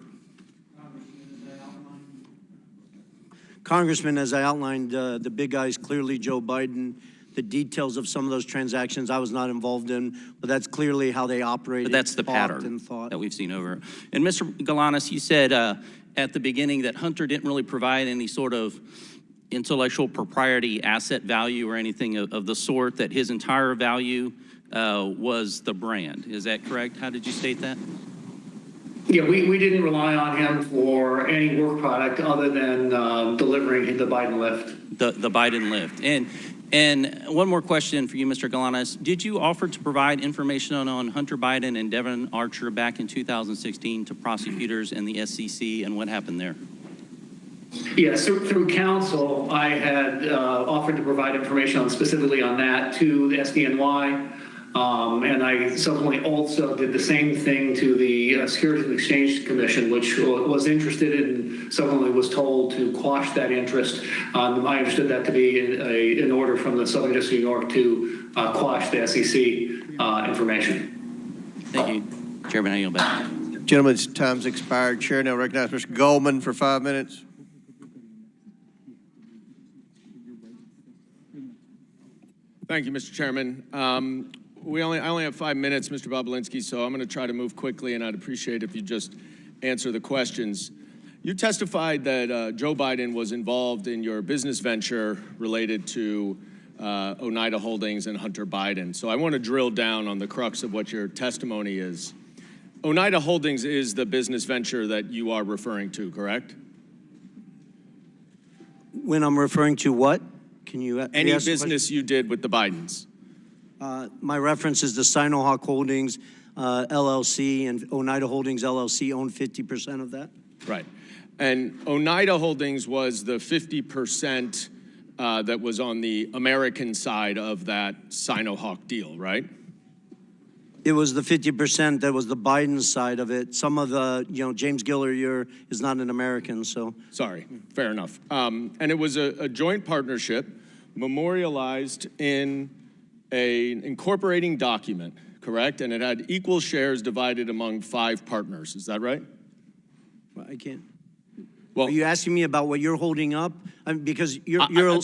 Congressman, as I outlined, the big guy is clearly Joe Biden. The details of some of those transactions I was not involved in, but that's clearly how they operated. But that's the pattern that we've seen over. And Mr. Galanis, you said at the beginning that Hunter didn't really provide any sort of intellectual property asset value or anything of the sort, that his entire value was the brand. Is that correct? How did you state that? Yeah, we didn't rely on him for any work product other than delivering the Biden lift. The Biden lift. And one more question for you, Mr. Galanis. Did you offer to provide information on Hunter Biden and Devon Archer back in 2016 to prosecutors and the SEC, and what happened there? Yes, through counsel, I had offered to provide information specifically on that to the SDNY. And I subsequently also did the same thing to the Securities and Exchange Commission, which was interested in, subsequently was told to quash that interest. I understood that to be an order from the Southern District of New York to quash the SEC information. Thank you. Chairman, I yield back. Gentlemen's time's expired. Chair now recognizes Mr. Goldman for 5 minutes. Thank you, Mr. Chairman. I only have 5 minutes, Mr. Bobulinski, so I'm going to try to move quickly, and I'd appreciate if you just answer the questions. You testified that Joe Biden was involved in your business venture related to Oneida Holdings and Hunter Biden. So I want to drill down on the crux of what your testimony is. Oneida Holdings is the business venture that you are referring to, correct? When I'm referring to what? Can you Any business you did with the Bidens? My reference is the Sinohawk Holdings LLC, and Oneida Holdings LLC owned 50% of that. Right. And Oneida Holdings was the 50% that was on the American side of that Sinohawk deal, right? It was the 50% that was the Biden side of it. Some of the, James Gilliar is not an American, so. Sorry, fair enough. And it was a joint partnership memorialized in an incorporating document, correct? And it had equal shares divided among 5 partners. Is that right? Well, I can't. Well, are you asking me about what you're holding up? Because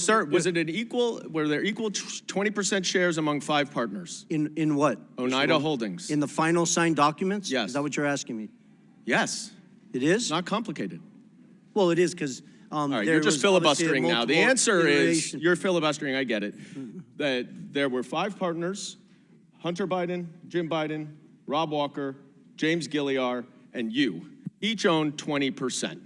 sir, was it an equal? Were there equal 20% shares among 5 partners? In what? Oneida Holdings. In the final signed documents? Yes. Is that what you're asking me? Yes. It is? It's not complicated. Well, it is because. All right, you're just filibustering now. The answer is, you're filibustering, I get it, that there were 5 partners, Hunter Biden, Jim Biden, Rob Walker, James Gilliar, and you. Each owned 20%.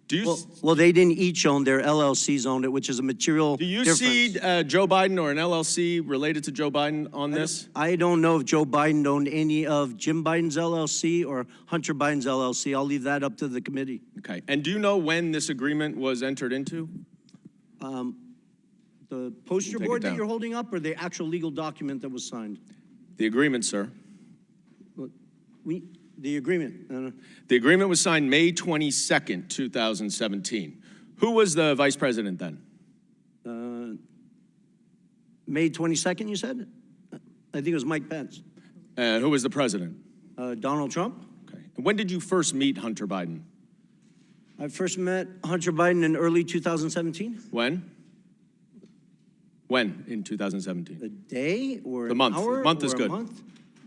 Do you well, they didn't each own, their LLCs owned it, which is a material Do you difference. see Joe Biden or an LLC related to Joe Biden on this? I don't know if Joe Biden owned any of Jim Biden's LLC or Hunter Biden's LLC. I'll leave that up to the committee. Okay. And do you know when this agreement was entered into? The poster board that you're holding up, or the actual legal document that was signed? The agreement, sir. The agreement. The agreement was signed May 22nd, 2017. Who was the vice president then? May 22nd, you said? I think it was Mike Pence. And who was the president? Donald Trump. Okay. And when did you first meet Hunter Biden? I first met Hunter Biden in early 2017. When? When in 2017? The day or the month? An hour Month or is a good. Month?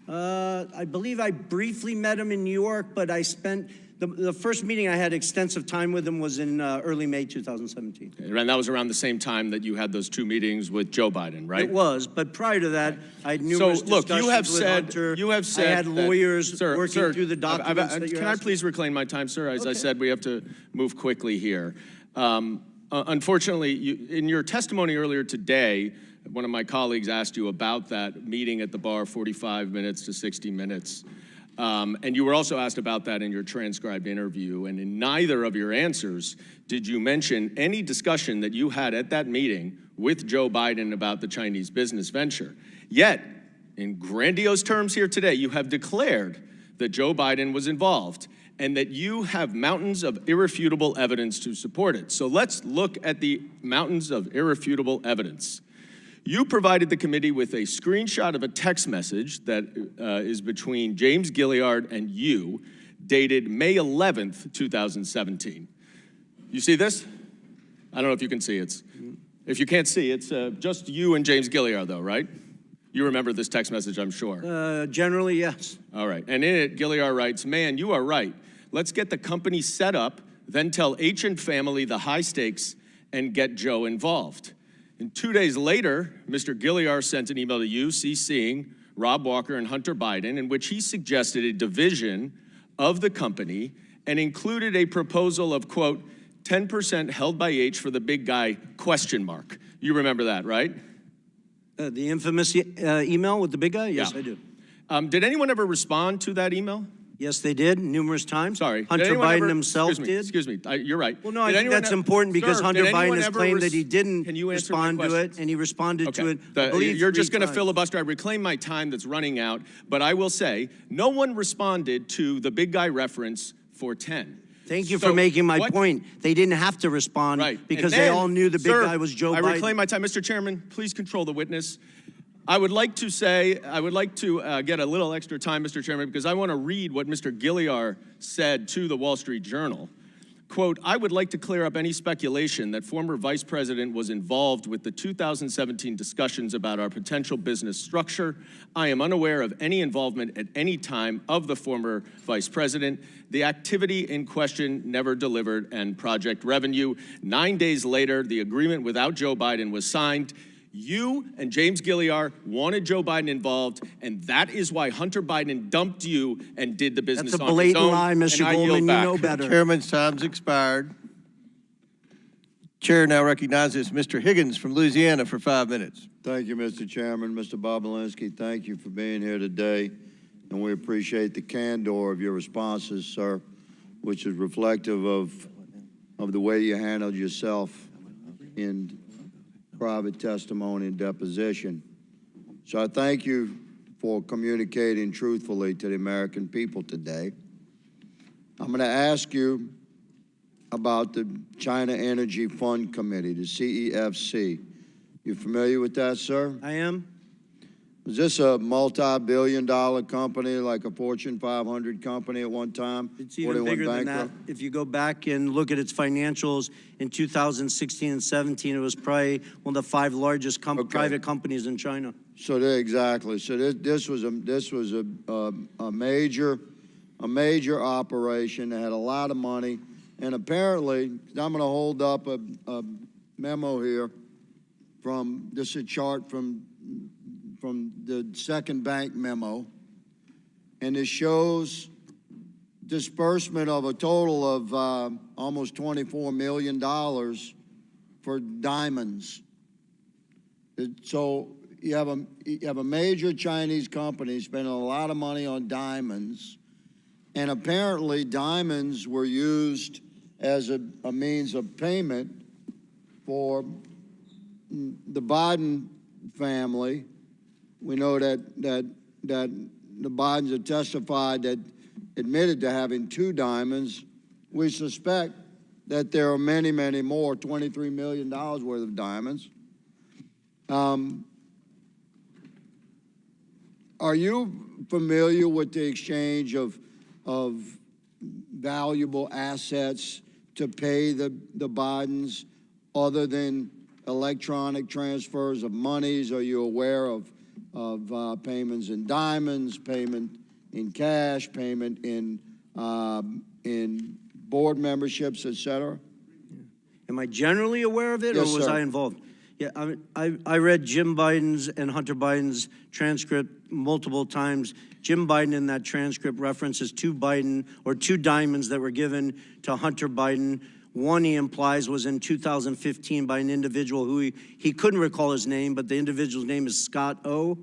I believe I briefly met him in New York, but I spent, the first meeting I had extensive time with him was in early May 2017. And that was around the same time that you had those 2 meetings with Joe Biden, right? It was, but prior to that, I had numerous discussions with Hunter. You have said I had lawyers working through the documents that you're Can I please reclaim my time, sir? As I said, we have to move quickly here. Unfortunately, in your testimony earlier today, one of my colleagues asked you about that meeting at the bar, 45 minutes to 60 minutes. And you were also asked about that in your transcribed interview. And in neither of your answers did you mention any discussion that you had at that meeting with Joe Biden about the Chinese business venture. Yet, in grandiose terms here today, you have declared that Joe Biden was involved and that you have mountains of irrefutable evidence to support it. So let's look at the mountains of irrefutable evidence. You provided the committee with a screenshot of a text message that is between James Gilliard and you, dated May 11th, 2017. You see this? I don't know if you can see it. If you can't see, it's just you and James Gilliard, though, right? You remember this text message, I'm sure. Generally, yes. All right. And in it, Gilliard writes, "Man, you are right. Let's get the company set up, then tell H and family the high stakes and get Joe involved. And 2 days later, Mr. Gilliar sent an email to you, CCing Rob Walker and Hunter Biden, in which he suggested a division of the company and included a proposal of, quote, 10% held by H for the big guy, question mark. You remember that, right? The infamous email with the big guy? Yes, Yeah. I do. Did anyone ever respond to that email? Yes, they did, numerous times. Sorry. Hunter Biden himself did. Excuse me, you're right. Well, no, I think that's important because Hunter Biden has claimed that he didn't Can you answer my respond to it, questions? and he responded to it, I The- believe, you're just 3 going to times. filibuster. I reclaim my time that's running out, but I will say no one responded to the big guy reference for 10. Thank you So for making my what- point. They didn't have to respond because And they then, all knew the big sir, guy was Joe I Biden. reclaim my time. Mr. Chairman, please control the witness. I would like to get a little extra time, Mr. Chairman, because I want to read what Mr. Gilliar said to the Wall Street Journal. Quote, I would like to clear up any speculation that former Vice President was involved with the 2017 discussions about our potential business structure. I am unaware of any involvement at any time of the former Vice President. The activity in question never delivered and project revenue. 9 days later, the agreement without Joe Biden was signed. You and James Gilliar wanted Joe Biden involved, and that is why Hunter Biden dumped you and did the business That's a on his blatant own. lie, Mr. And I yield Goldman. You back. know better. Chairman's time's expired. Chair now recognizes Mr. Higgins from Louisiana for 5 minutes. Thank you, Mr. Chairman. Mr. Bobulinski, thank you for being here today, and we appreciate the candor of your responses, sir, which is reflective of the way you handled yourself in private testimony and deposition. So I thank you for communicating truthfully to the American people today. I'm going to ask you about the China Energy Fund Committee, the CEFC. You familiar with that, sir? I am. Was this a multi-billion-dollar company, like a Fortune 500 company at one time? It's even bigger than that. If you go back and look at its financials in 2016 and 17, it was probably one of the 5 largest private companies in China. So exactly. So this was a major operation that had a lot of money, and apparently, I'm going to hold up a memo here from this is a chart from the second bank memo, and it shows disbursement of a total of almost $24 million for diamonds. So you have a major Chinese company spending a lot of money on diamonds, and apparently diamonds were used as a means of payment for the Biden family. We know that the Bidens have testified that admitted to having 2 diamonds. We suspect that there are many, many more, $23 million worth of diamonds. Are you familiar with the exchange of valuable assets to pay the Bidens other than electronic transfers of monies? Are you aware of payments in diamonds, payment in cash, payment in board memberships, et cetera? Am I generally aware of it, Yes, or was sir. I involved? Yeah, I read Jim Biden's and Hunter Biden's transcript multiple times. Jim Biden in that transcript references 2 diamonds that were given to Hunter Biden. One, he implies, was in 2015 by an individual who he couldn't recall his name, but the individual's name is Scott O.,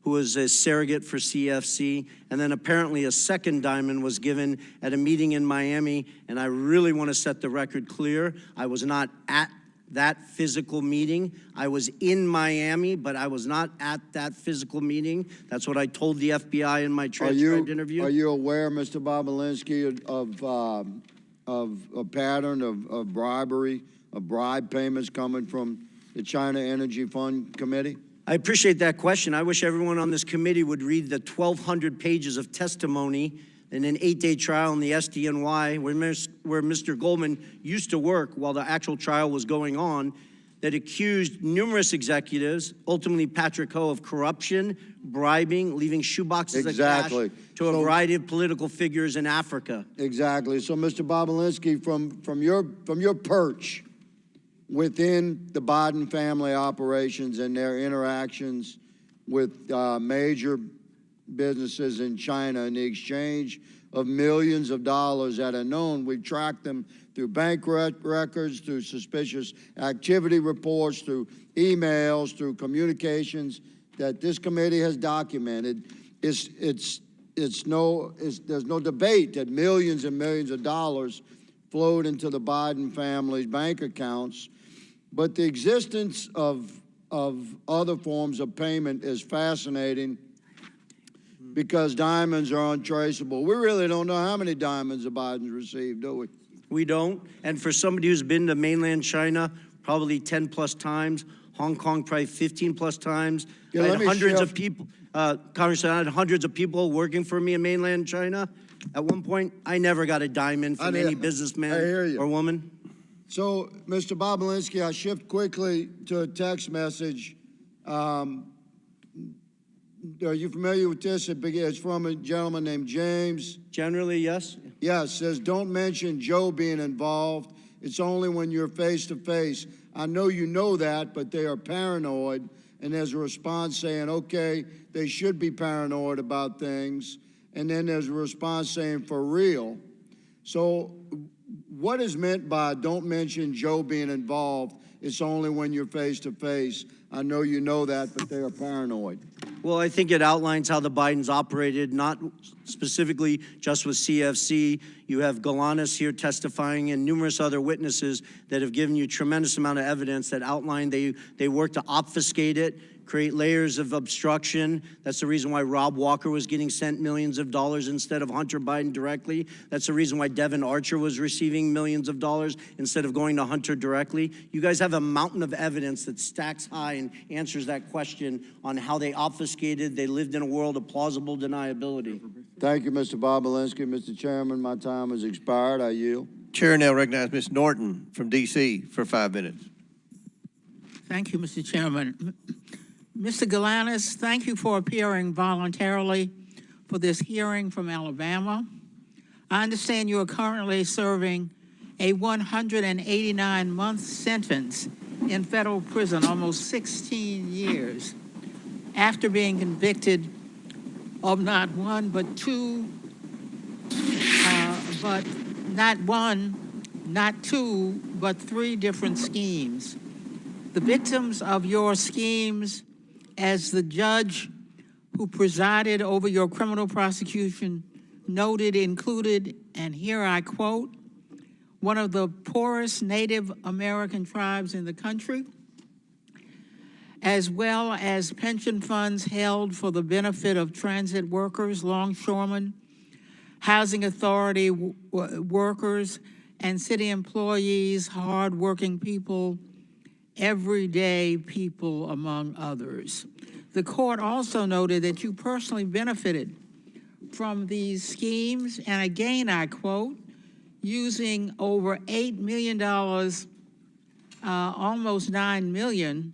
who was a surrogate for CFC. And then apparently a second diamond was given at a meeting in Miami, and I really want to set the record clear. I was not at that physical meeting. I was in Miami, but I was not at that physical meeting. That's what I told the FBI in my transcribed interview. Are you aware, Mr. Bobulinski, of a pattern of bribery, of bribe payments coming from the China Energy Fund Committee? I appreciate that question. I wish everyone on this committee would read the 1,200 pages of testimony in an 8-day trial in the SDNY where Mr. Goldman used to work while the actual trial was going on, that accused numerous executives, ultimately Patrick Ho, of corruption, bribing, leaving shoeboxes of cash to a variety of political figures in Africa. Exactly. So, Mr. Bobulinski, from your perch, within the Biden family operations and their interactions with major businesses in China in the exchange of millions of dollars that are known. We've tracked them through bank records, through suspicious activity reports, through emails, through communications that this committee has documented. There's no debate that millions and millions of dollars flowed into the Biden family's bank accounts. But the existence of other forms of payment is fascinating because diamonds are untraceable. We really don't know how many diamonds the Bidens received, do we? We don't. And for somebody who's been to mainland China probably 10 plus times, Hong Kong probably 15 plus times, Yeah, I had hundreds of people, Congressman, I had hundreds of people working for me in mainland China. At one point, I never got a diamond from any businessman or woman. So, Mr. Bobulinski, I shift quickly to a text message. Are you familiar with this? It's from a gentleman named James. Generally, yes. Yes, says, don't mention Joe being involved. It's only when you're face to face. I know you know that, but they are paranoid. And there's a response saying, okay, they should be paranoid about things. And then there's a response saying, for real. So what is meant by don't mention Joe being involved? It's only when you're face to face. I know you know that, but they are paranoid. Well, I think it outlines how the Bidens operated, not specifically just with CFC. You have Galanis here testifying and numerous other witnesses that have given you a tremendous amount of evidence that outline they worked to obfuscate it, create layers of obstruction. That's the reason why Rob Walker was getting sent millions of dollars instead of Hunter Biden directly. That's the reason why Devin Archer was receiving millions of dollars instead of going to Hunter directly. You guys have a mountain of evidence that stacks high and answers that question on how they obfuscated. They lived in a world of plausible deniability. Thank you, Mr. Bobulinski. Mr. Chairman, my time has expired. I yield. Chair now recognizes Ms. Norton from D.C. for 5 minutes. Thank you, Mr. Chairman. Mr. Galanis, thank you for appearing voluntarily for this hearing from Alabama. I understand you are currently serving a 189-month sentence in federal prison, almost 16 years, after being convicted of not one, but two, but not one, not two, but three different schemes. The victims of your schemes, as the judge who presided over your criminal prosecution noted, included, and here I quote, one of the poorest Native American tribes in the country, as well as pension funds held for the benefit of transit workers, longshoremen, housing authority workers, and city employees, hardworking people, everyday people, among others. The court also noted that you personally benefited from these schemes, and again I quote, using over $8 million, almost $9 million,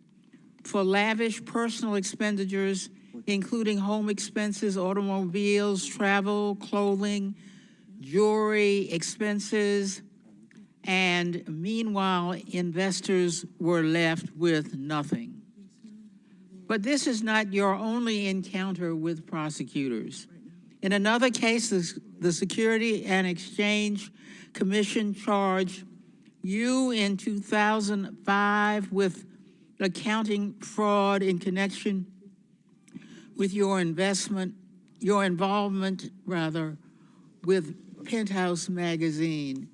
for lavish personal expenditures, including home expenses, automobiles, travel, clothing, jewelry expenses, and meanwhile, investors were left with nothing. But this is not your only encounter with prosecutors. In another case, the Security and Exchange Commission charged you in 2005 with accounting fraud in connection with your involvement with Penthouse magazine.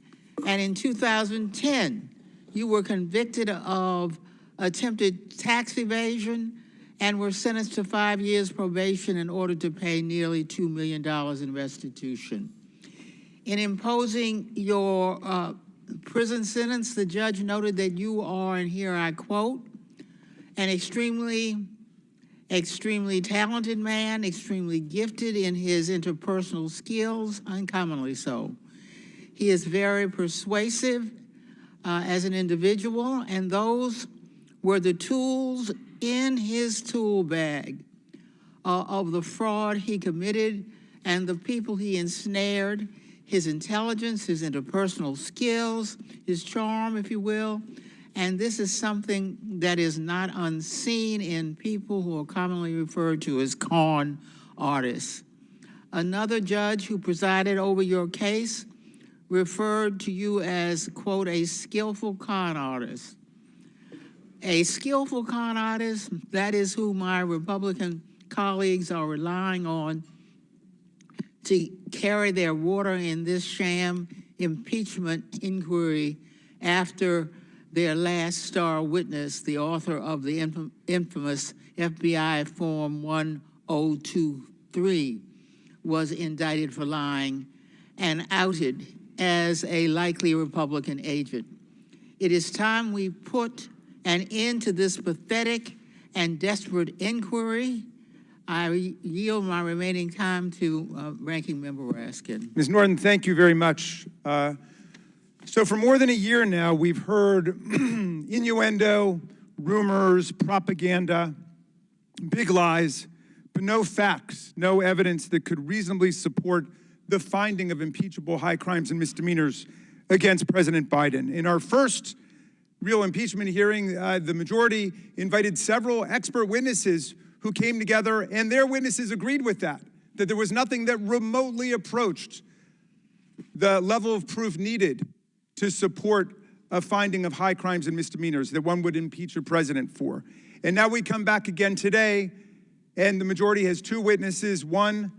And in 2010, you were convicted of attempted tax evasion and were sentenced to 5 years probation in order to pay nearly $2 million in restitution. In imposing your prison sentence, the judge noted that you are, and here I quote, an extremely talented man, extremely gifted in his interpersonal skills, uncommonly so. He is very persuasive as an individual, and those were the tools in his tool bag of the fraud he committed and the people he ensnared, his intelligence, his interpersonal skills, his charm, if you will, And this is something that is not unseen in people who are commonly referred to as con artists. Another judge who presided over your case referred to you as, quote, a skillful con artist. A skillful con artist, that is who my Republican colleagues are relying on to carry their water in this sham impeachment inquiry after their last star witness, the author of the infamous FBI Form 1023, was indicted for lying and outed as a likely Republican agent. It is time we put an end to this pathetic and desperate inquiry. I yield my remaining time to Ranking Member Raskin. Ms. Norton, thank you very much. So for more than a year now, we've heard innuendo, rumors, propaganda, big lies, but no facts, no evidence that could reasonably support the finding of impeachable high crimes and misdemeanors against President Biden. In our first real impeachment hearing, the majority invited several expert witnesses who came together, and their witnesses agreed with that there was nothing that remotely approached the level of proof needed to support a finding of high crimes and misdemeanors that one would impeach a president for. And now we come back again today, and the majority has two witnesses. One,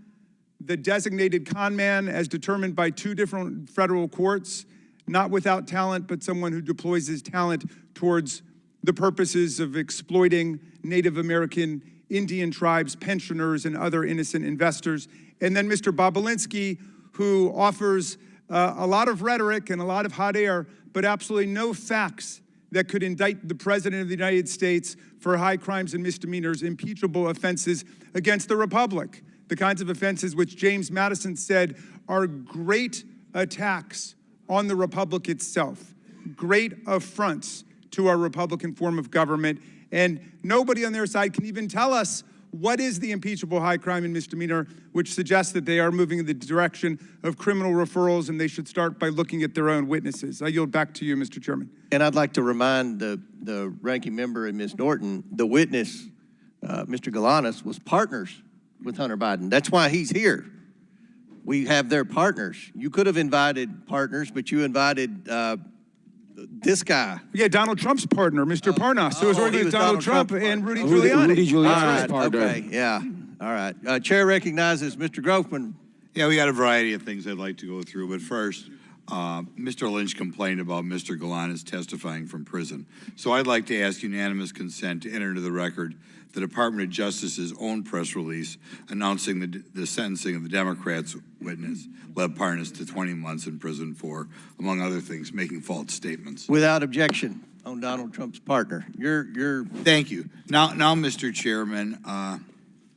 the designated con man as determined by two different federal courts, not without talent, but someone who deploys his talent towards the purposes of exploiting Native American Indian tribes, pensioners, and other innocent investors. And then Mr. Bobulinski, who offers a lot of rhetoric and a lot of hot air, but absolutely no facts that could indict the President of the United States for high crimes and misdemeanors, impeachable offenses against the Republic, the kinds of offenses which James Madison said are great attacks on the Republic itself, great affronts to our Republican form of government. And nobody on their side can even tell us what is the impeachable high crime and misdemeanor, which suggests that they are moving in the direction of criminal referrals, and they should start by looking at their own witnesses. I yield back to you, Mr. Chairman. And I'd like to remind the ranking member and Ms. Norton, the witness, Mr. Galanis, was partners with Hunter Biden. That's why he's here. We have their partners. You could have invited partners, but you invited this guy. Yeah, Donald Trump's partner, Mr. Parnas, who was working with Donald Trump and Rudy Giuliani. Rudy Giuliani's partner. Okay, yeah. All right. Chair recognizes Mr. Goldman. Yeah, we got a variety of things I'd like to go through, but first, Mr. Lynch complained about Mr. Galanis testifying from prison. So I'd like to ask unanimous consent to enter into the record the Department of Justice's own press release announcing the sentencing of the Democrats' witness, led Parnas to 20 months in prison for, among other things, making false statements. Without objection on Donald Trump's partner. You're Thank you. Now, Mr. Chairman,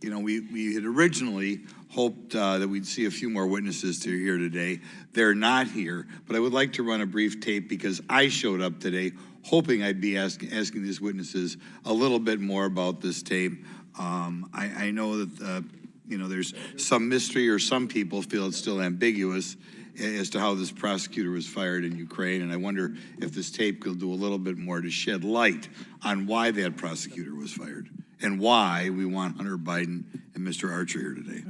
you know, we had originally hoped that we'd see a few more witnesses to here today. They're not here, but I would like to run a brief tape because I showed up today hoping I'd be asking these witnesses a little bit more about this tape. I know that, you know, there's some mystery, or some people feel it's still ambiguous as to how this prosecutor was fired in Ukraine, and I wonder if this tape could do a little bit more to shed light on why that prosecutor was fired and why we want Hunter Biden and Mr. Archer here today.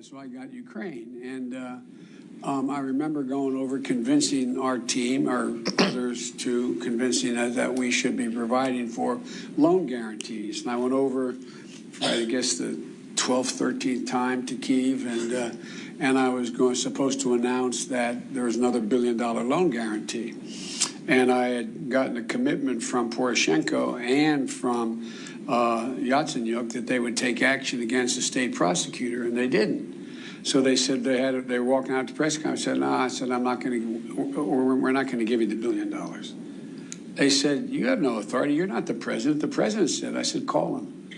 So I got Ukraine, and I remember going over convincing our team, or others, to convincing us that we should be providing for loan guarantees. And I went over, I guess, the 12th, 13th time to Kyiv, and I was supposed to announce that there was another $1 billion loan guarantee. And I had gotten a commitment from Poroshenko and from Yatsenyuk that they would take action against the state prosecutor, and they didn't. So they said they were walking out to the press conference. I said, no, I said, I'm not going to, we're not going to give you the $1 billion. They said, you have no authority. You're not the president. The president said. I said, call him.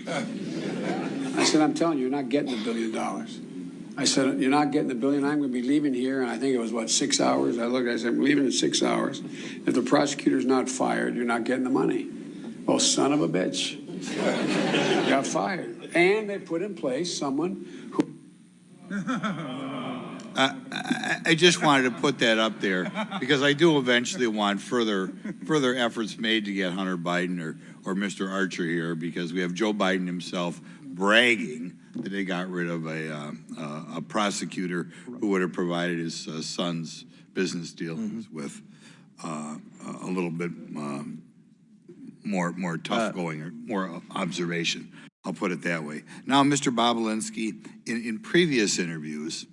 I said, I'm telling you, you're not getting the $1 billion. I said, you're not getting the $1 billion. I'm going to be leaving here. And I think it was, what, 6 hours? I said, I'm leaving in 6 hours. If the prosecutor's not fired, you're not getting the money. Oh, son of a bitch. Got fired. And they put in place someone who... I just wanted to put that up there because I do eventually want further efforts made to get Hunter Biden or Mr. Archer here, because we have Joe Biden himself bragging that they got rid of a prosecutor who would have provided his son's business dealings with a little bit more tough going or more observation. I'll put it that way. Now, Mr. Bobulinski, in previous interviews,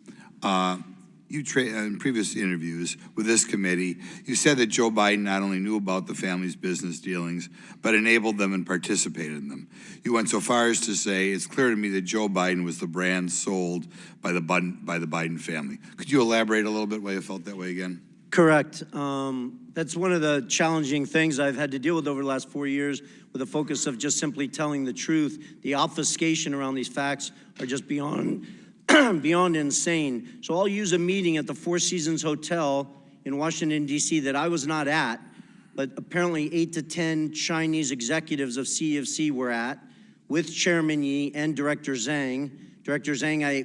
in previous interviews with this committee, you said that Joe Biden not only knew about the family's business dealings, but enabled them and participated in them. You went so far as to say, it's clear to me that Joe Biden was the brand sold by the Biden family. Could you elaborate a little bit why you felt that way again? Correct. That's one of the challenging things I've had to deal with over the last 4 years, with a focus of just simply telling the truth. The obfuscation around these facts are just beyond insane. So I'll use a meeting at the Four Seasons Hotel in Washington, D.C. that I was not at, but apparently 8 to 10 Chinese executives of CEFC were at, with Chairman Yi and Director Zhang. Director Zhang I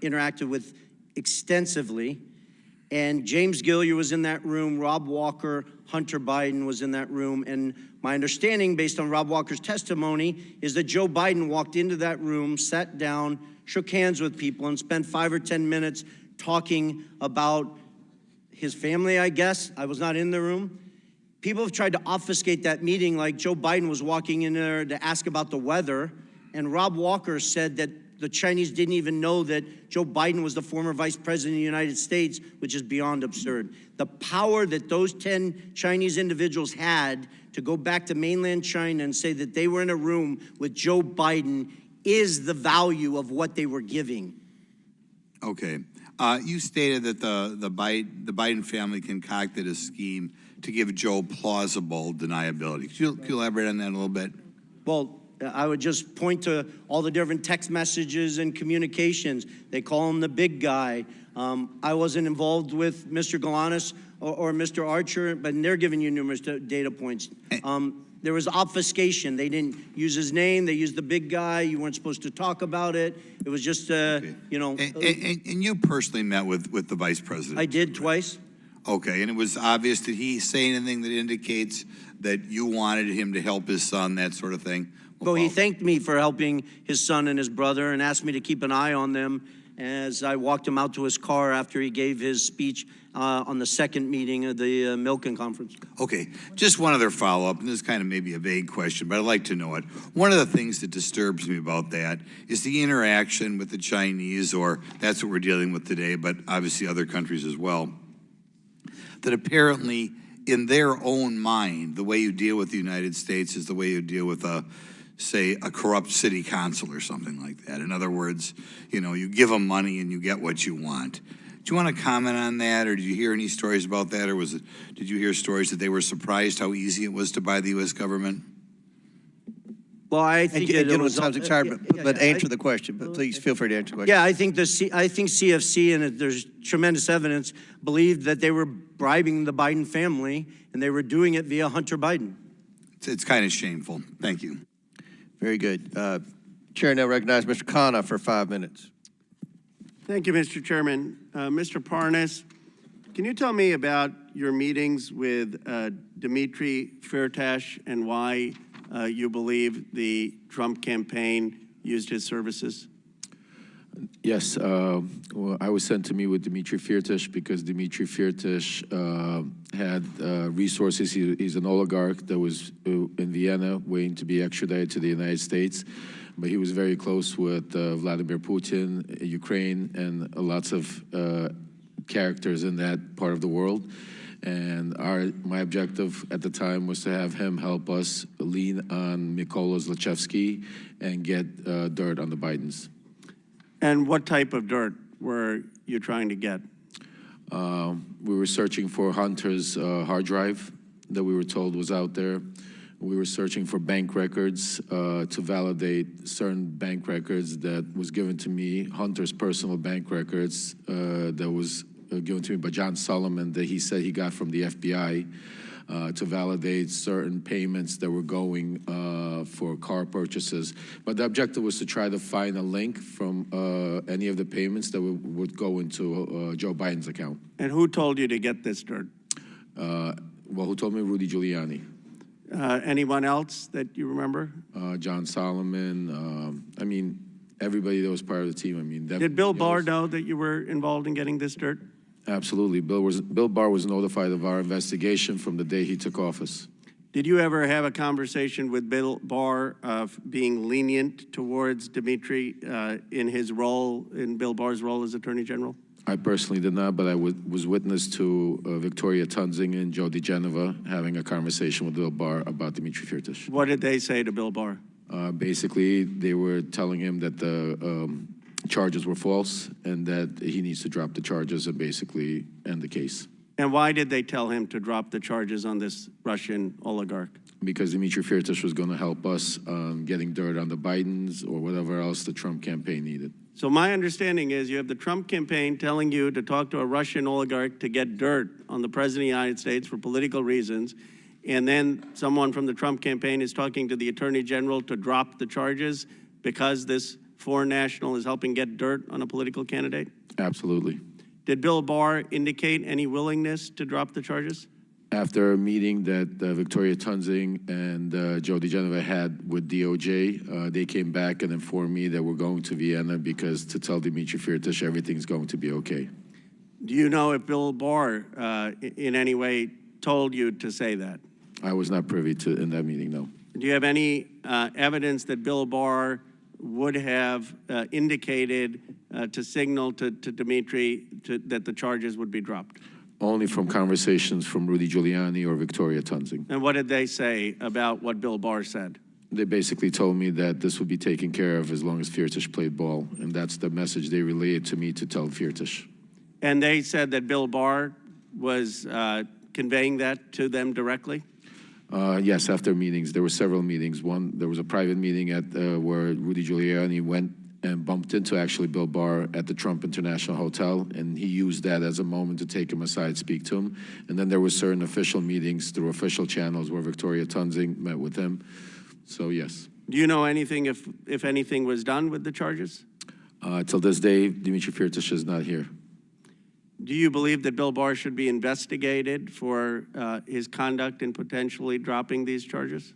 interacted with extensively. And James Gilliar was in that room, Rob Walker, Hunter Biden was in that room. And my understanding, based on Rob Walker's testimony, is that Joe Biden walked into that room, sat down, shook hands with people, and spent 5 or 10 minutes talking about his family, I guess. I was not in the room. People have tried to obfuscate that meeting like Joe Biden was walking in there to ask about the weather. And Rob Walker said that the Chinese didn't even know that Joe Biden was the former vice president of the United States, which is beyond absurd. The power that those 10 Chinese individuals had to go back to mainland China and say that they were in a room with Joe Biden is the value of what they were giving. Okay. You stated that the Biden family concocted a scheme to give Joe plausible deniability. Could you elaborate on that a little bit? Well, I would just point to all the different text messages and communications. They call him the big guy. I wasn't involved with Mr. Galanis or Mr. Archer, but they're giving you numerous data points. There was obfuscation. They didn't use his name. They used the big guy. You weren't supposed to talk about it. It was just, you know. And you personally met with the vice president? I did twice. Okay, and it was obvious. Did he say anything that indicates that you wanted him to help his son, that sort of thing? Well, he thanked me for helping his son and his brother and asked me to keep an eye on them as I walked him out to his car after he gave his speech on the second meeting of the Milken Conference. Okay, just one other follow-up, and this is kind of maybe a vague question, but I'd like to know it. One of the things that disturbs me about that is the interaction with the Chinese, or that's what we're dealing with today, but obviously other countries as well, that apparently in their own mind, the way you deal with the United States is the way you deal with say, a corrupt city council or something like that. In other words, you know, you give them money and you get what you want. Do you want to comment on that, or did you hear any stories about that, or did you hear stories that they were surprised how easy it was to buy the U.S. government? Well, I think it was time's expired, but answer the question. But please feel free to answer the question. Yeah, I think CFC, and there's tremendous evidence, believed that they were bribing the Biden family, and they were doing it via Hunter Biden. It's kind of shameful. Thank you. Very good. Chair now recognizes Mr. Khanna for 5 minutes. Thank you, Mr. Chairman. Mr. Parnas, can you tell me about your meetings with Dmitry Firtash and why you believe the Trump campaign used his services? Yes, well, I was sent to meet with Dmitry Firtash because Dmitry Firtash had resources. He's an oligarch that was in Vienna waiting to be extradited to the United States, but he was very close with Vladimir Putin, Ukraine, and lots of characters in that part of the world. And my objective at the time was to have him help us lean on Mykola Zlochevsky and get dirt on the Bidens. And what type of dirt were you trying to get? We were searching for Hunter's hard drive that we were told was out there. We were searching for bank records to validate certain bank records that was given to me, Hunter's personal bank records that was given to me by John Solomon that he said he got from the FBI. to validate certain payments that were going for car purchases. But the objective was to try to find a link from any of the payments that would go into Joe Biden's account. And who told you to get this dirt? Well, who told me? Rudy Giuliani. Anyone else that you remember? John Solomon. I mean, everybody that was part of the team. I mean, did Bill Barr know that you were involved in getting this dirt? Absolutely. Bill Barr was notified of our investigation from the day he took office. Did you ever have a conversation with Bill Barr of being lenient towards Dimitri in his role, in Bill Barr's role as Attorney General? I personally did not, but I was witness to Victoria Tunzing and Joe DeGeneva having a conversation with Bill Barr about Dimitri Firtash. What did they say to Bill Barr? Basically, they were telling him that the charges were false and that he needs to drop the charges and basically end the case. And why did they tell him to drop the charges on this Russian oligarch? Because Dimitri Firtash was going to help us getting dirt on the Bidens or whatever else the Trump campaign needed. So my understanding is you have the Trump campaign telling you to talk to a Russian oligarch to get dirt on the President of the United States for political reasons, and then someone from the Trump campaign is talking to the Attorney General to drop the charges because this foreign national is helping get dirt on a political candidate? Absolutely. Did Bill Barr indicate any willingness to drop the charges? After a meeting that Victoria Tunzing and Joe DeGeneva had with DOJ, they came back and informed me that we're going to Vienna because to tell Dimitri Firtash everything's going to be okay. Do you know if Bill Barr in any way told you to say that? I was not privy to in that meeting, no. Do you have any evidence that Bill Barr would have indicated to signal to Dimitri that the charges would be dropped? Only from conversations from Rudy Giuliani or Victoria Tunzing. And what did they say about what Bill Barr said? They basically told me that this would be taken care of as long as Firtash played ball, and that's the message they relayed to me to tell Firtash. And they said that Bill Barr was conveying that to them directly? Yes, after meetings. There were several meetings. There was a private meeting at where Rudy Giuliani went and bumped into actually Bill Barr at the Trump International Hotel, and he used that as a moment to take him aside, speak to him. And then there were certain official meetings through official channels where Victoria Tunzing met with him. So, yes. Do you know anything, if anything was done with the charges? Till this day, Dimitri Firtash is not here. Do you believe that Bill Barr should be investigated for his conduct in potentially dropping these charges?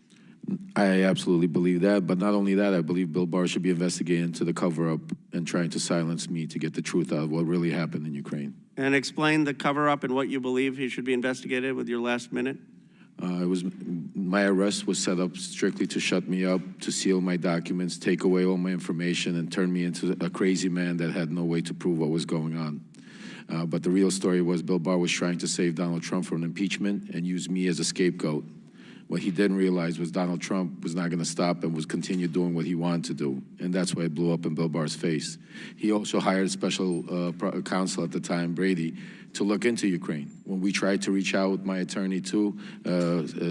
I absolutely believe that, but not only that, I believe Bill Barr should be investigated into the cover-up and trying to silence me to get the truth out of what really happened in Ukraine. And explain the cover-up and what you believe he should be investigated with your last minute. My arrest was set up strictly to shut me up, to seal my documents, take away all my information, and turn me into a crazy man that had no way to prove what was going on. But the real story was Bill Barr was trying to save Donald Trump from impeachment and use me as a scapegoat. What he didn't realize was Donald Trump was not going to stop and was continue doing what he wanted to do. And that's why it blew up in Bill Barr's face. He also hired special counsel at the time, Brady, to look into Ukraine. When we tried to reach out with my attorney to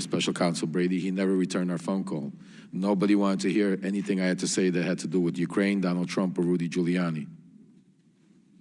special counsel Brady, he never returned our phone call. Nobody wanted to hear anything I had to say that had to do with Ukraine, Donald Trump, or Rudy Giuliani.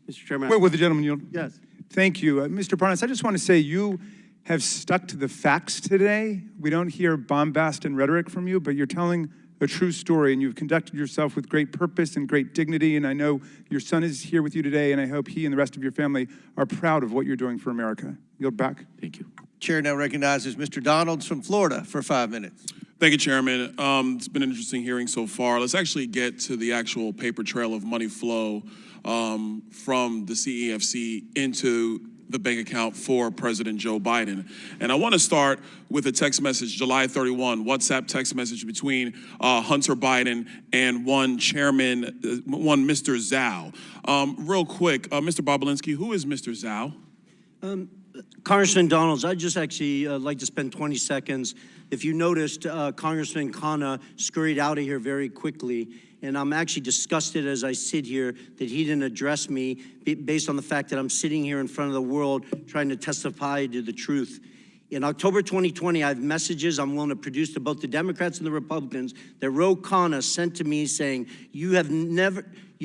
Mr. Chairman. Wait, will the gentleman yield? Yes. Thank you. Mr. Parnas, I just want to say you have stuck to the facts today. We don't hear bombast and rhetoric from you, but you're telling a true story, and you've conducted yourself with great purpose and great dignity, and I know your son is here with you today, and I hope he and the rest of your family are proud of what you're doing for America. Yield back. Thank you. Chair now recognizes Mr. Donalds from Florida for 5 minutes. Thank you, Chairman. It's been an interesting hearing so far. Let's actually get to the actual paper trail of money flow from the CEFC into the bank account for President Joe Biden. And I want to start with a text message, July 31, WhatsApp text message between Hunter Biden and one Mr. Zhao. Real quick, Mr. Bobulinski, who is Mr. Zhao? Congressman Donalds, I'd just actually like to spend 20 seconds. If you noticed, Congressman Khanna scurried out of here very quickly, and I'm actually disgusted as I sit here that he didn't address me based on the fact that I'm sitting here in front of the world trying to testify to the truth. In October 2020, I have messages I'm willing to produce to both the Democrats and the Republicans that Ro Khanna sent to me saying, you have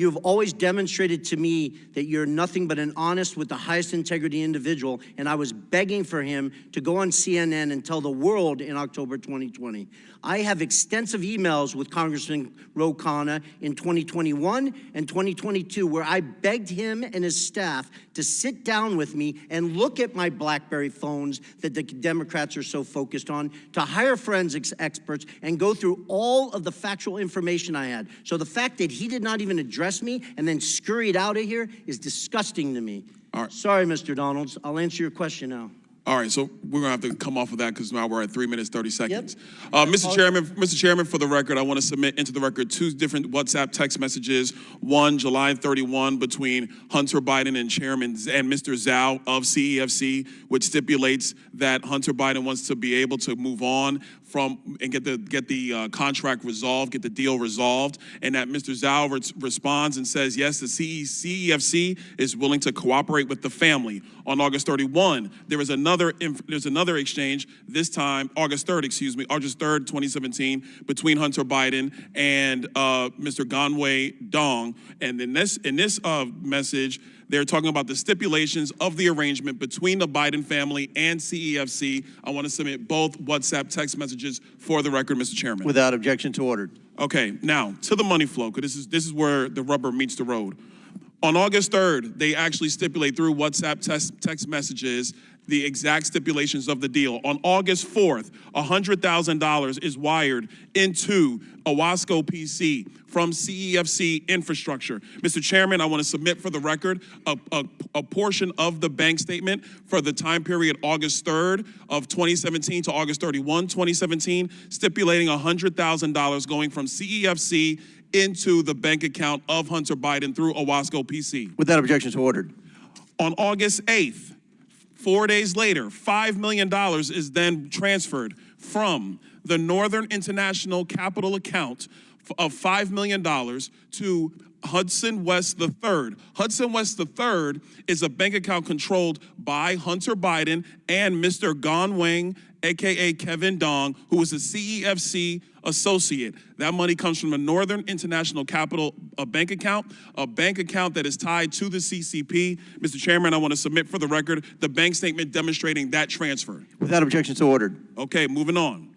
You have always demonstrated to me that you're nothing but an honest, with the highest integrity individual, and I was begging for him to go on CNN and tell the world in October 2020. I have extensive emails with Congressman Ro Khanna in 2021 and 2022 where I begged him and his staff to sit down with me and look at my BlackBerry phones that the Democrats are so focused on, to hire forensics experts and go through all of the factual information I had. So the fact that he did not even address me and then scurried out of here is disgusting to me. All right. Sorry, Mr. Donalds. I'll answer your question now. All right, so we're gonna have to come off of that because now we're at 3 minutes, 30 seconds. Yep. Mr. Chairman, for the record, I want to submit into the record 2 different WhatsApp text messages. One, July 31, between Hunter Biden and Mr. Zhao of CEFC, which stipulates that Hunter Biden wants to be able to move on from and get the contract resolved, get the deal resolved, and that Mr. Zhao responds and says, yes, the CEFC is willing to cooperate with the family. On August 31, there's another exchange, this time, August 3rd, 2017, between Hunter Biden and Mr. Ganwei Dong. And in this message, they're talking about the stipulations of the arrangement between the Biden family and CEFC. I want to submit both WhatsApp text messages for the record, Mr. Chairman. Without objection to order. Okay, now to the money flow, because this is where the rubber meets the road. On August 3rd, they actually stipulate through WhatsApp text messages the exact stipulations of the deal. On August 4th, $100,000 is wired into Owasco PC from CEFC infrastructure. Mr. Chairman, I want to submit for the record a portion of the bank statement for the time period August 3rd of 2017 to August 31, 2017, stipulating $100,000 going from CEFC into the bank account of Hunter Biden through Owasco PC. Without objection to ordered. On August 8th, 4 days later, $5 million is then transferred from the Northern International Capital account of $5 million to Hudson West III. Hudson West III is a bank account controlled by Hunter Biden and Mr. Ganwei, aka Kevin Dong, who is a CEFC associate. That money comes from the Northern International Capital bank account, a bank account that is tied to the CCP. Mr. Chairman, I want to submit for the record the bank statement demonstrating that transfer. Without objection to ordered. Okay, moving on.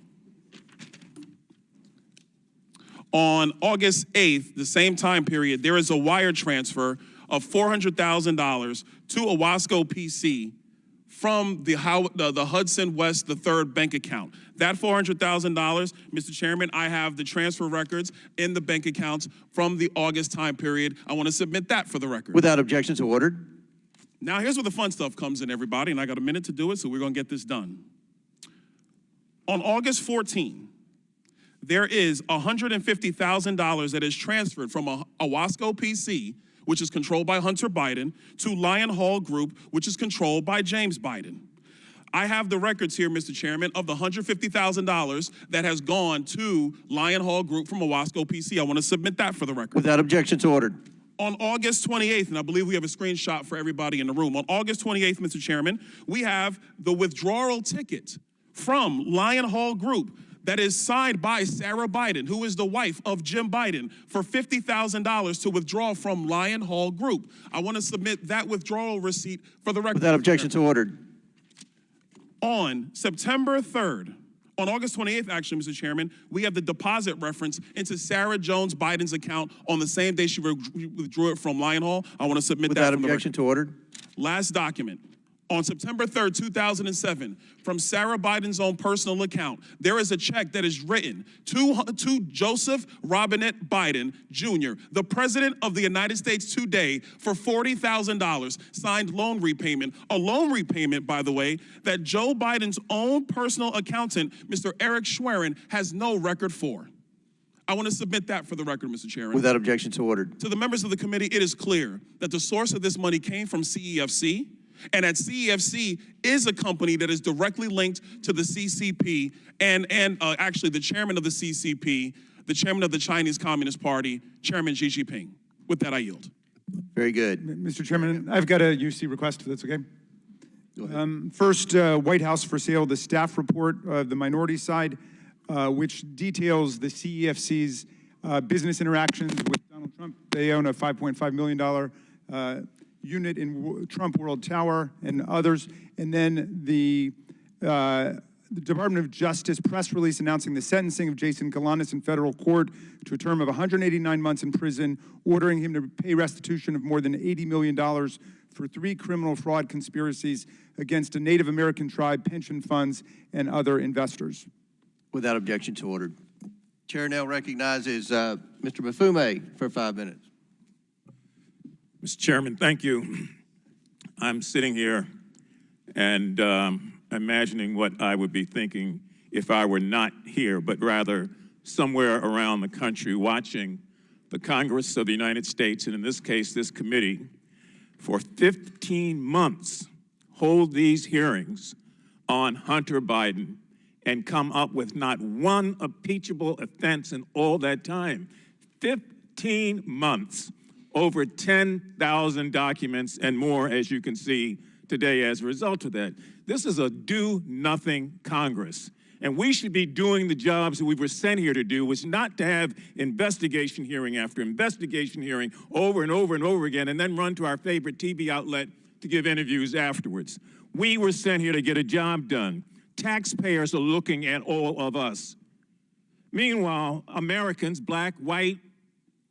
On August 8th, the same time period, there is a wire transfer of $400,000 to Owasco PC from the Hudson West III bank account. That $400,000, Mr. Chairman, I have the transfer records in the bank accounts from the August time period. I want to submit that for the record. Without objection to ordered. Now here's where the fun stuff comes in, everybody, and I got a minute to do it, so we're going to get this done. On August 14, there is $150,000 that is transferred from Owasco PC, which is controlled by Hunter Biden, to Lion Hall Group, which is controlled by James Biden. I have the records here, Mr. Chairman, of the $150,000 that has gone to Lion Hall Group from Owasco PC. I want to submit that for the record. Without objection to ordered. On August 28th, and I believe we have a screenshot for everybody in the room. On August 28th, Mr. Chairman, we have the withdrawal ticket from Lion Hall Group that is signed by Sarah Biden, who is the wife of Jim Biden, for $50,000 to withdraw from Lion Hall Group. I want to submit that withdrawal receipt for the record. Without objection to ordered. On September 3rd, on August 28th, actually, Mr. Chairman, we have the deposit reference into Sarah Jones Biden's account on the same day she withdrew it from Lion Hall. I want to submit Without that. Without objection to ordered. Last document. On September 3rd, 2007, from Sarah Biden's own personal account, there is a check that is written to Joseph Robinette Biden, Jr., the President of the United States today, for $40,000, signed loan repayment. A loan repayment, by the way, that Joe Biden's own personal accountant, Mr. Eric Schwerin, has no record for. I want to submit that for the record, Mr. Chairman. Without objection to ordered. To the members of the committee, it is clear that the source of this money came from CEFC, and that CEFC is a company that is directly linked to the CCP and actually the chairman of the CCP, the chairman of the Chinese Communist Party, Chairman Xi Jinping. With that, I yield. Very good. Mr. Chairman, I've got a UC request, if that's okay. Go ahead. First, White House for sale, the staff report of the minority side, which details the CEFC's business interactions with Donald Trump. They own a $5.5 million unit in Trump World Tower and others. And then the Department of Justice press release announcing the sentencing of Jason Galanis in federal court to a term of 189 months in prison, ordering him to pay restitution of more than $80 million for 3 criminal fraud conspiracies against a Native American tribe, pension funds, and other investors. Without objection, to ordered. Chair now recognizes Mr. Bafume for 5 minutes. Mr. Chairman, thank you. I'm sitting here and imagining what I would be thinking if I were not here, but rather somewhere around the country watching the Congress of the United States, and in this case, this committee, for 15 months hold these hearings on Hunter Biden and come up with not one impeachable offense in all that time. 15 months, over 10,000 documents and more, as you can see today as a result of that. This is a do-nothing Congress. And we should be doing the jobs that we were sent here to do, which is not to have investigation hearing after investigation hearing over and over and over again, and then run to our favorite TV outlet to give interviews afterwards. We were sent here to get a job done. Taxpayers are looking at all of us. Meanwhile, Americans, black, white,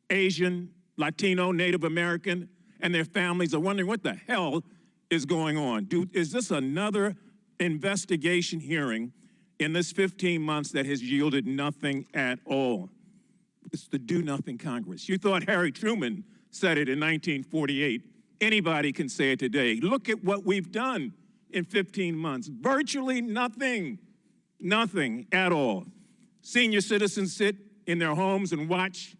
Asian, Latino, Native American, and their families are wondering what the hell is going on. Is this another investigation hearing in this 15 months that has yielded nothing at all? It's the do-nothing Congress. You thought Harry Truman said it in 1948. Anybody can say it today. Look at what we've done in 15 months. Virtually nothing. Nothing at all. Senior citizens sit in their homes and watch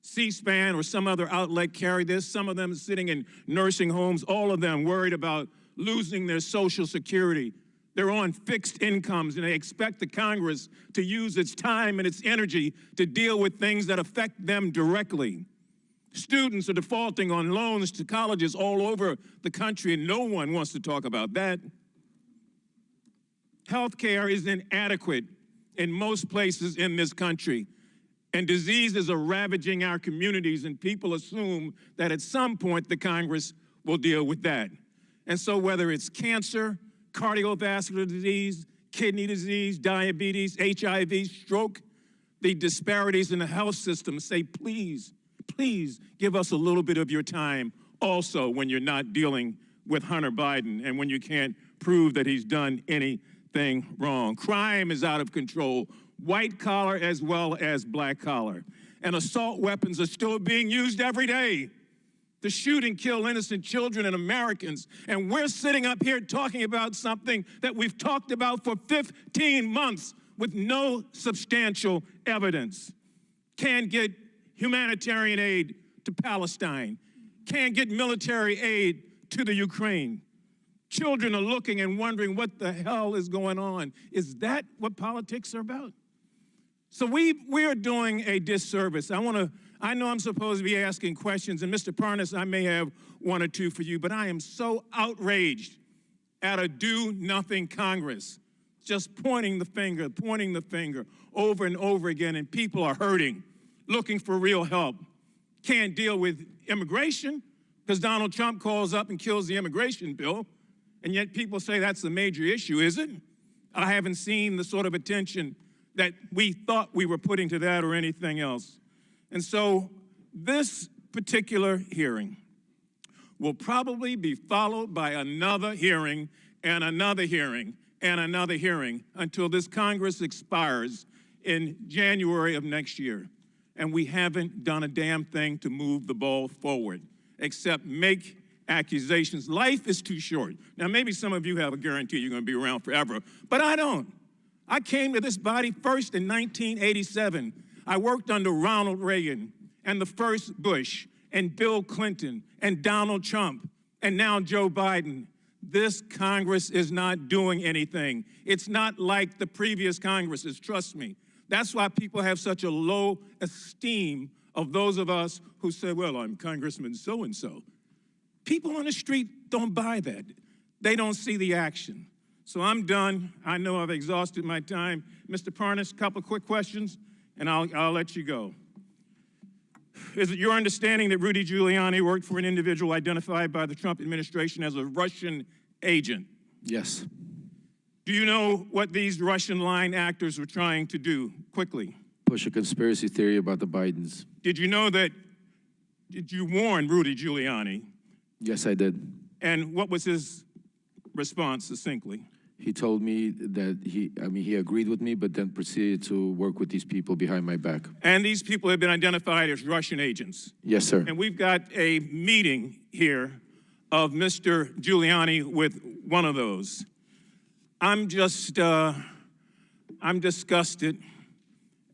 C-SPAN or some other outlet carry this. Some of them sitting in nursing homes, all of them worried about losing their Social Security. They're on fixed incomes, and they expect the Congress to use its time and its energy to deal with things that affect them directly. Students are defaulting on loans to colleges all over the country, and no one wants to talk about that. Healthcare is inadequate in most places in this country, and diseases are ravaging our communities, and people assume that at some point the Congress will deal with that. And so whether it's cancer, cardiovascular disease, kidney disease, diabetes, HIV, stroke, the disparities in the health system say, please, please give us a little bit of your time also when you're not dealing with Hunter Biden and when you can't prove that he's done anything wrong. Crime is out of control, white collar as well as black collar. And assault weapons are still being used every day to shoot and kill innocent children and Americans. And we're sitting up here talking about something that we've talked about for 15 months with no substantial evidence. Can't get humanitarian aid to Palestine. Can't get military aid to the Ukraine. Children are looking and wondering what the hell is going on. Is that what politics are about? So we are doing a disservice. I know I'm supposed to be asking questions, and Mr. Parnas, I may have one or two for you, but I am so outraged at a do-nothing Congress, just pointing the finger over and over again, and people are hurting, looking for real help. Can't deal with immigration because Donald Trump calls up and kills the immigration bill, and yet people say that's the major issue, is it? I haven't seen the sort of attention that we thought we were putting to that or anything else. And so this particular hearing will probably be followed by another hearing and another hearing and another hearing until this Congress expires in January of next year. And we haven't done a damn thing to move the ball forward, except make accusations. Life is too short. Now, maybe some of you have a guarantee you're going to be around forever, but I don't. I came to this body first in 1987. I worked under Ronald Reagan and the first Bush and Bill Clinton and Donald Trump and now Joe Biden. This Congress is not doing anything. It's not like the previous Congresses, trust me. That's why people have such a low esteem of those of us who say, well, I'm Congressman so-and-so. People on the street don't buy that. They don't see the action. So I'm done. I know I've exhausted my time. Mr. Parnas, a couple quick questions, and I'll let you go. is it your understanding that Rudy Giuliani worked for an individual identified by the Trump administration as a Russian agent? Yes. Do you know what these Russian line actors were trying to do? Quickly. Push a conspiracy theory about the Bidens. Did you know that, did you warn Rudy Giuliani? Yes, I did. And what was his response succinctly? He told me that he agreed with me, but then proceeded to work with these people behind my back. And these people have been identified as Russian agents. Yes, sir. And we've got a meeting here of Mr. Giuliani with one of those. I'm disgusted,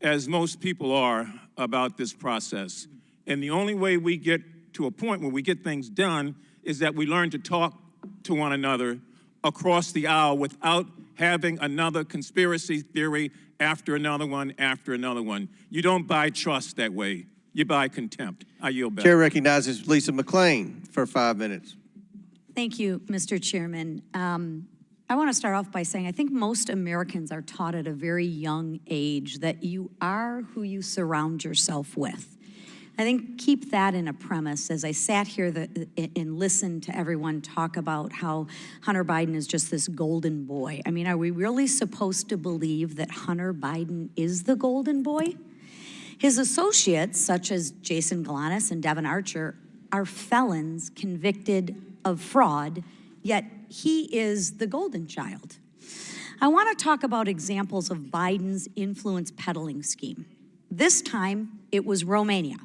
as most people are, about this process. And the only way we get to a point where we get things done is that we learn to talk to one another across the aisle without having another conspiracy theory after another one after another one. You don't buy trust that way. You buy contempt. I yield back. Chair recognizes Lisa McClain for 5 minutes. Thank you, Mr. Chairman. I want to start off by saying I think most Americans are taught at a very young age that you are who you surround yourself with. I think keep that in a premise. As I sat here and listened to everyone talk about how Hunter Biden is just this golden boy. I mean, are we really supposed to believe that Hunter Biden is the golden boy? His associates, such as Jason Galanis and Devin Archer, are felons convicted of fraud, yet he is the golden child. I want to talk about examples of Biden's influence peddling scheme. This time, it was Romania.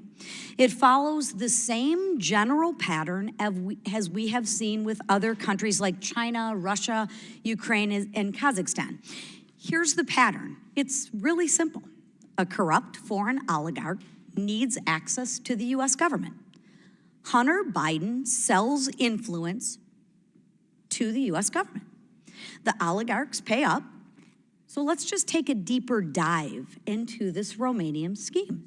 It follows the same general pattern as we have seen with other countries like China, Russia, Ukraine, and Kazakhstan. Here's the pattern. It's really simple. A corrupt foreign oligarch needs access to the U.S. government. Hunter Biden sells influence to the U.S. government. The oligarchs pay up. So let's just take a deeper dive into this Romanian scheme.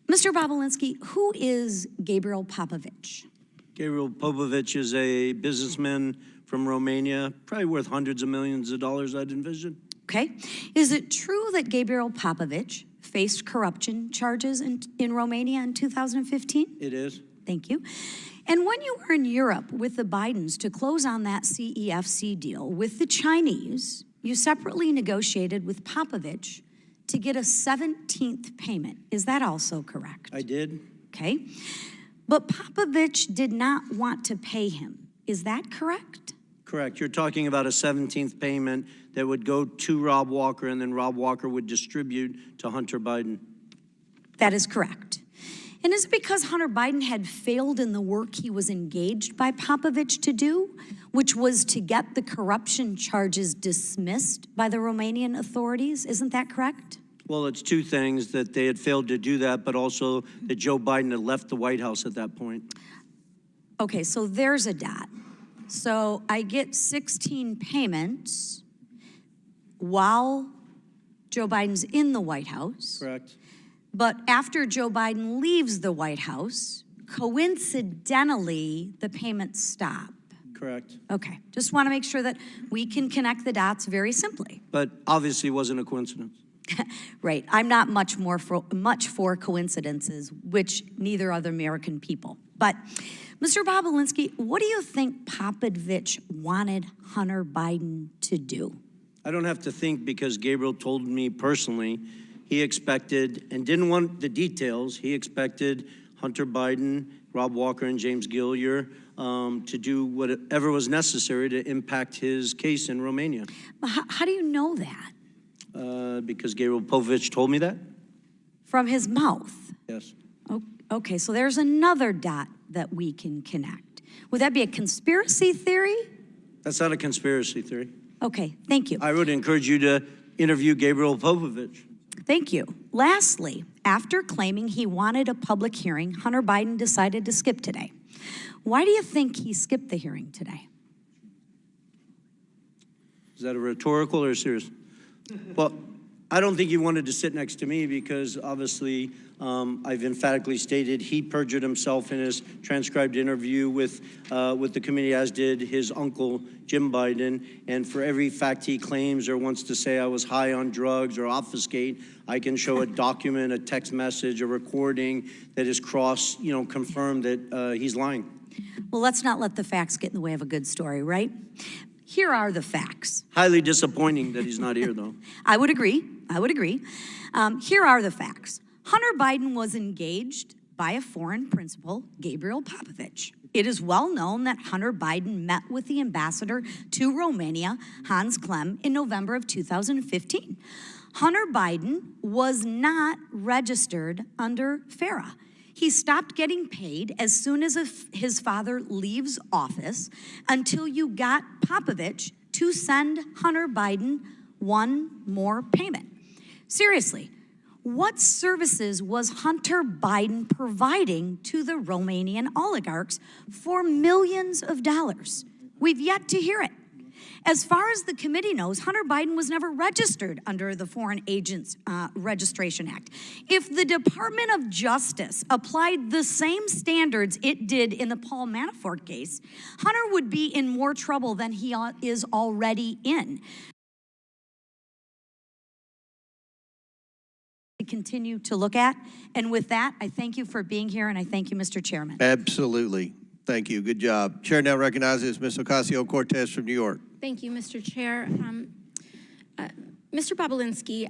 Mr. Bobulinski, who is Gabriel Popovich? Gabriel Popovich is a businessman from Romania, probably worth hundreds of millions of dollars, I'd envision. Okay. Is it true that Gabriel Popovich faced corruption charges in Romania in 2015? It is. Thank you. And when you were in Europe with the Bidens to close on that CEFC deal with the Chinese, you separately negotiated with Popovich to get a 17th payment. Is that also correct? I did. Okay. But Popovich did not want to pay him. Is that correct? Correct. You're talking about a 17th payment that would go to Rob Walker, and then Rob Walker would distribute to Hunter Biden. That is correct. And is it because Hunter Biden had failed in the work he was engaged by Popovich to do, which was to get the corruption charges dismissed by the Romanian authorities? Isn't that correct? Well, it's two things, that they had failed to do that, but also that Joe Biden had left the White House at that point. Okay, so there's a dot. So I get 16 payments while Joe Biden's in the White House. Correct. But after Joe Biden leaves the White House, coincidentally, the payments stop. Correct. Okay, just want to make sure that we can connect the dots very simply. But obviously it wasn't a coincidence. Right, I'm not much for coincidences, which neither are the American people. But Mr. Bobulinski, what do you think Popovich wanted Hunter Biden to do? I don't have to think, because Gabriel told me personally he expected, and didn't want the details, he expected Hunter Biden, Rob Walker, and James Gillier to do whatever was necessary to impact his case in Romania. How do you know that? Because Gabriel Popovich told me that. From his mouth? Yes. Okay, so there's another dot that we can connect. Would that be a conspiracy theory? That's not a conspiracy theory. Okay, thank you. I would encourage you to interview Gabriel Popovich. Thank you. Lastly, after claiming he wanted a public hearing, Hunter Biden decided to skip today. Why do you think he skipped the hearing today? Is that a rhetorical or serious? Well, I don't think he wanted to sit next to me because obviously I've emphatically stated he perjured himself in his transcribed interview with the committee, as did his uncle, Jim Biden. And for every fact he claims or wants to say I was high on drugs or obfuscate, I can show a document, a text message, a recording that is confirmed that he's lying. Well, let's not let the facts get in the way of a good story, right? Here are the facts. Highly disappointing that he's not here, though. I would agree. Here are the facts. Hunter Biden was engaged by a foreign principal, Gabriel Popovich. It is well known that Hunter Biden met with the ambassador to Romania, Hans Klem, in November of 2015. Hunter Biden was not registered under FARA. He stopped getting paid as soon as his father leaves office until you got Popovich to send Hunter Biden one more payment. Seriously, what services was Hunter Biden providing to the Romanian oligarchs for millions of dollars? We've yet to hear it. As far as the committee knows, Hunter Biden was never registered under the Foreign Agents Registration Act. If the Department of Justice applied the same standards it did in the Paul Manafort case, Hunter would be in more trouble than he is already in. To continue to look at. And with that, I thank you for being here, and I thank you, Mr. Chairman. Absolutely. Thank you. Good job. Chair now recognizes Ms. Ocasio-Cortez from New York. Thank you, Mr. Chair. Mr. Bobulinski,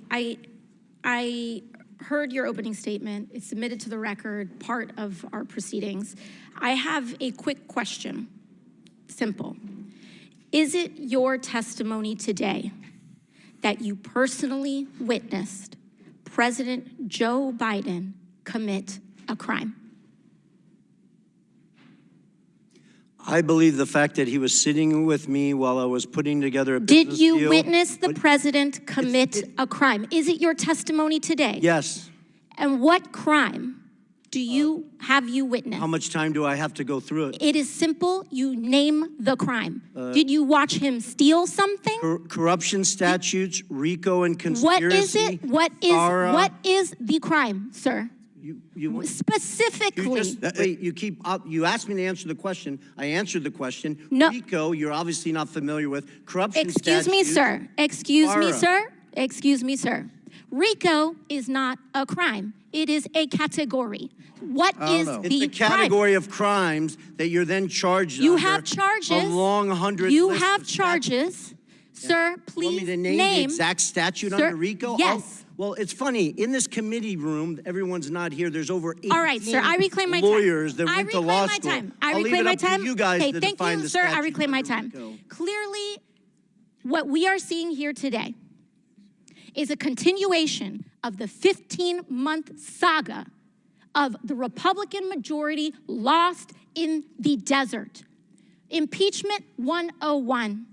I heard your opening statement. It's submitted to the record, part of our proceedings. I have a quick question. Simple. Is it your testimony today that you personally witnessed President Joe Biden commit a crime? I believe the fact that he was sitting with me while I was putting together a business deal. Did you witness the president commit a crime? Is it your testimony today? Yes. And what crime have you witnessed? How much time do I have to go through it? It is simple. You name the crime. Did you watch him steal something? Corruption statutes, RICO and conspiracy. What is it? What is the crime, sir? Specifically. You asked me to answer the question. I answered the question. No. RICO, you're obviously not familiar with. Corruption Excuse me, sir. Excuse me, sir. Excuse me, sir. RICO is not a crime. It is a category. What is the crime? It's a category of crimes that you're then charged You under have charges. A long 100 You list have of charges. Sir, please want me to name the exact statute under RICO? Yes. Well, it's funny. In this committee room, everyone's not here. There's over 18 All right, sir. I reclaim my lawyers time. that went to law school. I reclaim my time. You guys to thank define you, the sir. I statute reclaim my under time. RICO. Clearly, what we are seeing here today is a continuation of the 15-month saga of the Republican majority lost in the desert. Impeachment 101.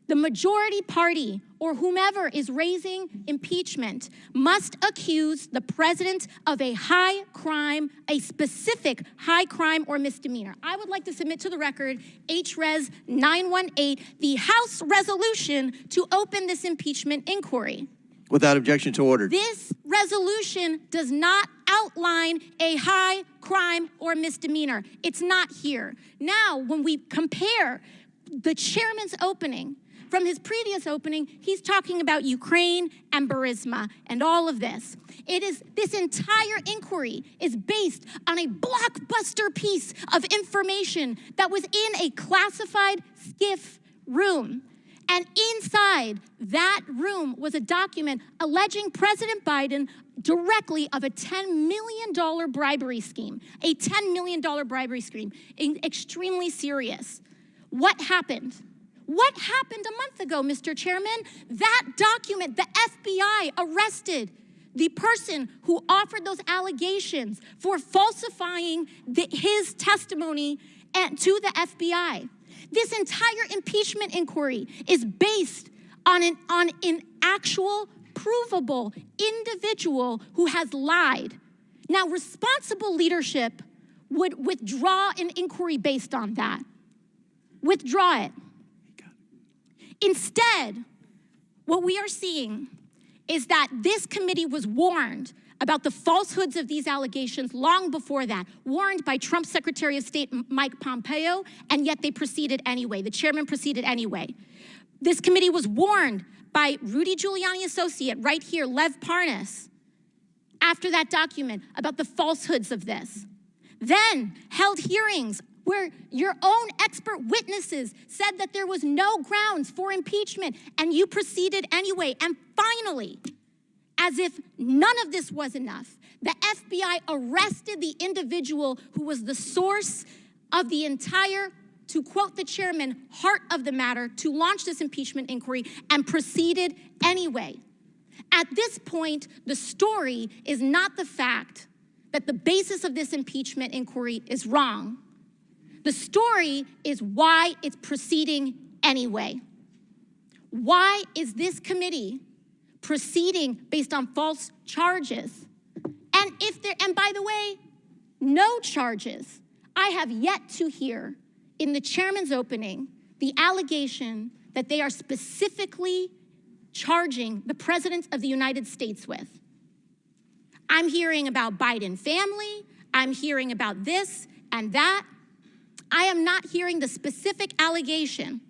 The majority party, or whomever is raising impeachment, must accuse the president of a high crime, a specific high crime or misdemeanor. I would like to submit to the record HRES 918, the House resolution to open this impeachment inquiry. Without objection to order. This resolution does not outline a high crime or misdemeanor. It's not here. Now, when we compare the chairman's opening from his previous opening, he's talking about Ukraine and Burisma and all of this. This entire inquiry is based on a blockbuster piece of information that was in a classified SCIF room. And inside that room was a document alleging President Biden directly of a $10 million bribery scheme, a $10 million bribery scheme, extremely serious. What happened? What happened a month ago, Mr. Chairman? That document, the FBI arrested the person who offered those allegations for falsifying his testimony to the FBI. This entire impeachment inquiry is based on an actual, provable individual who has lied. Now, responsible leadership would withdraw an inquiry based on that. Withdraw it. Instead, what we are seeing is that this committee was warned about the falsehoods of these allegations long before that, warned by Trump's Secretary of State, Mike Pompeo, and yet they proceeded anyway. The chairman proceeded anyway. This committee was warned by Rudy Giuliani associate right here, Lev Parnas, after that document about the falsehoods of this. Then held hearings where your own expert witnesses said that there was no grounds for impeachment, and you proceeded anyway. And finally, as if none of this was enough, the FBI arrested the individual who was the source of the entire, to quote the chairman, heart of the matter, to launch this impeachment inquiry, and proceeded anyway. At this point, the story is not the fact that the basis of this impeachment inquiry is wrong. The story is why it's proceeding anyway. Why is this committee proceeding based on false charges? And by the way, no charges. I have yet to hear in the chairman's opening the allegation that they are specifically charging the president of the United States with. I'm hearing about Biden family. I'm hearing about this and that. I am not hearing the specific allegation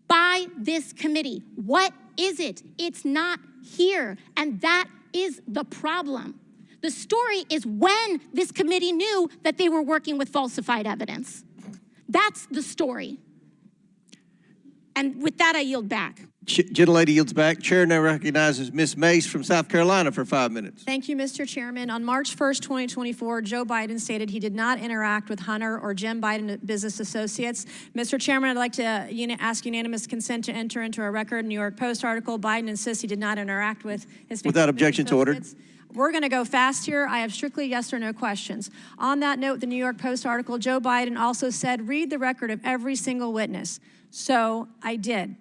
by this committee. What is it? It's not here, and that is the problem. The story is when this committee knew that they were working with falsified evidence. That's the story. And with that, I yield back. Gentlelady yields back. Chair now recognizes Ms. Mace from South Carolina for 5 minutes. Thank you, Mr. Chairman. On March 1st, 2024, Joe Biden stated he did not interact with Hunter or Jim Biden business associates. Mr. Chairman, I'd like to ask unanimous consent to enter into a record New York Post article. Biden insists he did not interact with his Without objections ordered. We're going to go fast here. I have strictly yes or no questions. On that note, the New York Post article, Joe Biden also said, read the record of every single witness. So I did.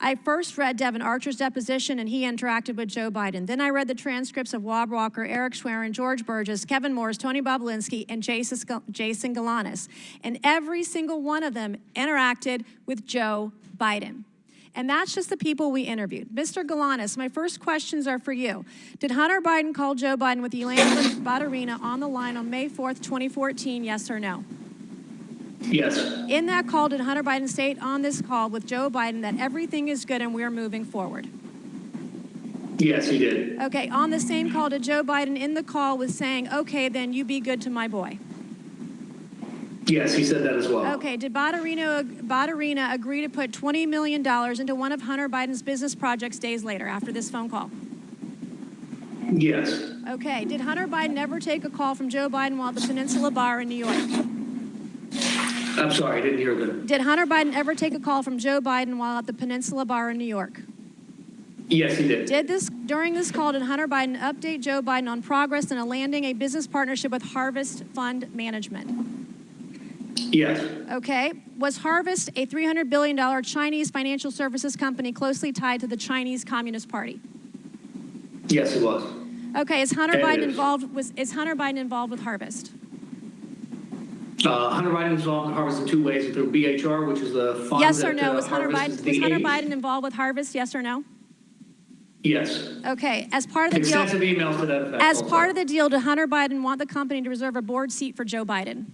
I first read Devin Archer's deposition, and he interacted with Joe Biden. Then I read the transcripts of Wab Walker, Eric Schwerin, George Burgess, Kevin Morris, Tony Bobulinski, and Jason Galanis. And every single one of them interacted with Joe Biden. And that's just the people we interviewed. Mr. Galanis, my first questions are for you. Did Hunter Biden call Joe Biden with Yolanda Badarina on the line on May 4th, 2014, yes or no? Yes. In that call, did Hunter Biden state on this call with Joe Biden that everything is good and we're moving forward? Yes, he did. Okay, on the same call, did Joe Biden in the call was saying, okay, then you be good to my boy? Yes, he said that as well. Okay, did Badarina agree to put $20 million into one of Hunter Biden's business projects days later after this phone call? Yes. Okay, did Hunter Biden ever take a call from Joe Biden while at the Peninsula Bar in New York? I'm sorry, I didn't hear that. Did Hunter Biden ever take a call from Joe Biden while at the Peninsula Bar in New York? Yes, he did. During this call, did Hunter Biden update Joe Biden on progress in landing a business partnership with Harvest Fund Management? Yes. Okay. Was Harvest a $300 billion Chinese financial services company closely tied to the Chinese Communist Party? Yes, it was. Okay. Is Hunter Biden involved with Harvest? Hunter Biden is involved in Harvest in two ways: through BHR, which is the fund. Yes or no? Was Hunter Harvest Biden involved with Harvest? Yes or no? Yes. Okay. As part of the extensive emails to that effect. As part of the deal, did Hunter Biden want the company to reserve a board seat for Joe Biden?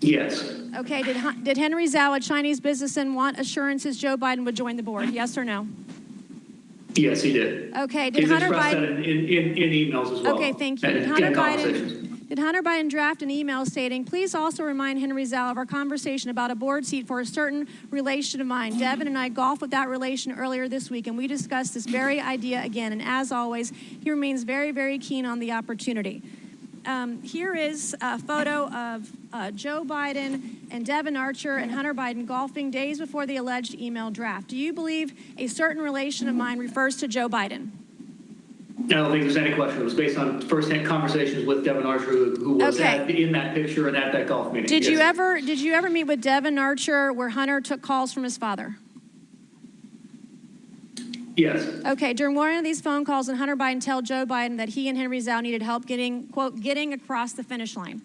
Yes. Okay. Did Henry Zhao, a Chinese businessman, want assurances Joe Biden would join the board? Yes or no? Yes, he did. Okay. He's expressed that in emails as well. Okay. Thank you. Did Hunter Biden draft an email stating, please also remind Henry Zhao of our conversation about a board seat for a certain relation of mine. Devin and I golfed with that relation earlier this week, and we discussed this very idea again. And as always, he remains very, very keen on the opportunity. Here is a photo of Joe Biden and Devin Archer and Hunter Biden golfing days before the alleged email draft. Do you believe a certain relation of mine refers to Joe Biden? I don't think there's any question. It was based on first-hand conversations with Devin Archer, who was in that picture and at that golf meeting. Did you ever meet with Devin Archer where Hunter took calls from his father? Yes. Okay. During one of these phone calls, did Hunter Biden tell Joe Biden that he and Henry Zhao needed help getting, quote, getting across the finish line?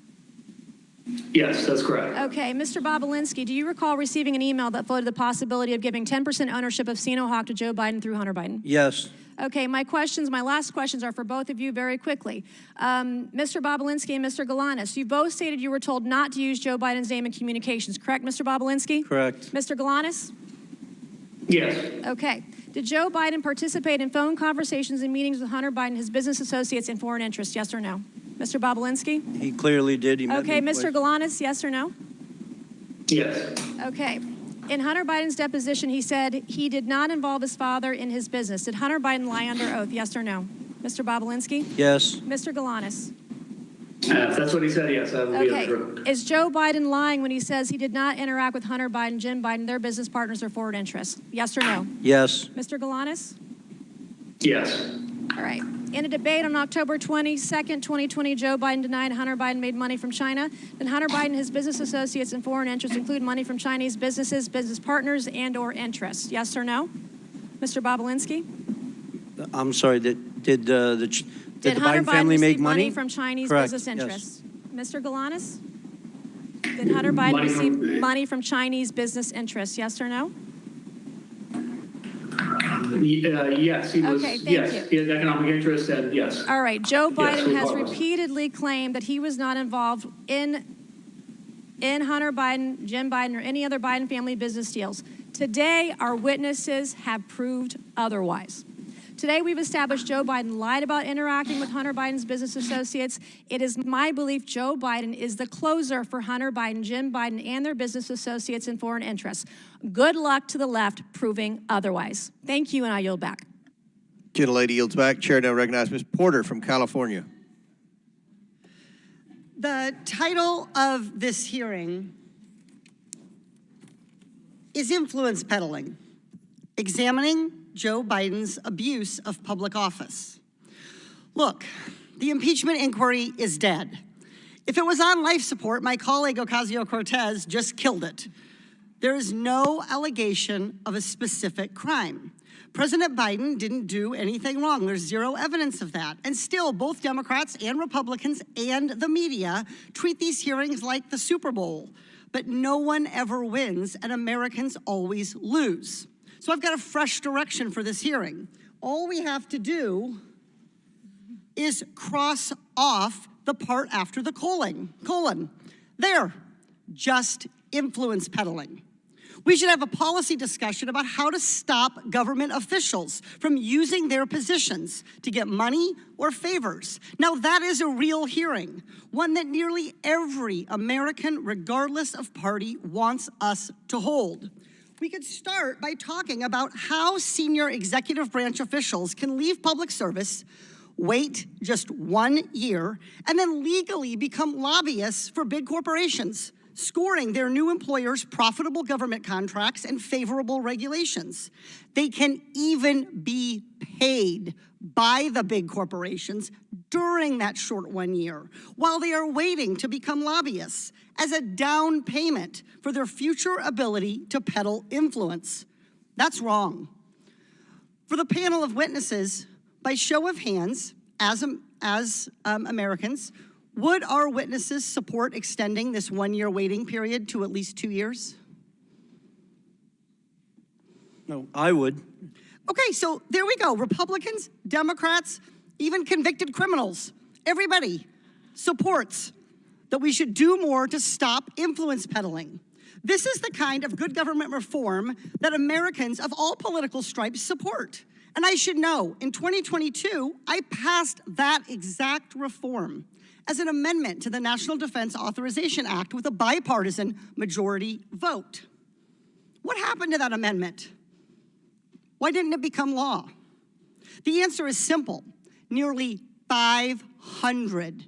Yes, that's correct. Okay, Mr. Bobulinski, do you recall receiving an email that floated the possibility of giving 10% ownership of Sino-Hawk to Joe Biden through Hunter Biden? Yes. Okay, my last questions are for both of you very quickly. Mr. Bobulinski and Mr. Galanis, you both stated you were told not to use Joe Biden's name in communications, correct, Mr. Bobulinski? Correct. Mr. Galanis? Yes. Okay. Did Joe Biden participate in phone conversations and meetings with Hunter Biden, his business associates, and foreign interests, yes or no? Mr. Bobulinski? He clearly did. He Okay, Mr. Galanis, yes or no? Yes. Okay. In Hunter Biden's deposition, he said he did not involve his father in his business. Did Hunter Biden lie under oath, yes or no? Mr. Bobulinski? Yes. Mr. Galanis? If that's what he said, yes, that would be true. Is Joe Biden lying when he says he did not interact with Hunter Biden, Jim Biden, their business partners, or forward interests? Yes or no? Yes. Mr. Galanis? Yes. All right. In a debate on October 22nd, 2020, Joe Biden denied Hunter Biden made money from China. Then Hunter Biden, his business associates, and foreign interests include money from Chinese businesses, business partners, and/or interests. Yes or no? Mr. Bobulinski? I'm sorry. Did the Hunter Biden family make money from Chinese Correct. business interests? Yes. Mr. Galanis? Did Hunter Biden receive money from Chinese business interests? Yes or no? Yes, he was. Okay, thank yes, he had economic interest, and yes. All right. Joe Biden has regardless. repeatedly claimed that he was not involved in Hunter Biden, Jim Biden, or any other Biden family business deals. Today, our witnesses have proved otherwise. Today, we've established Joe Biden lied about interacting with Hunter Biden's business associates. It is my belief Joe Biden is the closer for Hunter Biden, Jim Biden, and their business associates and foreign interests. Good luck to the left proving otherwise. Thank you, and I yield back. Gentlelady yields back. Chair now recognizes Ms. Porter from California. The title of this hearing is Influence Peddling, Examining Joe Biden's Abuse of Public Office. Look, the impeachment inquiry is dead. If it was on life support, my colleague Ocasio-Cortez just killed it. There is no allegation of a specific crime. President Biden didn't do anything wrong. There's zero evidence of that. And still, both Democrats and Republicans and the media treat these hearings like the Super Bowl. But no one ever wins, and Americans always lose. So I've got a fresh direction for this hearing. All we have to do is cross off the part after the colon. There, just influence peddling. We should have a policy discussion about how to stop government officials from using their positions to get money or favors. Now that is a real hearing, one that nearly every American, regardless of party, wants us to hold. We could start by talking about how senior executive branch officials can leave public service, wait just 1 year, and then legally become lobbyists for big corporations, scoring their new employers profitable government contracts and favorable regulations. They can even be paid by the big corporations during that short 1 year while they are waiting to become lobbyists as a down payment for their future ability to peddle influence. That's wrong. For the panel of witnesses, by show of hands, as Americans, would our witnesses support extending this 1 year waiting period to at least 2 years? No, I would. Okay, so there we go. Republicans, Democrats, even convicted criminals, everybody supports that we should do more to stop influence peddling. This is the kind of good government reform that Americans of all political stripes support. And I should know, in 2022, I passed that exact reform as an amendment to the National Defense Authorization Act with a bipartisan majority vote. What happened to that amendment? Why didn't it become law? The answer is simple. Nearly 500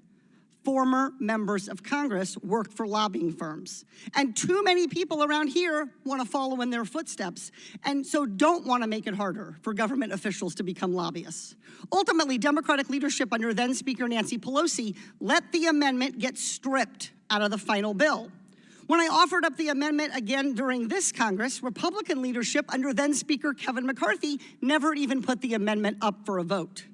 former members of Congress worked for lobbying firms. And too many people around here want to follow in their footsteps, and so don't want to make it harder for government officials to become lobbyists. Ultimately, Democratic leadership under then Speaker Nancy Pelosi let the amendment get stripped out of the final bill. When I offered up the amendment again during this Congress, Republican leadership under then Speaker Kevin McCarthy never even put the amendment up for a vote.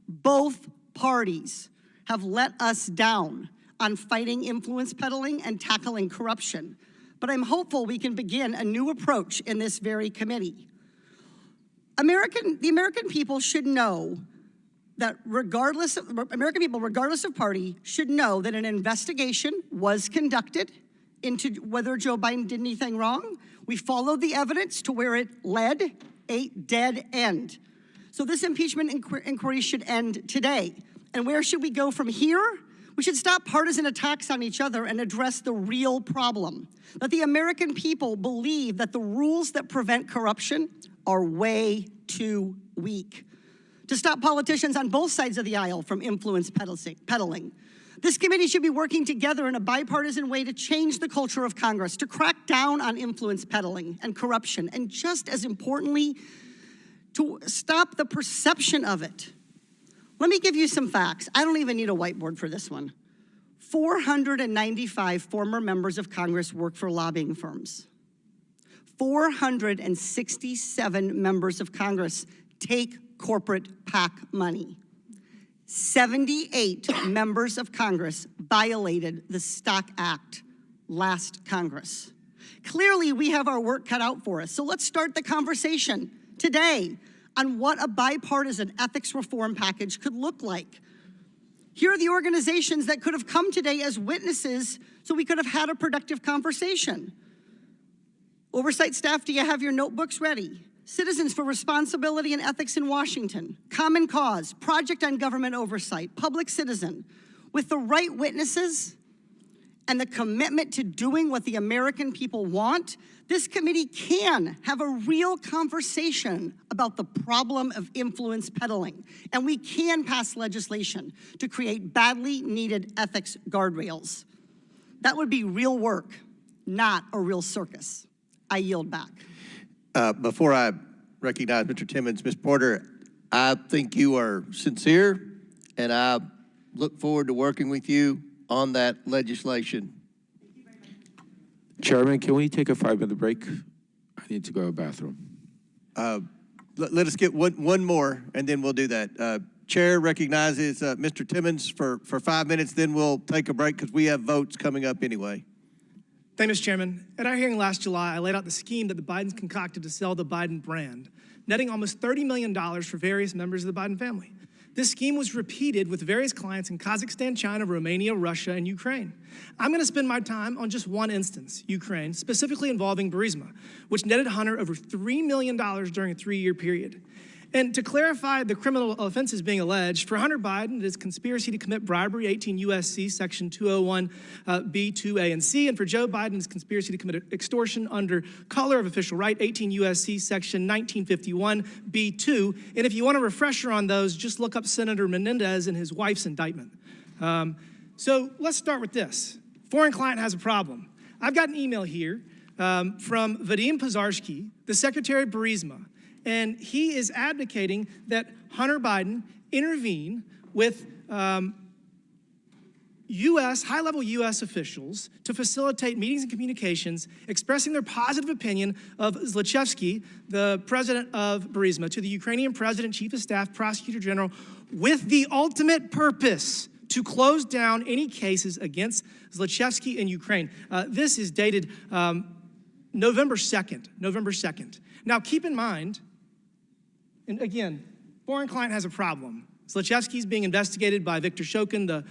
Both parties have let us down on fighting influence peddling and tackling corruption. But I'm hopeful we can begin a new approach in this very committee. The American people should know that American people, regardless of party, should know that an investigation was conducted into whether Joe Biden did anything wrong. We followed the evidence to where it led a dead end. So this impeachment inquiry should end today. And where should we go from here? We should stop partisan attacks on each other and address the real problem, that the American people believe that the rules that prevent corruption are way too weak. To stop politicians on both sides of the aisle from influence peddling. This committee should be working together in a bipartisan way to change the culture of Congress, to crack down on influence peddling and corruption, and just as importantly, to stop the perception of it. Let me give you some facts. I don't even need a whiteboard for this one. 495 former members of Congress work for lobbying firms. 467 members of Congress take corporate PAC money. 78 members of Congress violated the Stock Act last Congress. Clearly, we have our work cut out for us. So let's start the conversation today on what a bipartisan ethics reform package could look like. Here are the organizations that could have come today as witnesses so we could have had a productive conversation. Oversight staff, do you have your notebooks ready? Citizens for Responsibility and Ethics in Washington, Common Cause, Project on Government Oversight, Public Citizen. With the right witnesses and the commitment to doing what the American people want, this committee can have a real conversation about the problem of influence peddling. And we can pass legislation to create badly needed ethics guardrails. That would be real work, not a real circus. I yield back. Before I recognize Mr. Timmons, Ms. Porter, I think you are sincere, and I look forward to working with you on that legislation. Chairman, can we take a 5-minute break? I need to go to the bathroom. Let us get one more, and then we'll do that. Chair recognizes Mr. Timmons for 5 minutes, then we'll take a break because we have votes coming up anyway. Thank you, Mr. Chairman. At our hearing last July, I laid out the scheme that the Bidens concocted to sell the Biden brand, netting almost $30 million for various members of the Biden family. This scheme was repeated with various clients in Kazakhstan, China, Romania, Russia, and Ukraine. I'm going to spend my time on just one instance, Ukraine, specifically involving Burisma, which netted Hunter over $3 million during a 3-year period. And to clarify the criminal offenses being alleged, for Hunter Biden, it is conspiracy to commit bribery, 18 U.S.C. section 201 B, 2A, and C. And for Joe Biden, it's conspiracy to commit extortion under color of official right, 18 U.S.C. section 1951 B2. And if you want a refresher on those, just look up Senator Menendez and his wife's indictment. So let's start with this. Foreign client has a problem. I've got an email here from Vadim Pozharsky, the Secretary of Burisma. And he is advocating that Hunter Biden intervene with high-level U.S. officials to facilitate meetings and communications expressing their positive opinion of Zlochevsky, the president of Burisma, to the Ukrainian president, chief of staff, prosecutor general, with the ultimate purpose to close down any cases against Zlochevsky in Ukraine. This is dated November 2nd. Now, keep in mind, and again, foreign client has a problem. Zlochevsky is being investigated by Viktor Shokin, the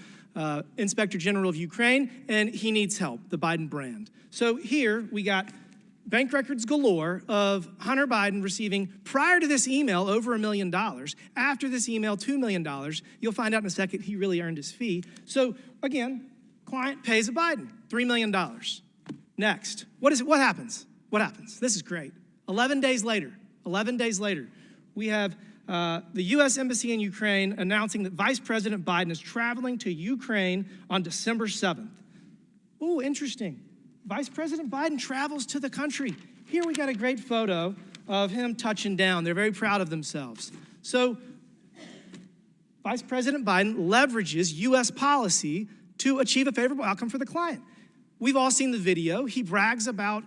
Inspector General of Ukraine, and he needs help, the Biden brand. So here we got bank records galore of Hunter Biden receiving, prior to this email, over $1 million. After this email, $2 million. You'll find out in a second he really earned his fee. So again, client pays a Biden, $3 million. Next, what happens? What happens? This is great. 11 days later, we have the U.S. Embassy in Ukraine announcing that Vice President Biden is traveling to Ukraine on December 7th. Ooh, interesting. Vice President Biden travels to the country. Here we got a great photo of him touching down. They're very proud of themselves. So Vice President Biden leverages U.S. policy to achieve a favorable outcome for the client. We've all seen the video. He brags about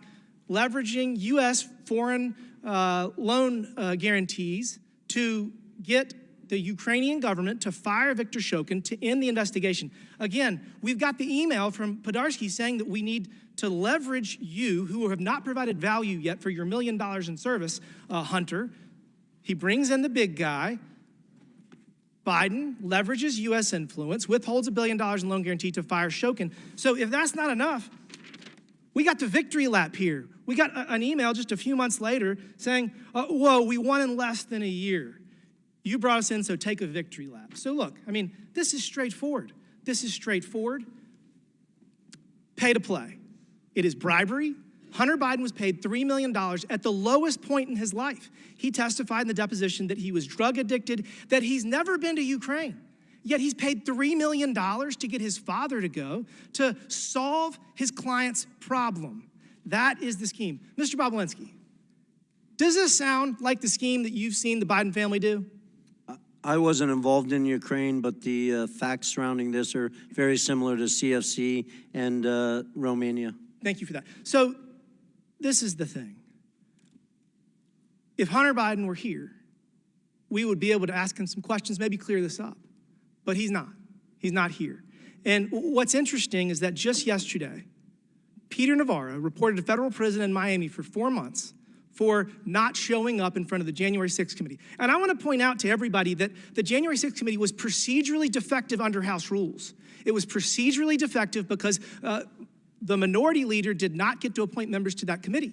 leveraging U.S. foreign loan guarantees to get the Ukrainian government to fire Viktor Shokin to end the investigation. Again, we've got the email from Podarsky saying that we need to leverage you, who have not provided value yet for your $1 million in service, Hunter. He brings in the big guy. Biden leverages U.S. influence, withholds $1 billion in loan guarantee to fire Shokin. So if that's not enough, we got the victory lap here. We got an email just a few months later saying, whoa, we won in less than a year. You brought us in, so take a victory lap. So look, I mean, this is straightforward. This is straightforward. Pay to play. It is bribery. Hunter Biden was paid $3 million at the lowest point in his life. He testified in the deposition that he was drug addicted, that he's never been to Ukraine. Yet he's paid $3 million to get his father to go to solve his client's problem. That is the scheme. Mr. Bobulinski, does this sound like the scheme that you've seen the Biden family do? I wasn't involved in Ukraine, but the facts surrounding this are very similar to CFC and Romania. Thank you for that. So this is the thing. If Hunter Biden were here, we would be able to ask him some questions, maybe clear this up. But he's not. He's not here. And what's interesting is that just yesterday, Peter Navarro reported to federal prison in Miami for 4 months for not showing up in front of the January 6th committee. And I want to point out to everybody that the January 6th committee was procedurally defective under House rules. It was procedurally defective because the minority leader did not get to appoint members to that committee.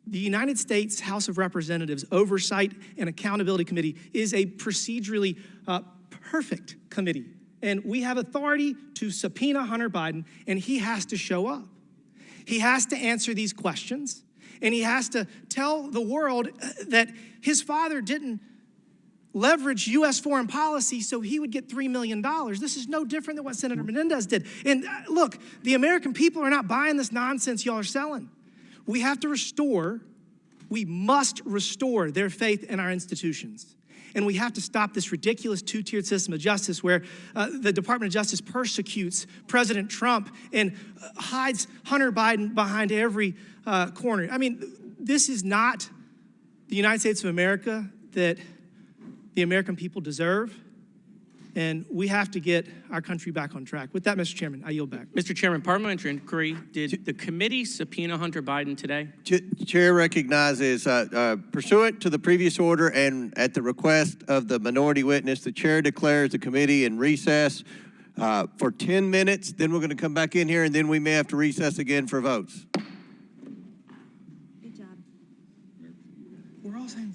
The United States House of Representatives Oversight and Accountability Committee is a procedurally perfect committee. And we have authority to subpoena Hunter Biden, and he has to show up. He has to answer these questions, and he has to tell the world that his father didn't leverage U.S. foreign policy so he would get $3 million. This is no different than what Senator Menendez did. And look, the American people are not buying this nonsense y'all are selling. We have to restore, we must restore their faith in our institutions. And we have to stop this ridiculous two-tiered system of justice where the Department of Justice persecutes President Trump and hides Hunter Biden behind every corner. I mean, this is not the United States of America that the American people deserve. And we have to get our country back on track. With that, Mr. Chairman, I yield back. Mr. Chairman, parliamentary inquiry. Did the committee subpoena Hunter Biden today? Chair recognizes, pursuant to the previous order and at the request of the minority witness, the chair declares the committee in recess for 10 minutes. Then we're going to come back in here, and then we may have to recess again for votes. Good job. We're all saying